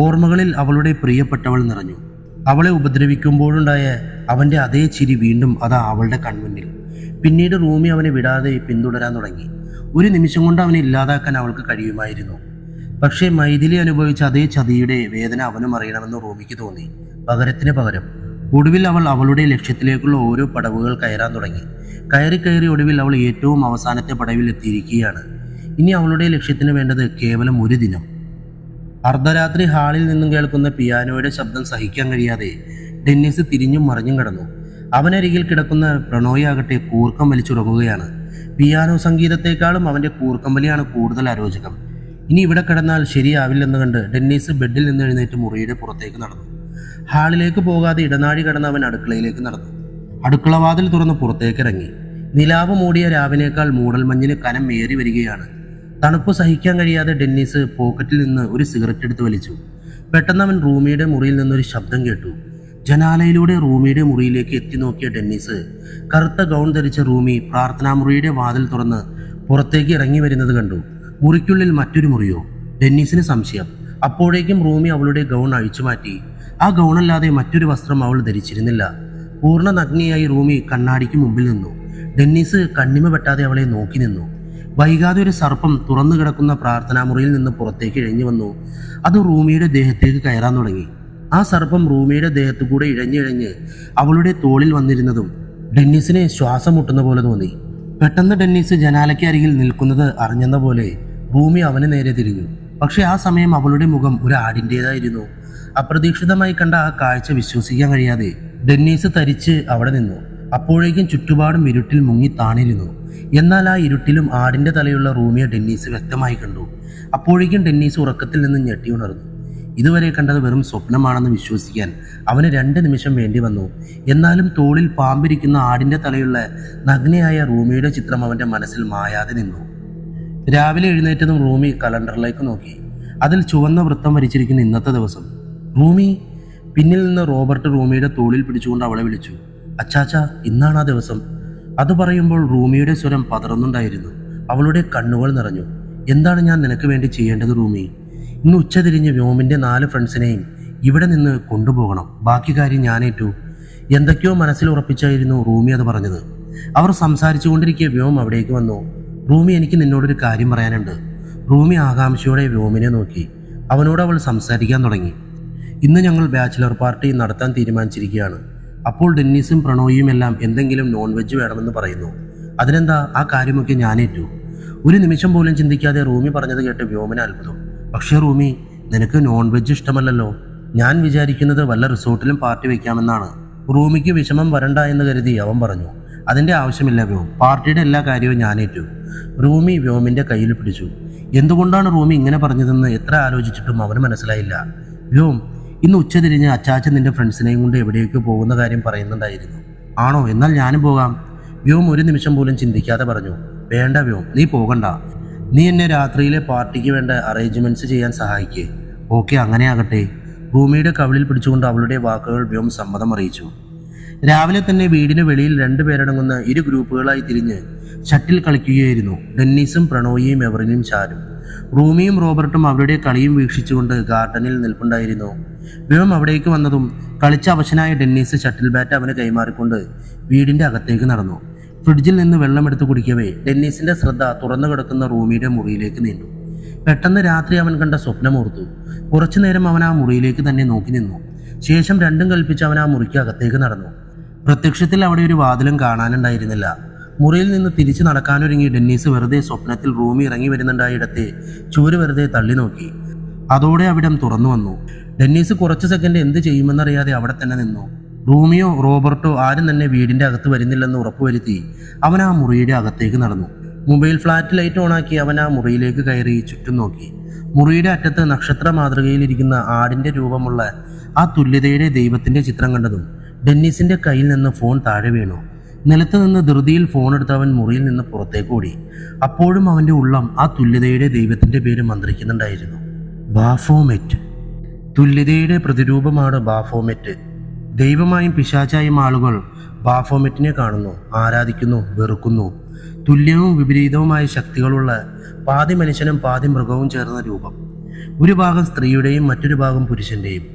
ഓർമ്മകളിൽ അവളുടെ പ്രിയപ്പെട്ടവൾ നിറഞ്ഞു. അവളെ ഉപദ്രവിക്കുമ്പോഴുണ്ടായ അവൻ്റെ അതേ ചിരി വീണ്ടും അതാ അവളുടെ കൺമുന്നിൽ. പിന്നീട് റൂമി അവനെ വിടാതെ പിന്തുടരാൻ തുടങ്ങി. ഒരു നിമിഷം കൊണ്ട് അവനെ ഇല്ലാതാക്കാൻ അവൾക്ക് കഴിയുമായിരുന്നു. പക്ഷേ മൈഥിലി അനുഭവിച്ച അതേ ചതിയുടെ വേദന അവനും അറിയണമെന്ന് റൂമിക്ക് തോന്നി. പകരത്തിന് പകരം ഒടുവിൽ അവൾ അവളുടെ ലക്ഷ്യത്തിലേക്കുള്ള ഓരോ പടവുകൾ കയറാൻ തുടങ്ങി. കയറി ഒടുവിൽ അവൾ ഏറ്റവും അവസാനത്തെ പടവിൽ എത്തിയിരിക്കുകയാണ്. ഇനി അവളുടെ ലക്ഷ്യത്തിന് വേണ്ടത് കേവലം ഒരു ദിനം. അർദ്ധരാത്രി ഹാളിൽ നിന്നും കേൾക്കുന്ന പിയാനോയുടെ ശബ്ദം സഹിക്കാൻ കഴിയാതെ ഡെന്നിസ് തിരിഞ്ഞും മറിഞ്ഞും കിടന്നു. അവനരികിൽ കിടക്കുന്ന പ്രണോയാകട്ടെ കൂർക്കം വലിച്ചുറങ്ങുകയാണ്. പിയാനോ സംഗീതത്തെക്കാളും അവൻ്റെ കൂർക്കം വലിയാണ് കൂടുതൽ അരോചകം. ഇനി ഇവിടെ കിടന്നാൽ ശരിയാവില്ലെന്ന് കണ്ട് ഡെന്നിസ് ബെഡിൽ നിന്ന് എഴുന്നേറ്റ് മുറിയുടെ പുറത്തേക്ക് നടന്നു. ഹാളിലേക്ക് പോകാതെ ഇടനാഴി കടന്ന് അവൻ അടുക്കളയിലേക്ക് നടന്നു. അടുക്കളവാതിൽ തുറന്ന് പുറത്തേക്ക് ഇറങ്ങി. നിലാവ് മൂടിയ രാവിനേക്കാൾ മൂടൽമഞ്ഞിന് കനം ഏറി വരികയാണ്. തണുപ്പ് സഹിക്കാൻ കഴിയാതെ ഡെന്നിസ് പോക്കറ്റിൽ നിന്ന് ഒരു സിഗരറ്റ് എടുത്ത് വലിച്ചു. പെട്ടെന്ന് അവൻ റൂമിയുടെ മുറിയിൽ നിന്നൊരു ശബ്ദം കേട്ടു. ജനാലയിലൂടെ റൂമിയുടെ മുറിയിലേക്ക് എത്തി നോക്കിയ ഡെന്നിസ് കറുത്ത ഗൗൺ ധരിച്ച റൂമി പ്രാർത്ഥനാമുറിയുടെ വാതിൽ തുറന്ന് പുറത്തേക്ക് ഇറങ്ങി വരുന്നത് കണ്ടു. മുറിക്കുള്ളിൽ മറ്റൊരു മുറിയോ? ഡെന്നിസിന് സംശയം. അപ്പോഴേക്കും റൂമി അവളുടെ ഗൗൺ അഴിച്ചു മാറ്റി. ആ ഗൗണല്ലാതെ മറ്റൊരു വസ്ത്രം അവൾ ധരിച്ചിരുന്നില്ല. പൂർണ്ണ നഗ്നിയായി റൂമി കണ്ണാടിക്ക് മുമ്പിൽ നിന്നു. ഡെന്നിസ് കണ്ണിമ വെട്ടാതെ അവളെ നോക്കി നിന്നു. വൈകാതെ ഒരു സർപ്പം തുറന്നു കിടക്കുന്ന പ്രാർത്ഥനാമുറിയിൽ നിന്ന് പുറത്തേക്ക് ഇഴഞ്ഞു വന്നു. അത് റൂമിയുടെ ദേഹത്തേക്ക് കയറാൻ തുടങ്ങി. ആ സർപ്പം റൂമിയുടെ ദേഹത്തു കൂടെ ഇഴഞ്ഞിഴഞ്ഞ് അവളുടെ തോളിൽ വന്നിരുന്നതും ഡെന്നിസിനെ ശ്വാസം മുട്ടുന്ന പോലെ തോന്നി. പെട്ടെന്ന് ഡെന്നിസ് ജനാലയ്ക്ക് അരികിൽ നിൽക്കുന്നത് അറിഞ്ഞെന്ന പോലെ റൂമി അവന് നേരെ തിരിഞ്ഞു. പക്ഷെ ആ സമയം അവളുടെ മുഖം ഒരു ആടിൻ്റേതായിരുന്നു. അപ്രതീക്ഷിതമായി കണ്ട ആ കാഴ്ച വിശ്വസിക്കാൻ കഴിയാതെ ഡെന്നീസ് തരിച്ച് അവിടെ നിന്നു. അപ്പോഴേക്കും ചുറ്റുപാടും ഇരുട്ടിൽ മുങ്ങി താണിരുന്നു. എന്നാൽ ആ ഇരുട്ടിലും ആടിൻ്റെ തലയുള്ള റൂമിയെ ഡെന്നീസ് വ്യക്തമായി കണ്ടു. അപ്പോഴേക്കും ഡെന്നീസ് ഉറക്കത്തിൽ നിന്ന് ഞെട്ടി ഉണർന്നു. ഇതുവരെ കണ്ടത് വെറും സ്വപ്നമാണെന്ന് വിശ്വസിക്കാൻ അവന് 2 നിമിഷം വേണ്ടി വന്നു. എന്നാലും തോളിൽ പാമ്പിരിക്കുന്ന ആടിൻ്റെ തലയുള്ള നഗ്നയായ റൂമിയുടെ ചിത്രം അവൻ്റെ മനസ്സിൽ മായാതെ നിന്നു. രാവിലെ എഴുന്നേറ്റതും റൂമി കലണ്ടറിലേക്ക് നോക്കി. അതിൽ ചുവന്ന വൃത്തം വരിച്ചിരിക്കുന്ന ഇന്നത്തെ ദിവസം. റൂമി! പിന്നിൽ നിന്ന് റോബർട്ട് റൂമിയുടെ തോളിൽ പിടിച്ചുകൊണ്ട് അവളെ വിളിച്ചു. അച്ചാച്ച, ഇന്നാണ് ആ ദിവസം. അത് പറയുമ്പോൾ റൂമിയുടെ സ്വരം പതറുന്നുണ്ടായിരുന്നു. അവളുടെ കണ്ണുകൾ നിറഞ്ഞു. എന്താണ് ഞാൻ നിനക്ക് വേണ്ടി ചെയ്യേണ്ടത് റൂമി? ഇന്ന് ഉച്ചതിരിഞ്ഞ് വ്യോമിൻ്റെ 4 ഫ്രണ്ട്സിനെയും ഇവിടെ നിന്ന് കൊണ്ടുപോകണം. ബാക്കി കാര്യം ഞാനേറ്റു. എന്തൊക്കെയോ മനസ്സിൽ ഉറപ്പിച്ചായിരുന്നു റൂമി അത് പറഞ്ഞത്. അവർ സംസാരിച്ചു കൊണ്ടിരിക്കെ വ്യോം അവിടേക്ക് വന്നു. റൂമി, എനിക്ക് നിന്നോടൊരു കാര്യം പറയാനുണ്ട്. റൂമി ആകാംക്ഷയോടെ വ്യോമിനെ നോക്കി. അവനോട് അവൾ സംസാരിക്കാൻ തുടങ്ങി. ഇന്ന് ഞങ്ങൾ ബാച്ചിലർ പാർട്ടി നടത്താൻ തീരുമാനിച്ചിരിക്കുകയാണ്. അപ്പോൾ ഡെന്നീസും പ്രണോയിയും എല്ലാം എന്തെങ്കിലും നോൺ വെജ് വേണമെന്ന് പറയുന്നു. അതിനെന്താ, ആ കാര്യമൊക്കെ ഞാനേറ്റു. ഒരു നിമിഷം പോലും ചിന്തിക്കാതെ റൂമി പറഞ്ഞത് കേട്ട് വ്യോമിന് അത്ഭുതം. പക്ഷേ റൂമി, നിനക്ക് നോൺ വെജ് ഇഷ്ടമല്ലല്ലോ. ഞാൻ വിചാരിക്കുന്നത് വല്ല റിസോർട്ടിലും പാർട്ടി വയ്ക്കാമെന്നാണ്. റൂമിക്ക് വിഷമം വരണ്ട എന്ന് കരുതി അവൻ പറഞ്ഞു. അതിൻ്റെ ആവശ്യമില്ല വ്യോം, പാർട്ടിയുടെ എല്ലാ കാര്യവും ഞാനേറ്റു. റൂമി വ്യോമിൻ്റെ കയ്യിൽ പിടിച്ചു. എന്തുകൊണ്ടാണ് റൂമി ഇങ്ങനെ പറഞ്ഞതെന്ന് എത്ര ആലോചിച്ചിട്ടും അവന് മനസ്സിലായില്ല. വ്യോം, ഇന്ന് ഉച്ചതിരിഞ്ഞ് അച്ചാച്ചൻ നിന്റെ ഫ്രണ്ട്സിനെയും കൊണ്ട് എവിടേക്കോ പോകുന്ന കാര്യം പറയുന്നുണ്ടായിരുന്നു. ആണോ? എന്നാൽ ഞാനും പോകാം. വ്യോം ഒരു നിമിഷം പോലും ചിന്തിക്കാതെ പറഞ്ഞു. വേണ്ട വ്യോം, നീ പോകണ്ട. നീ എന്നെ രാത്രിയിലെ പാർട്ടിക്ക് വേണ്ട അറേഞ്ച്മെൻറ്റ്സ് ചെയ്യാൻ സഹായിക്കേ. ഓക്കെ, അങ്ങനെ ആകട്ടെ. റൂമിയുടെ കവിളിൽ പിടിച്ചുകൊണ്ട് അവളുടെ വാക്കുകൾ വ്യോം സമ്മതം അറിയിച്ചു. രാവിലെ തന്നെ വീടിന് വെളിയിൽ 2 പേരടങ്ങുന്ന 2 ഗ്രൂപ്പുകളായി തിരിഞ്ഞ് ഷട്ടിൽ കളിക്കുകയായിരുന്നു ഡെന്നീസും പ്രണോയിയും എവറിനും ഷാരും. റൂമിയും റോബർട്ടും അവരുടെ കളിയും വീക്ഷിച്ചുകൊണ്ട് ഗാർഡനിൽ നിൽപ്പുണ്ടായിരുന്നു. വ്യോം അവിടേക്ക് വന്നതും കളിച്ച അവശനായ ഡെന്നീസ് ഷട്ടിൽ ബാറ്റ് അവന് കൈമാറിക്കൊണ്ട് വീടിൻ്റെ അകത്തേക്ക് നടന്നു. ഫ്രിഡ്ജിൽ നിന്ന് വെള്ളമെടുത്ത് കുടിക്കവേ ഡെന്നീസിൻ്റെ ശ്രദ്ധ തുറന്നു കിടക്കുന്ന റൂമിയുടെ മുറിയിലേക്ക് നീണ്ടു. പെട്ടെന്ന് രാത്രി അവൻ കണ്ട സ്വപ്നമോർത്തു. കുറച്ചു നേരം അവൻ ആ മുറിയിലേക്ക് തന്നെ നോക്കി നിന്നു. ശേഷം രണ്ടും കൽപ്പിച്ച് അവൻ ആ മുറിക്ക് അകത്തേക്ക് നടന്നു. പ്രത്യക്ഷത്തിൽ അവിടെ ഒരു വാതിലും കാണാനുണ്ടായിരുന്നില്ല. മുറിയിൽ നിന്ന് തിരിച്ചു നടക്കാനൊരുങ്ങി ഡെന്നീസ് വെറുതെ സ്വപ്നത്തിൽ റൂമി ഇറങ്ങി വരുന്നുണ്ടായിടത്തെ ചൂര് വെറുതെ തള്ളി നോക്കി. അതോടെ അവിടം തുറന്നു വന്നു. ഡെന്നീസ് കുറച്ച് സെക്കൻഡ് എന്ത് ചെയ്യുമെന്നറിയാതെ അവിടെ തന്നെ നിന്നു. റൂമിയോ റോബർട്ടോ ആരും തന്നെ വീടിൻ്റെ അകത്ത് വരുന്നില്ലെന്ന് ഉറപ്പുവരുത്തി അവൻ ആ മുറിയുടെ അകത്തേക്ക് നടന്നു. മൊബൈൽ ഫ്ലാറ്റ് ലൈറ്റ് ഓണാക്കി അവൻ ആ മുറിയിലേക്ക് കയറി ചുറ്റും നോക്കി. മുറിയുടെ അറ്റത്ത് നക്ഷത്ര മാതൃകയിലിരിക്കുന്ന ആടിൻ്റെ രൂപമുള്ള ആ തുല്യതയുടെ ദൈവത്തിൻ്റെ ചിത്രം കണ്ടതും ഡെന്നീസിൻ്റെ കയ്യിൽ നിന്ന് ഫോൺ താഴെ വീണു. നിലത്ത് നിന്ന് ധൃതിയിൽ ഫോണെടുത്ത് അവൻ മുറിയിൽ നിന്ന് പുറത്തേക്ക് ഓടി. അപ്പോഴും അവൻ്റെ ഉള്ളം ആ തുല്യതയുടെ ദൈവത്തിൻ്റെ പേര് മന്ത്രിക്കുന്നുണ്ടായിരുന്നു. ബാഫോമെറ്റ്. തുല്യതയുടെ പ്രതിരൂപമാണ് ബാഫോമെറ്റ്. ദൈവമായും പിശാചായും ആളുകൾ ബാഫോമെറ്റിനെ കാണുന്നു, ആരാധിക്കുന്നു, വെറുക്കുന്നു. തുല്യവും വിപരീതവുമായ ശക്തികളുള്ള പാതി മനുഷ്യനും പാതി മൃഗവും ചേർന്ന രൂപം. ഒരു ഭാഗം സ്ത്രീയുടെയും മറ്റൊരു ഭാഗം പുരുഷൻ്റെയും.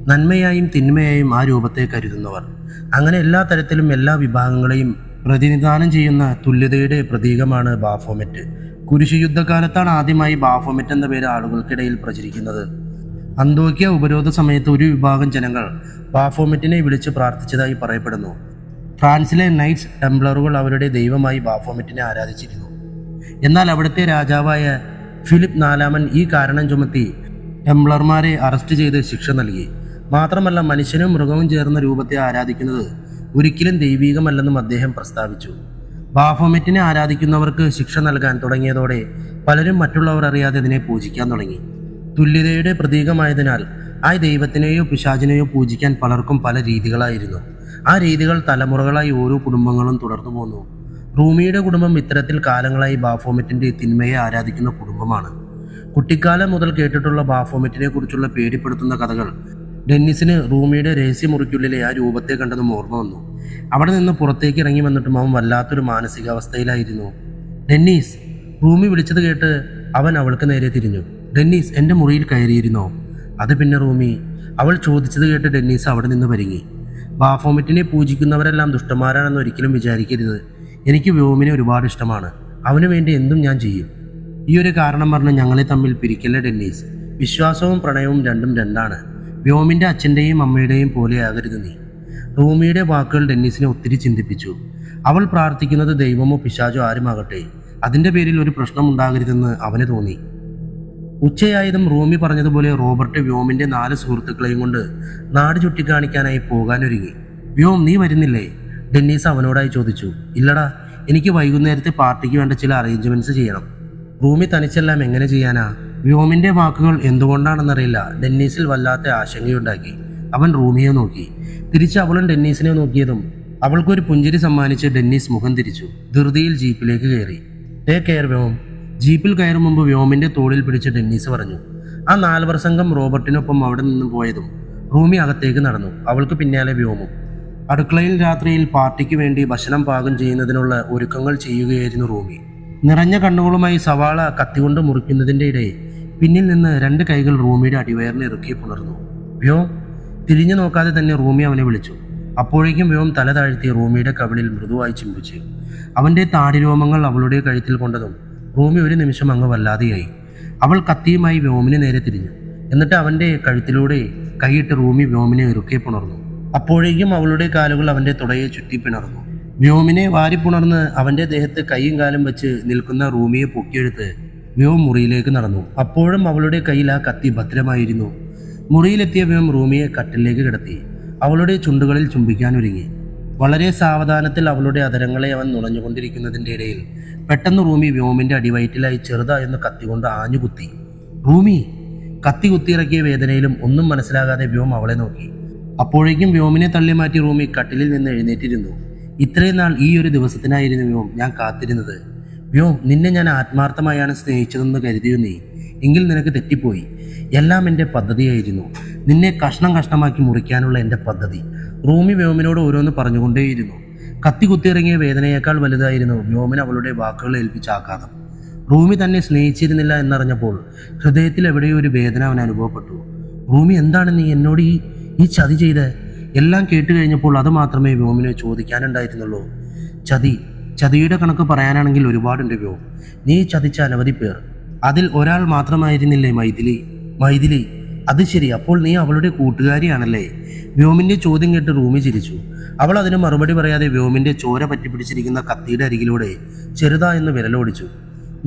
നന്മയായും തിന്മയായും ആ രൂപത്തെ കരുതുന്നവർ. അങ്ങനെ എല്ലാ തരത്തിലും എല്ലാ വിഭാഗങ്ങളെയും പ്രതിനിധാനം ചെയ്യുന്ന തുല്യതയുടെ പ്രതീകമാണ് ബാഫോമെറ്റ്. കുരിശു യുദ്ധകാലത്താണ് ആദ്യമായി ബാഫോമെറ്റ് എന്ന പേര് ആളുകൾക്കിടയിൽ പ്രചരിക്കുന്നത്. അന്തോക്യ ഉപരോധ സമയത്ത് ഒരു വിഭാഗം ജനങ്ങൾ ബാഫോമെറ്റിനെ വിളിച്ച് പ്രാർത്ഥിച്ചതായി പറയപ്പെടുന്നു. ഫ്രാൻസിലെ നൈറ്റ്സ് ടെംപ്ലറുകൾ അവരുടെ ദൈവമായി ബാഫോമെറ്റിനെ ആരാധിച്ചിരുന്നു. എന്നാൽ അവിടുത്തെ രാജാവായ ഫിലിപ്പ് നാലാമൻ ഈ കാരണം ചുമത്തി ടെംപ്ലർമാരെ അറസ്റ്റ് ചെയ്ത് ശിക്ഷ നൽകി. മാത്രമല്ല, മനുഷ്യനും മൃഗവും ചേർന്ന രൂപത്തെ ആരാധിക്കുന്നത് ഒരിക്കലും ദൈവീകമല്ലെന്നും അദ്ദേഹം പ്രസ്താവിച്ചു. ബാഫോമെറ്റിനെ ആരാധിക്കുന്നവർക്ക് ശിക്ഷ നൽകാൻ തുടങ്ങിയതോടെ പലരും മറ്റുള്ളവർ അറിയാതെ ഇതിനെ പൂജിക്കാൻ തുടങ്ങി. തുല്യതയുടെ പ്രതീകമായതിനാൽ ആ ദൈവത്തിനെയോ പിശാചിനെയോ പൂജിക്കാൻ പലർക്കും പല രീതികളായിരുന്നു. ആ രീതികൾ തലമുറകളായി ഓരോ കുടുംബങ്ങളും തുടർന്നു പോന്നു. റൂമിയുടെ കുടുംബം ഇത്തരത്തിൽ കാലങ്ങളായി ബാഫോമെറ്റിന്റെ തിന്മയെ ആരാധിക്കുന്ന കുടുംബമാണ്. കുട്ടിക്കാലം മുതൽ കേട്ടിട്ടുള്ള ബാഫോമെറ്റിനെ കുറിച്ചുള്ള പേടിപ്പെടുത്തുന്ന കഥകൾ ഡെന്നിസിന് റൂമിയുടെ രഹസ്യമുറിക്കുള്ളിലെ ആ രൂപത്തെ കണ്ടതും ഓർമ്മ വന്നു. അവിടെ നിന്ന് പുറത്തേക്ക് ഇറങ്ങി വന്നിട്ടും അവൻ വല്ലാത്തൊരു മാനസികാവസ്ഥയിലായിരുന്നു. ഡെന്നീസ്! റൂമി വിളിച്ചത് കേട്ട് അവൻ അവൾക്ക് നേരെ തിരിഞ്ഞു. ഡെന്നീസ്, എൻ്റെ മുറിയിൽ കയറിയിരുന്നോ? അത് പിന്നെ റൂമി. അവൾ ചോദിച്ചത് കേട്ട് ഡെന്നീസ് അവിടെ നിന്ന് പരിങ്ങി. ബാഫോമെറ്റിനെ പൂജിക്കുന്നവരെല്ലാം ദുഷ്ടന്മാരാണെന്ന് ഒരിക്കലും വിചാരിക്കരുത്. എനിക്ക് വ്യോമിനെ ഒരുപാട് ഇഷ്ടമാണ്. അവന് വേണ്ടി എന്തും ഞാൻ ചെയ്യും. ഈ ഒരു കാരണം പറഞ്ഞ് ഞങ്ങളെ തമ്മിൽ പിരിക്കല്ലേ ഡെന്നീസ്. വിശ്വാസവും പ്രണയവും രണ്ടും രണ്ടാണ്. വ്യോമിൻ്റെ അച്ഛൻ്റെയും അമ്മയുടെയും പോലെയാകരുത് നീ. റൂമിയുടെ വാക്കുകൾ ഡെന്നീസിനെ ഒത്തിരി ചിന്തിപ്പിച്ചു. അവൾ പ്രാർത്ഥിക്കുന്നത് ദൈവമോ പിശാചോ ആരുമാകട്ടെ, അതിൻ്റെ പേരിൽ ഒരു പ്രശ്നം ഉണ്ടാകരുതെന്ന് അവന് തോന്നി. ഉച്ചയായതും റൂമി പറഞ്ഞതുപോലെ റോബർട്ട് വ്യോമിൻ്റെ 4 സുഹൃത്തുക്കളെയും കൊണ്ട് നാട് ചുറ്റിക്കാണിക്കാനായി പോകാനൊരുങ്ങി. വ്യോം, നീ വരുന്നില്ലേ? ഡെന്നീസ് അവനോടായി ചോദിച്ചു. ഇല്ലടാ, എനിക്ക് വൈകുന്നേരത്തെ പാർട്ടിക്ക് വേണ്ട ചില അറേഞ്ച്മെൻറ്റ്സ് ചെയ്യണം. റൂമി തനിച്ചെല്ലാം എങ്ങനെ ചെയ്യാനാ? വ്യോമിൻ്റെ വാക്കുകൾ എന്തുകൊണ്ടാണെന്നറിയില്ല ഡെന്നീസിൽ വല്ലാത്ത ആശങ്കയുണ്ടാക്കി. അവൻ റൂമിയെ നോക്കി. തിരിച്ച് അവളും ഡെന്നീസിനെ നോക്കിയതും അവൾക്കൊരു പുഞ്ചിരി സമ്മാനിച്ച് ഡെന്നീസ് മുഖം തിരിച്ചു. ധൃതിയിൽ ജീപ്പിലേക്ക് കയറി. Take care Vyom. ജീപ്പിൽ കയറും മുമ്പ് വ്യോമിൻ്റെ തോളിൽ പിടിച്ച് ഡെന്നീസ് പറഞ്ഞു. ആ 4 സംഘം റോബർട്ടിനൊപ്പം അവിടെ നിന്നും പോയതും റൂമി അകത്തേക്ക് നടന്നു. അവൾക്ക് പിന്നാലെ വ്യോമും. അടുക്കളയിൽ രാത്രിയിൽ പാർട്ടിക്ക് വേണ്ടി ഭക്ഷണം പാകം ചെയ്യുന്നതിനുള്ള ഒരുക്കങ്ങൾ ചെയ്യുകയായിരുന്നു റൂമി. നിറഞ്ഞ കണ്ണുകളുമായി സവാള കത്തികൊണ്ട് മുറിക്കുന്നതിൻ്റെ ഇടയിൽ പിന്നിൽ നിന്ന് 2 കൈകൾ റൂമിയുടെ അടിവയറിനെ ഇറുക്കി പുണർന്നു. വ്യോം! തിരിഞ്ഞു നോക്കാതെ തന്നെ റൂമി അവനെ വിളിച്ചു. അപ്പോഴേക്കും വ്യോം തല താഴ്ത്തി റൂമിയുടെ കവിളിൽ മൃദുവായി ചിമ്പിച്ചു. അവൻ്റെ താടിരോമങ്ങൾ അവളുടെ കഴുത്തിൽ കൊണ്ടതും റൂമി ഒരു നിമിഷം അങ്ങ് വല്ലാതെയായി. അവൾ കത്തിയുമായി വ്യോമിന് നേരെ തിരിഞ്ഞു. എന്നിട്ട് അവൻ്റെ കഴുത്തിലൂടെ കൈയിട്ട് റൂമി വ്യോമിനെ ഇറുക്കെ പുണർന്നു. അപ്പോഴേക്കും അവളുടെ കാലുകൾ അവൻ്റെ തുടയെ ചുറ്റി പിണർന്നു. വ്യോമിനെ വാരിപ്പുണർന്ന് അവൻ്റെ ദേഹത്ത് കൈയും കാലും വെച്ച് നിൽക്കുന്ന റൂമിയെ പൊക്കിയെടുത്ത് വ്യോം മുറിയിലേക്ക് നടന്നു. അപ്പോഴും അവളുടെ കയ്യിൽ ആ കത്തി ഭദ്രമായിരുന്നു. മുറിയിലെത്തിയ വ്യോം റൂമിയെ കട്ടിലേക്ക് കിടത്തി. അവളുടെ ചുണ്ടുകളിൽ ചുംബിക്കാനൊരുങ്ങി. വളരെ സാവധാനത്തിൽ അവളുടെ അധരങ്ങളെ അവൻ നുണഞ്ഞുകൊണ്ടിരിക്കുന്നതിൻ്റെ ഇടയിൽ പെട്ടെന്ന് റൂമി വ്യോമിൻ്റെ അടിവയറ്റിലായി ചെറുതായെന്ന് കത്തികൊണ്ട് ആഞ്ഞുകുത്തി. റൂമി! കത്തി കുത്തിയിറക്കിയ വേദനയിലും ഒന്നും മനസ്സിലാകാതെ വ്യോം അവളെ നോക്കി. അപ്പോഴേക്കും വ്യോമിനെ തള്ളി മാറ്റി റൂമി കട്ടിലിൽ നിന്ന് എഴുന്നേറ്റിരുന്നു. ഇത്രയും നാൾ ഈ ഒരു ദിവസത്തിനായിരുന്നു വ്യോം ഞാൻ കാത്തിരുന്നത്. വ്യോം, നിന്നെ ഞാൻ ആത്മാർത്ഥമായാണ് സ്നേഹിച്ചതെന്ന് കരുതിയോ നീ? എങ്കിൽ നിനക്ക് തെറ്റിപ്പോയി. എല്ലാം എൻ്റെ പദ്ധതിയായിരുന്നു. നിന്നെ കഷ്ണം കഷ്ണമാക്കി മുറിക്കാനുള്ള എൻ്റെ പദ്ധതി. റൂമി വ്യോമിനോട് ഓരോന്ന് പറഞ്ഞുകൊണ്ടേയിരുന്നു. കത്തി കുത്തിയിറങ്ങിയ വേദനയേക്കാൾ വലുതായിരുന്നു വ്യോമിന് അവളുടെ വാക്കുകൾ ഏൽപ്പിച്ച ആഘാതം. റൂമി തന്നെ സ്നേഹിച്ചിരുന്നില്ല എന്നറിഞ്ഞപ്പോൾ ഹൃദയത്തിൽ എവിടെയോ ഒരു വേദന അവൻ അനുഭവപ്പെട്ടു. റൂമി, എന്താണ് നീ എന്നോട് ഈ ചതി ചെയ്ത്? എല്ലാം കേട്ട് കഴിഞ്ഞപ്പോൾ അത് മാത്രമേ വ്യോമിനെ ചോദിക്കാനുണ്ടായിരുന്നുള്ളൂ. ചതിയുടെ കണക്ക് പറയാനാണെങ്കിൽ ഒരുപാടുണ്ട് വ്യോം. നീ ചതിച്ച അനവധി പേർ. അതിൽ ഒരാൾ മാത്രമായിരുന്നില്ലേ മൈഥിലി? അത് ശരി, അപ്പോൾ നീ അവളുടെ കൂട്ടുകാരിയാണല്ലേ? വ്യോമിൻ്റെ ചോദ്യം കേട്ട് റൂമി ചിരിച്ചു. അവൾ അതിന് മറുപടി പറയാതെ വ്യോമിൻ്റെ ചോര പറ്റിപ്പിടിച്ചിരിക്കുന്ന കത്തിയുടെ അരികിലൂടെ ചെറുതായെന്ന് വിരലോടിച്ചു.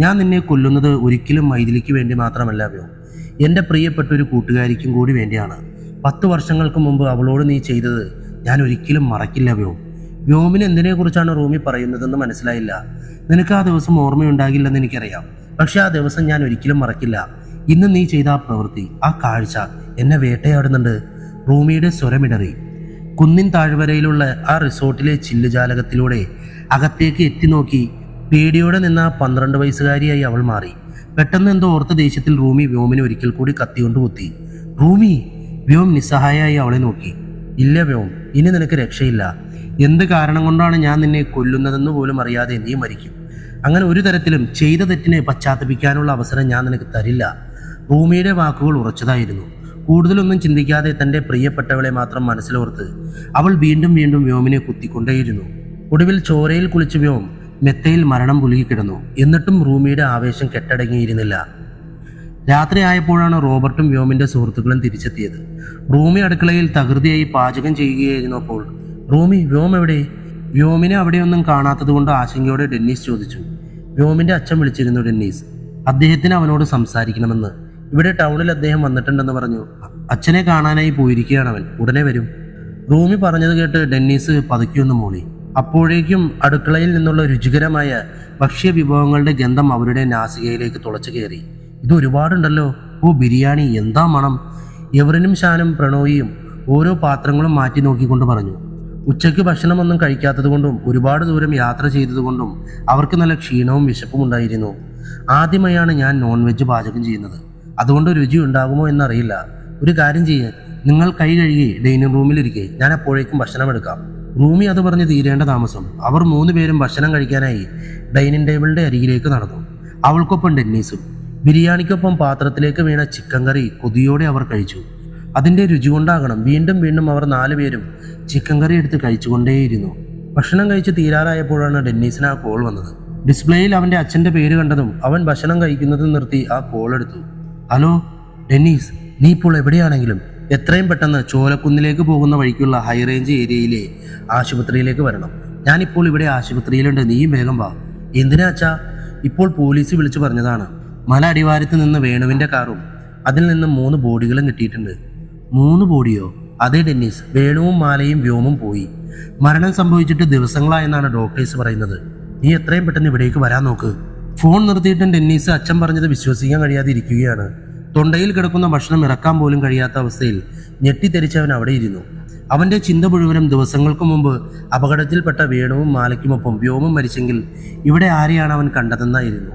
ഞാൻ നിന്നെ കൊല്ലുന്നത് ഒരിക്കലും മൈഥിലിക്ക് വേണ്ടി മാത്രമല്ല വ്യോം, എൻ്റെ പ്രിയപ്പെട്ട ഒരു കൂട്ടുകാരിക്കും കൂടി വേണ്ടിയാണ്. 10 വർഷങ്ങൾക്ക് മുമ്പ് അവളോട് നീ ചെയ്തത് ഞാൻ ഒരിക്കലും മറക്കില്ല വ്യോം. വ്യോമിന് എന്തിനെക്കുറിച്ചാണ് റൂമി പറയുന്നതെന്ന് മനസ്സിലായില്ല. നിനക്ക് ആ ദിവസം ഓർമ്മയുണ്ടാകില്ലെന്ന് എനിക്കറിയാം. പക്ഷെ ആ ദിവസം ഞാൻ ഒരിക്കലും മറക്കില്ല. ഇന്ന് നീ ചെയ്ത ആ പ്രവൃത്തി, ആ കാഴ്ച എന്നെ വേട്ടയാടുന്നുണ്ട്. റൂമിയുടെ സ്വരമിടറി. കുന്നിൻ താഴ്വരയിലുള്ള ആ റിസോർട്ടിലെ ചില്ലുജാലകത്തിലൂടെ അകത്തേക്ക് എത്തി നോക്കി. പേടിയോടെ നിന്ന 12 വയസ്സുകാരിയായി അവൾ മാറി. പെട്ടെന്ന് എന്തോ ഓർത്ത ദേഷ്യത്തിൽ റൂമി വ്യോമിനെ ഒരിക്കൽ കൂടി കത്തികൊണ്ട് കുത്തി. റൂമി! വ്യോം നിസ്സഹായായി അവളെ നോക്കി. ഇല്ല വ്യോം, ഇനി നിനക്ക് രക്ഷയില്ല. എന്ത് കാരണം കൊണ്ടാണ് ഞാൻ നിന്നെ കൊല്ലുന്നതെന്ന് പോലും അറിയാതെ നീ മരിക്കും. അങ്ങനെ ഒരു തരത്തിലും ചെയ്ത തെറ്റിനെ പശ്ചാത്തപിക്കാനുള്ള അവസരം ഞാൻ നിനക്ക് തരില്ല. റൂമിയുടെ വാക്കുകൾ ഉറച്ചതായിരുന്നു. കൂടുതലൊന്നും ചിന്തിക്കാതെ തൻ്റെ പ്രിയപ്പെട്ടവളെ മാത്രം മനസ്സിലോർത്ത് അവൾ വീണ്ടും വീണ്ടും വ്യോമിനെ കുത്തിക്കൊണ്ടേയിരുന്നു. ഒടുവിൽ ചോരയിൽ കുളിച്ച് വ്യോം മെത്തയിൽ മരണം പുലുകിക്കിടന്നു. എന്നിട്ടും റൂമിയുടെ ആവേശം കെട്ടടങ്ങിയിരുന്നില്ല. രാത്രിയായപ്പോഴാണ് റോബർട്ടും വ്യോമിൻ്റെ സുഹൃത്തുക്കളും തിരിച്ചെത്തിയത്. റൂമി അടുക്കളയിൽ തകൃതിയായി പാചകം ചെയ്യുകയായിരുന്നപ്പോൾ റൂമി, വ്യോം എവിടെ? വ്യോമിനെ അവിടെയൊന്നും കാണാത്തതുകൊണ്ട് ആശങ്കയോടെ ഡെന്നീസ് ചോദിച്ചു. വ്യോമിൻ്റെ അച്ഛൻ വിളിച്ചിരുന്നു ഡെന്നീസ്. അദ്ദേഹത്തിന് അവനോട് സംസാരിക്കണമെന്ന്. ഇവിടെ ടൗണിൽ അദ്ദേഹം വന്നിട്ടുണ്ടെന്ന് പറഞ്ഞു. അച്ഛനെ കാണാനായി പോയിരിക്കുകയാണ് അവൻ, ഉടനെ വരും. റൂമി പറഞ്ഞത് കേട്ട് ഡെന്നീസ് പതുക്കിയൊന്ന് മൂളി. അപ്പോഴേക്കും അടുക്കളയിൽ നിന്നുള്ള രുചികരമായ ഭക്ഷ്യവിഭവങ്ങളുടെ ഗന്ധം അവരുടെ നാസികയിലേക്ക് തുളച്ചു കയറി. ഇത് ഒരുപാടുണ്ടല്ലോ. ഓ ബിരിയാണി, എന്താ മണം! എവറിനും ഷാനും പ്രണോയിയും ഓരോ പാത്രങ്ങളും മാറ്റി നോക്കിക്കൊണ്ട് പറഞ്ഞു. ഉച്ചയ്ക്ക് ഭക്ഷണമൊന്നും കഴിക്കാത്തതുകൊണ്ടും ഒരുപാട് ദൂരം യാത്ര ചെയ്തതുകൊണ്ടും അവർക്ക് നല്ല ക്ഷീണവും വിശപ്പും ഉണ്ടായിരുന്നു. ആദ്യമായാണ് ഞാൻ നോൺ വെജ് പാചകം ചെയ്യുന്നത്. അതുകൊണ്ട് രുചി ഉണ്ടാകുമോ എന്നറിയില്ല. ഒരു കാര്യം ചെയ്യേ, നിങ്ങൾ കൈ കഴുകി ഡൈനിങ് റൂമിലിരിക്കെ, ഞാൻ അപ്പോഴേക്കും ഭക്ഷണം എടുക്കാം. റൂമി അത് പറഞ്ഞ് തീരേണ്ട താമസം. അവർ 3 പേരും ഭക്ഷണം കഴിക്കാനായി ഡൈനിങ് ടേബിളിൻ്റെ അരികിലേക്ക് നടന്നു. അവൾക്കൊപ്പം ഡെന്നീസും. ബിരിയാണിക്കൊപ്പം പാത്രത്തിലേക്ക് വീണ ചിക്കൻ കറി കൊതിയോടെ അവർ കഴിച്ചു. അതിൻ്റെ രുചി കൊണ്ടാകണം വീണ്ടും വീണ്ടും അവർ 4 പേരും ചിക്കൻ കറി എടുത്ത് കഴിച്ചുകൊണ്ടേയിരുന്നു. ഭക്ഷണം കഴിച്ച് തീരാറായപ്പോഴാണ് ഡെന്നീസിന് ആ കോൾ വന്നത്. ഡിസ്പ്ലേയിൽ അവൻ്റെ അച്ഛൻ്റെ പേര് കണ്ടതും അവൻ ഭക്ഷണം കഴിക്കുന്നത് നിർത്തി ആ കോൾ എടുത്തു. ഹലോ ഡെന്നീസ്, നീ ഇപ്പോൾ എവിടെയാണെങ്കിലും എത്രയും പെട്ടെന്ന് ചോലക്കുന്നിലേക്ക് പോകുന്ന വഴിക്കുള്ള ഹൈ റേഞ്ച് ഏരിയയിലെ ആശുപത്രിയിലേക്ക് വരണം. ഞാനിപ്പോൾ ഇവിടെ ആശുപത്രിയിലുണ്ട്, നീയും വേഗം വാ. എന്തിനാ അച്ഛാ? ഇപ്പോൾ പോലീസ് വിളിച്ചു പറഞ്ഞതാണ്. മല അടിവാരത്ത് നിന്ന് വേണുവിൻ്റെ കാറും അതിൽ നിന്ന് 3 ബോഡികളും കിട്ടിയിട്ടുണ്ട്. 3 ബോഡിയോ? അതെ ഡെന്നീസ്, വേണുവും മാലയും വ്യോമും പോയി. മരണം സംഭവിച്ചിട്ട് ദിവസങ്ങളായെന്നാണ് ഡോക്ടേഴ്സ് പറയുന്നത്. നീ എത്രയും പെട്ടെന്ന് ഇവിടേക്ക് വരാൻ നോക്ക്. ഫോൺ നിർത്തിയിട്ടും ഡെന്നീസ് അച്ഛൻ പറഞ്ഞത് വിശ്വസിക്കാൻ കഴിയാതെ ഇരിക്കുകയാണ്. തൊണ്ടയിൽ കിടക്കുന്ന ഭക്ഷണം ഇറക്കാൻ പോലും കഴിയാത്ത അവസ്ഥയിൽ ഞെട്ടിത്തെരിച്ചവൻ അവിടെ ഇരുന്നു. അവൻ്റെ ചിന്ത മുഴുവനും ദിവസങ്ങൾക്ക് മുമ്പ് അപകടത്തിൽപ്പെട്ട വേണുവും മാലയ്ക്കുമൊപ്പം വ്യോമും മരിച്ചെങ്കിൽ ഇവിടെ ആരെയാണ് അവൻ കണ്ടതെന്നായിരുന്നു.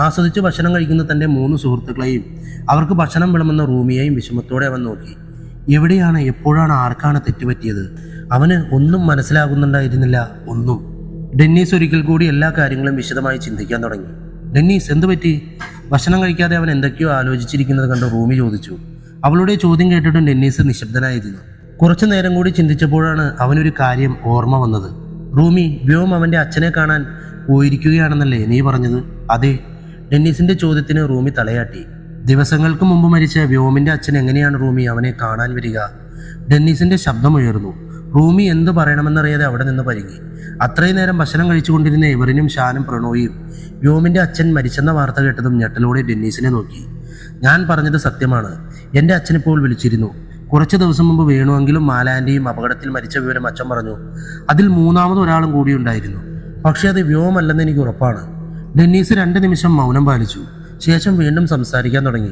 ആസ്വദിച്ച് ഭക്ഷണം കഴിക്കുന്ന തൻ്റെ 3 സുഹൃത്തുക്കളെയും അവർക്ക് ഭക്ഷണം വിളമ്പുന്ന റൂമിയെയും വിഷമത്തോടെ അവൻ നോക്കി. എവിടെയാണ്, എപ്പോഴാണ്, ആർക്കാണ് തെറ്റുപറ്റിയത്? അവന് ഒന്നും മനസ്സിലാകുന്നുണ്ടായിരുന്നില്ല. ഒന്നും. ഡെന്നീസ് ഒരിക്കൽ കൂടി എല്ലാ കാര്യങ്ങളും വിശദമായി ചിന്തിക്കാൻ തുടങ്ങി. ഡെന്നീസ്, എന്തു പറ്റി? ഭക്ഷണം കഴിക്കാതെ അവൻ എന്തൊക്കെയോ ആലോചിച്ചിരിക്കുന്നത് കണ്ട് റൂമി ചോദിച്ചു. അവളുടെ ചോദ്യം കേട്ടിട്ടും ഡെന്നീസ് നിശബ്ദനായിരുന്നു. കുറച്ചു നേരം കൂടി ചിന്തിച്ചപ്പോഴാണ് അവനൊരു കാര്യം ഓർമ്മ വന്നത്. റൂമി, വ്യോം അവൻ്റെ അച്ഛനെ കാണാൻ പോയിരിക്കുകയാണെന്നല്ലേ നീ പറഞ്ഞത്? അതെ. ഡെന്നീസിന്റെ ചോദ്യത്തിന് റൂമി തലയാട്ടി. ദിവസങ്ങൾക്ക് മുമ്പ് മരിച്ച വ്യോമിന്റെ അച്ഛൻ എങ്ങനെയാണ് റൂമി അവനെ കാണാൻ വരിക? ഡെന്നീസിന്റെ ശബ്ദമുയർന്നു. റൂമി എന്ത് പറയണമെന്നറിയാതെ അവിടെ നിന്ന് പരിങ്ങി. അത്രയും നേരം ഭക്ഷണം കഴിച്ചുകൊണ്ടിരുന്ന എവറിനും ഷാനും പ്രണോയും വ്യോമിന്റെ അച്ഛൻ മരിച്ചെന്ന വാർത്ത കേട്ടതും ഞെട്ടലോടെ ഡെന്നീസിനെ നോക്കി. ഞാൻ പറഞ്ഞത് സത്യമാണ്. എൻ്റെ അച്ഛനിപ്പോൾ വിളിച്ചിരുന്നു. കുറച്ച് ദിവസം മുമ്പ് വേണുവെങ്കിലും മാലാൻ്റെയും അപകടത്തിൽ മരിച്ച വിവരം അച്ഛൻ പറഞ്ഞു. അതിൽ 3ാമത് ഒരാളും കൂടി ഉണ്ടായിരുന്നു. പക്ഷേ അത് വ്യോമല്ലെന്ന് എനിക്ക് ഉറപ്പാണ്. ഡെന്നീസ് 2 നിമിഷം മൗനം പാലിച്ചു. ശേഷം വീണ്ടും സംസാരിക്കാൻ തുടങ്ങി.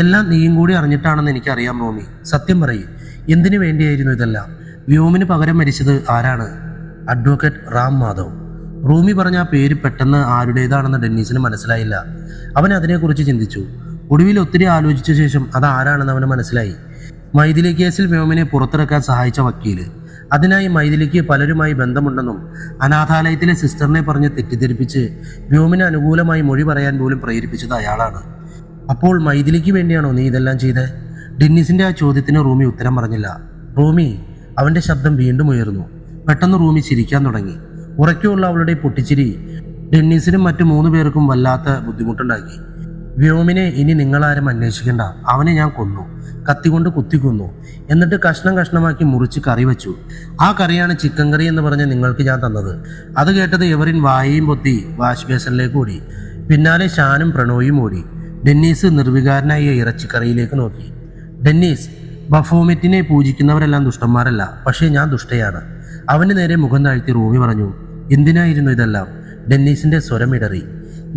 എല്ലാം നീയും കൂടി അറിഞ്ഞിട്ടാണെന്ന് എനിക്കറിയാം റൂമി. സത്യം പറയും, എന്തിനു വേണ്ടിയായിരുന്നു ഇതെല്ലാം? വ്യോമിന് പകരം മരിച്ചത് ആരാണ്? അഡ്വക്കേറ്റ് റാം മാധവ്. റൂമി പറഞ്ഞ ആ പേര് പെട്ടെന്ന് ആരുടേതാണെന്ന് ഡെന്നീസിന് മനസ്സിലായില്ല. അവൻ അതിനെക്കുറിച്ച് ചിന്തിച്ചു. ഒടുവിൽ ഒത്തിരി ആലോചിച്ച ശേഷം അത് ആരാണെന്ന് അവന് മനസ്സിലായി. മൈഥിലി കേസിൽ വ്യോമിനെ പുറത്തിറക്കാൻ സഹായിച്ച വക്കീല്. അതിനായി മൈഥിലിക്ക് പലരുമായി ബന്ധമുണ്ടെന്നും അനാഥാലയത്തിലെ സിസ്റ്ററിനെ പറഞ്ഞ് തെറ്റിദ്ധരിപ്പിച്ച് വ്യോമിന് അനുകൂലമായി മൊഴി പറയാൻ പോലും പ്രേരിപ്പിച്ചത് അയാളാണ്. അപ്പോൾ മൈഥിലിക്ക് വേണ്ടിയാണോ നീ ഇതെല്ലാം ചെയ്തത്? ഡെന്നീസിന്റെ ആ ചോദ്യത്തിന് റൂമി ഉത്തരം പറഞ്ഞില്ല. റൂമി, അവൻ്റെ ശബ്ദം വീണ്ടും ഉയർന്നു. പെട്ടെന്ന് റൂമി ചിരിക്കാൻ തുടങ്ങി. ഉറക്കെയുള്ള അവളുടെ പൊട്ടിച്ചിരി ഡെന്നീസിനും മറ്റു 3 പേർക്കും വല്ലാത്ത ബുദ്ധിമുട്ടുണ്ടാക്കി. വ്യോമിനെ ഇനി നിങ്ങളാരും അന്വേഷിക്കേണ്ട. അവനെ ഞാൻ കൊന്നു, കത്തികൊണ്ട് കുത്തിക്കൊന്നു. എന്നിട്ട് കഷ്ണം കഷ്ണമാക്കി മുറിച്ച് കറി വെച്ചു. ആ കറിയാണ് ചിക്കൻ കറി എന്ന് പറഞ്ഞ് നിങ്ങൾക്ക് ഞാൻ തന്നത്. അത് കേട്ടത് എവറിൻ വായയും പൊത്തി വാഷ് ബേസിനിലേക്ക് ഓടി. പിന്നാലെ ഷാനും പ്രണോയും ഓടി. ഡെന്നീസ് നിർവികാരനായ ഇറച്ചിക്കറിയിലേക്ക് നോക്കി. ഡെന്നീസ്, ബഫോമെറ്റിനെ പൂജിക്കുന്നവരെല്ലാം ദുഷ്ടന്മാരല്ല, പക്ഷേ ഞാൻ ദുഷ്ടയാണ്. അവന് നേരെ മുഖം താഴ്ത്തി റൂമി പറഞ്ഞു. എന്തിനായിരുന്നു ഇതെല്ലാം? ഡെന്നീസിന്റെ സ്വരം ഇടറി.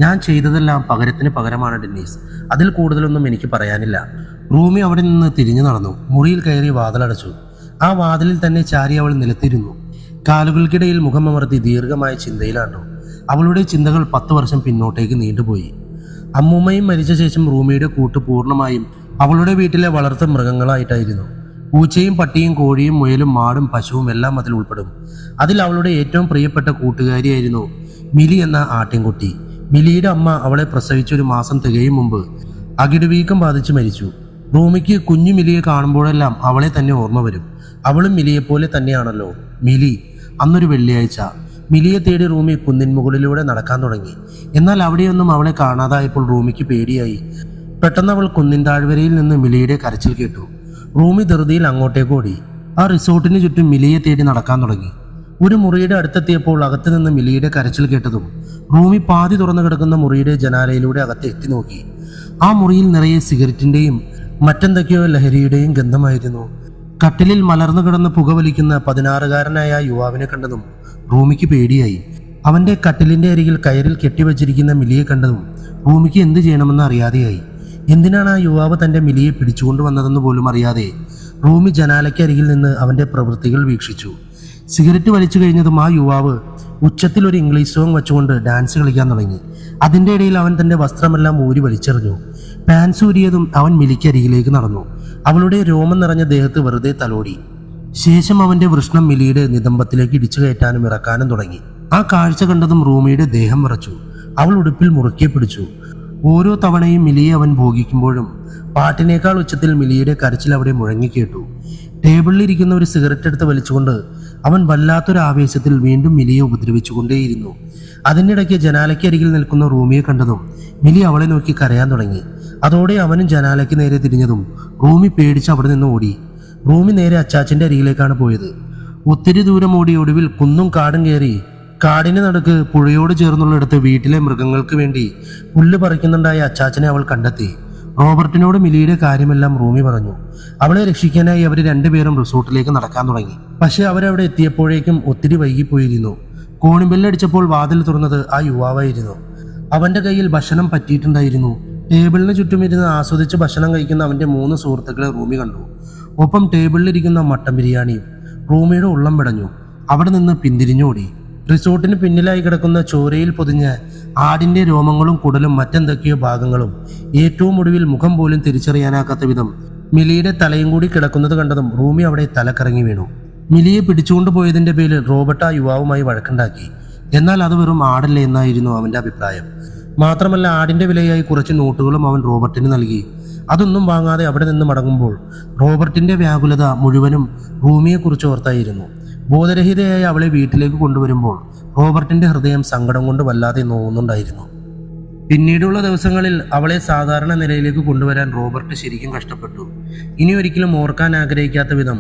ഞാൻ ചെയ്തതെല്ലാം പകരത്തിന് പകരമാണ് ഡെന്നീസ്. അതിൽ കൂടുതലൊന്നും എനിക്ക് പറയാനില്ല. റൂമി അവിടെ നിന്ന് തിരിഞ്ഞു നടന്നു. മുറിയിൽ കയറി വാതിലടച്ചു. ആ വാതിലിൽ തന്നെ ചാരി അവൾ നിലത്തിരുന്നു. കാലുകൾക്കിടയിൽ മുഖമമർത്തി ദീർഘമായ ചിന്തയിലാണ്ടു. അവളുടെ ചിന്തകൾ 10 വർഷം പിന്നോട്ടേക്ക് നീണ്ടുപോയി. അമ്മൂമ്മയും മരിച്ച ശേഷം റൂമിയുടെ കൂട്ട് പൂർണ്ണമായും അവളുടെ വീട്ടിലെ വളർത്ത മൃഗങ്ങളായിട്ടായിരുന്നു. പൂച്ചയും പട്ടിയും കോഴിയും മുയലും മാടും പശുവും എല്ലാം അതിൽ ഉൾപ്പെടും. അതിൽ അവളുടെ ഏറ്റവും പ്രിയപ്പെട്ട കൂട്ടുകാരിയായിരുന്നു മിലി എന്ന ആട്ടിൻകുട്ടി. മിലിയുടെ അമ്മ അവളെ പ്രസവിച്ച 1 മാസം തികയും മുമ്പ് അകിടുവീക്കം ബാധിച്ച് മരിച്ചു. റൂമിക്ക് കുഞ്ഞു മിലിയെ കാണുമ്പോഴെല്ലാം അവളെ തന്നെ ഓർമ്മ വരും. അവളും മിലിയെപ്പോലെ തന്നെയാണല്ലോ. മിലി. അന്നൊരു വെള്ളിയാഴ്ച മിലിയെ തേടി റൂമി കുന്നിൻ മുകളിലൂടെ നടക്കാൻ തുടങ്ങി. എന്നാൽ അവിടെയൊന്നും അവളെ കാണാതായപ്പോൾ റൂമിക്ക് പേടിയായി. പെട്ടെന്ന് അവൾ കുന്നിൻ താഴ്വരയിൽ നിന്ന് മിലിയുടെ കരച്ചിൽ കേട്ടു. റൂമി ധൃതിയിൽ അങ്ങോട്ടേക്ക് ഓടി. ആ റിസോർട്ടിന് ചുറ്റും മിലിയെ തേടി നടക്കാൻ തുടങ്ങി. ഒരു മുറിയുടെ അടുത്തെത്തിയപ്പോൾ അകത്ത് നിന്ന് മിലിയുടെ കരച്ചിൽ കേട്ടതും റൂമി പാതി തുറന്നു കിടക്കുന്ന മുറിയുടെ ജനാലയിലൂടെ അകത്ത് എത്തി നോക്കി. ആ മുറിയിൽ നിറയെ സിഗരറ്റിന്റെയും മറ്റെന്തൊക്കെയോ ലഹരിയുടെയും ഗന്ധമായിരുന്നു. കട്ടിലിൽ മലർന്നു കിടന്ന് പുകവലിക്കുന്ന 16-കാരനായ യുവാവിനെ കണ്ടതും റൂമിക്ക് പേടിയായി. അവന്റെ കട്ടിലിന്റെ അരികിൽ കയറിൽ കെട്ടിവച്ചിരിക്കുന്ന മിലിയെ കണ്ടതും റൂമിക്ക് എന്ത് ചെയ്യണമെന്ന് അറിയാതെയായി. എന്തിനാണ് ആ യുവാവ് തന്റെ മിലിയെ പിടിച്ചുകൊണ്ടുവന്നതെന്ന് പോലും അറിയാതെ റൂമി ജനാലയ്ക്കരികിൽ നിന്ന് അവന്റെ പ്രവൃത്തികൾ വീക്ഷിച്ചു. സിഗരറ്റ് വലിച്ചു കഴിഞ്ഞതും ആ യുവാവ് ഉച്ചത്തിൽ ഒരു ഇംഗ്ലീഷ് സോങ് വെച്ചുകൊണ്ട് ഡാൻസ് കളിക്കാൻ തുടങ്ങി. അതിൻ്റെ ഇടയിൽ അവൻ തന്റെ വസ്ത്രമെല്ലാം ഊരി വലിച്ചെറിഞ്ഞു. പാൻസ് ഊരിയതും അവൻ മിലിക്കരികിലേക്ക് നടന്നു. അവളുടെ രോമം നിറഞ്ഞ ദേഹത്ത് വെറുതെ തലോടി. ശേഷം അവന്റെ വൃഷ്ണം മിലിയുടെ നിതംബത്തിലേക്ക് ഇടിച്ചു കയറ്റാനും ഇറക്കാനും തുടങ്ങി. ആ കാഴ്ച കണ്ടതും റൂമിയുടെ ദേഹം വിറച്ചു. അവൾ ഉടുപ്പിൽ മുറുക്കെ പിടിച്ചു. ഓരോ തവണയും മിലിയെ അവൻ ഭോഗിക്കുമ്പോഴും പാട്ടിനേക്കാൾ ഉച്ചത്തിൽ മിലിയുടെ കരച്ചിൽ അവിടെ മുഴങ്ങിക്കേട്ടു. ടേബിളിലിരിക്കുന്ന ഒരു സിഗരറ്റ് എടുത്ത് വലിച്ചുകൊണ്ട് അവൻ വല്ലാത്തൊരു ആവേശത്തിൽ വീണ്ടും മിലിയെ ഉപദ്രവിച്ചുകൊണ്ടേയിരുന്നു. അതിനിടയ്ക്ക് ജനാലയ്ക്കരികിൽ നിൽക്കുന്ന റൂമിയെ കണ്ടതും മിലി അവളെ നോക്കി കരയാൻ തുടങ്ങി. അതോടെ അവനും ജനാലയ്ക്ക് നേരെ തിരിഞ്ഞതും റൂമി പേടിച്ച് അവിടെ നിന്ന് ഓടി. റൂമി നേരെ അച്ചാച്ചന്റെ അരികിലേക്കാണ് പോയത്. ഒത്തിരി ദൂരം ഓടി ഒടുവിൽ കുന്നും കാടും കയറി കാടിന് നടുക്ക് പുഴയോട് ചേർന്നുള്ളിടത്ത് വീട്ടിലെ മൃഗങ്ങൾക്ക് വേണ്ടി പുല്ല് പറിക്കുന്നുണ്ടായ അച്ചാച്ചനെ അവൾ കണ്ടെത്തി. റോബർട്ടിനോട് മിലിയുടെ കാര്യമെല്ലാം റൂമി പറഞ്ഞു. അവളെ രക്ഷിക്കാനായി അവർ രണ്ടുപേരും റിസോർട്ടിലേക്ക് നടക്കാൻ തുടങ്ങി. പക്ഷെ അവരവിടെ എത്തിയപ്പോഴേക്കും ഒത്തിരി വൈകിപ്പോയിരുന്നു. കോണിബെല്ലടിച്ചപ്പോൾ വാതിൽ തുറന്നത് ആ യുവാവായിരുന്നു. അവന്റെ കയ്യിൽ ഭക്ഷണം പറ്റിയിട്ടുണ്ടായിരുന്നു. ടേബിളിന് ചുറ്റുമിരുന്ന് ആസ്വദിച്ച് ഭക്ഷണം കഴിക്കുന്ന അവന്റെ 3 സുഹൃത്തുക്കളെ റൂമി കണ്ടു. ഒപ്പം ടേബിളിലിരിക്കുന്ന മട്ടൻ ബിരിയാണിയും. റൂമിയുടെ ഉള്ളം പിടഞ്ഞു. അവിടെ നിന്ന് പിന്തിരിഞ്ഞോടി. റിസോർട്ടിന് പിന്നിലായി കിടക്കുന്ന ചോരയിൽ പൊതിഞ്ഞ ആടിന്റെ രോമങ്ങളും കുടലും മറ്റെന്തൊക്കെയോ ഭാഗങ്ങളും ഏറ്റവും ഒടുവിൽ മുഖം പോലും തിരിച്ചറിയാനാക്കാത്ത വിധം മിലിയുടെ തലയും കൂടി കിടക്കുന്നത് കണ്ടതും റൂമി അവിടെ തലക്കറങ്ങി വീണു. മിലിയെ പിടിച്ചുകൊണ്ടു പോയതിന്റെ പേരിൽ റോബർട്ട് ആ യുവാവുമായി വഴക്കുണ്ടാക്കി. എന്നാൽ അത് വെറും ആടല്ലേ എന്നായിരുന്നു അവന്റെ അഭിപ്രായം. മാത്രമല്ല ആടിന്റെ വിലയായി കുറച്ച് നോട്ടുകളും അവൻ റോബർട്ടിന് നൽകി. അതൊന്നും വാങ്ങാതെ അവിടെ നിന്ന് മടങ്ങുമ്പോൾ റോബർട്ടിന്റെ വ്യാകുലത മുഴുവനും റൂമിയെക്കുറിച്ച് ഓർത്തായിരുന്നു. ബോധരഹിതയായി അവളെ വീട്ടിലേക്ക് കൊണ്ടുവരുമ്പോൾ റോബർട്ടിന്റെ ഹൃദയം സങ്കടം കൊണ്ട് വല്ലാതെ നോവുന്നുണ്ടായിരുന്നു. പിന്നീടുള്ള ദിവസങ്ങളിൽ അവളെ സാധാരണ നിലയിലേക്ക് കൊണ്ടുവരാൻ റോബർട്ട് ശരിക്കും കഷ്ടപ്പെട്ടു. ഇനി ഒരിക്കലും ഓർക്കാൻ ആഗ്രഹിക്കാത്ത വിധം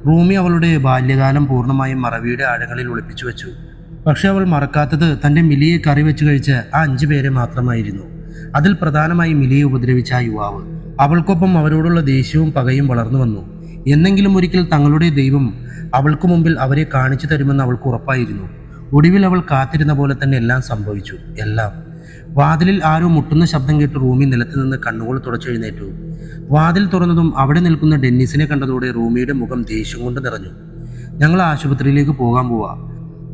റൂമി അവളുടെ ബാല്യകാലം പൂർണ്ണമായും മറവിയുടെ ആഴങ്ങളിൽ ഒളിപ്പിച്ചു വെച്ചു. പക്ഷെ അവൾ മറക്കാത്തത് തൻ്റെ മിലിയെ കറി വെച്ച് കഴിച്ച ആ 5 പേരെ മാത്രമായിരുന്നു. അതിൽ പ്രധാനമായി മിലിയെ ഉപദ്രവിച്ച ആ യുവാവ്. അവൾക്കൊപ്പം അവരോടുള്ള ദേഷ്യവും പകയും വളർന്നു വന്നു. എന്നെങ്കിലും ഒരിക്കൽ തങ്ങളുടെ ദൈവം അവൾക്ക് മുമ്പിൽ അവരെ കാണിച്ചു തരുമെന്ന് അവൾക്ക് ഉറപ്പായിരുന്നു. ഒടുവിൽ അവൾ കാത്തിരുന്ന പോലെ തന്നെ എല്ലാം സംഭവിച്ചു. എല്ലാം. വാതിലിൽ ആരോ മുട്ടുന്ന ശബ്ദം കേട്ട് റൂമി നിലത്ത് നിന്ന് കണ്ണുകൾ തുടച്ചെഴുന്നേറ്റു. വാതിൽ തുറന്നതും അവിടെ നിൽക്കുന്ന ഡെന്നിസിനെ കണ്ടതോടെ റൂമിയുടെ മുഖം ദേഷ്യം കൊണ്ട് നിറഞ്ഞു. ഞങ്ങൾ ആശുപത്രിയിലേക്ക് പോകാൻ പോവാ.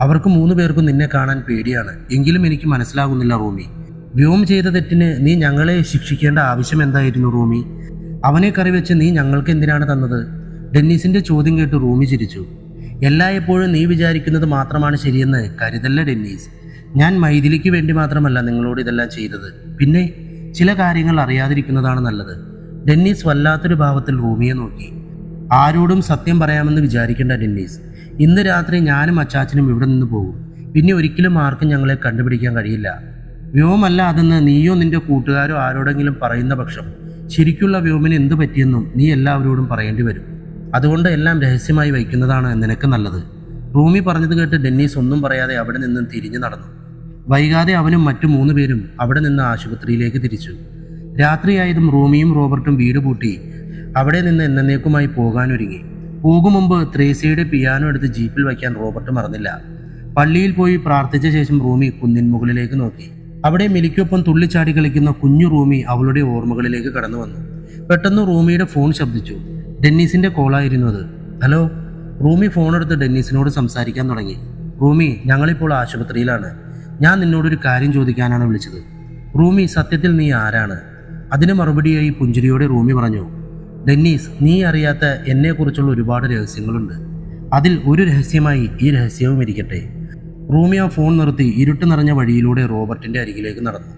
അവർക്ക് 3 പേർക്കും നിന്നെ കാണാൻ പേടിയാണ്. എങ്കിലും എനിക്ക് മനസ്സിലാകുന്നില്ല റൂമി. വ്യോം ചെയ്ത തെറ്റിന് നീ ഞങ്ങളെ ശിക്ഷിക്കേണ്ട ആവശ്യം എന്തായിരുന്നു റൂമി? അവനെ കറി വെച്ച് നീ ഞങ്ങൾക്ക് എന്തിനാണ് തന്നത്? ഡെന്നീസിന്റെ ചോദ്യം കേട്ട് റൂമി ചിരിച്ചു. എല്ലായ്പ്പോഴും നീ വിചാരിക്കുന്നത് മാത്രമാണ് ശരിയെന്ന് കരുതല്ല ഡെന്നീസ്. ഞാൻ മൈഥിലിക്ക് വേണ്ടി മാത്രമല്ല നിങ്ങളോട് ഇതെല്ലാം ചെയ്തത്. പിന്നെ ചില കാര്യങ്ങൾ അറിയാതിരിക്കുന്നതാണ് നല്ലത്. ഡെന്നീസ് വല്ലാത്തൊരു ഭാവത്തിൽ റൂമിയെ നോക്കി. ആരോടും സത്യം പറയാമെന്ന് വിചാരിക്കേണ്ട ഡെന്നീസ്. ഇന്ന് രാത്രി ഞാനും അച്ചാച്ചനും ഇവിടെ നിന്ന് പോകും. പിന്നെ ഒരിക്കലും ആർക്കും ഞങ്ങളെ കണ്ടുപിടിക്കാൻ കഴിയില്ല. വ്യോമല്ല അതെന്ന് നീയോ നിന്റെ കൂട്ടുകാരോ ആരോടെങ്കിലും പറയുന്ന പക്ഷം ശരിക്കുള്ള വ്യോമിന് എന്തു പറ്റിയെന്നും നീ എല്ലാവരോടും പറയേണ്ടി വരും. അതുകൊണ്ട് എല്ലാം രഹസ്യമായി വയ്ക്കുന്നതാണ് നിനക്ക് നല്ലത്. റൂമി പറഞ്ഞത് കേട്ട് ഡെന്നീസ് ഒന്നും പറയാതെ അവിടെ നിന്നും തിരിഞ്ഞു നടന്നു. വൈകാതെ അവനും മറ്റു 3 പേരും അവിടെ നിന്ന് ആശുപത്രിയിലേക്ക് തിരിച്ചു. രാത്രിയായതും റൂമിയും റോബർട്ടും വീട് പൂട്ടി അവിടെ നിന്ന് എന്നേക്കുമായി പോകാനൊരുങ്ങി. പോകും മുമ്പ് ത്രേസ്യയുടെ പിയാനോ എടുത്ത് ജീപ്പിൽ വയ്ക്കാൻ റോബർട്ട് മറന്നില്ല. പള്ളിയിൽ പോയി പ്രാർത്ഥിച്ച ശേഷം റൂമി കുന്നിൻ മുകളിലേക്ക് നോക്കി. അവിടെ മിലിക്കൊപ്പം തുള്ളിച്ചാടി കളിക്കുന്ന കുഞ്ഞു റൂമി അവളുടെ ഓർമ്മകളിലേക്ക് കടന്നു വന്നു. പെട്ടെന്ന് റൂമിയുടെ ഫോൺ ശബ്ദിച്ചു. ഡെന്നീസിന്റെ കോളായിരുന്നു അത്. ഹലോ. റൂമി ഫോണെടുത്ത് ഡെന്നീസിനോട് സംസാരിക്കാൻ തുടങ്ങി. റൂമി, ഞങ്ങളിപ്പോൾ ആശുപത്രിയിലാണ്. ഞാൻ നിന്നോടൊരു കാര്യം ചോദിക്കാനാണ് വിളിച്ചത്. റൂമി, സത്യത്തിൽ നീ ആരാണ്? അതിന് മറുപടിയായി പുഞ്ചിരിയോടെ റൂമി പറഞ്ഞു, ഡെന്നീസ്, നീ അറിയാത്ത എന്നെക്കുറിച്ചുള്ള ഒരുപാട് രഹസ്യങ്ങളുണ്ട്. അതിൽ ഒരു രഹസ്യമായി ഈ രഹസ്യവും ഇരിക്കട്ടെ. റൂമി ആ ഫോൺ നിർത്തി ഇരുട്ട് നിറഞ്ഞ വഴിയിലൂടെ റോബർട്ടിൻ്റെ അരികിലേക്ക് നടന്നു.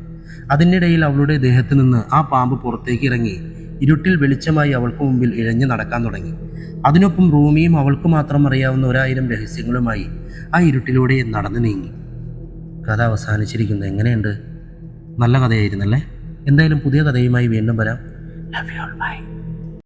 അതിനിടയിൽ അവളുടെ ദേഹത്ത് നിന്ന് ആ പാമ്പ് പുറത്തേക്ക് ഇറങ്ങി ഇരുട്ടിൽ വെളിച്ചമായി അവൾക്ക് മുമ്പിൽ ഇഴഞ്ഞു നടക്കാൻ തുടങ്ങി. അതിനൊപ്പം റൂമിയും അവൾക്ക് മാത്രം അറിയാവുന്ന 1000 രഹസ്യങ്ങളുമായി ആ ഇരുട്ടിലൂടെ നടന്നു നീങ്ങി. കഥ അവസാനിച്ചിരിക്കുന്നു. എങ്ങനെയുണ്ട്? നല്ല കഥയായിരുന്നല്ലേ? എന്തായാലും പുതിയ കഥയുമായി വീണ്ടും വരാം. Love you all, by.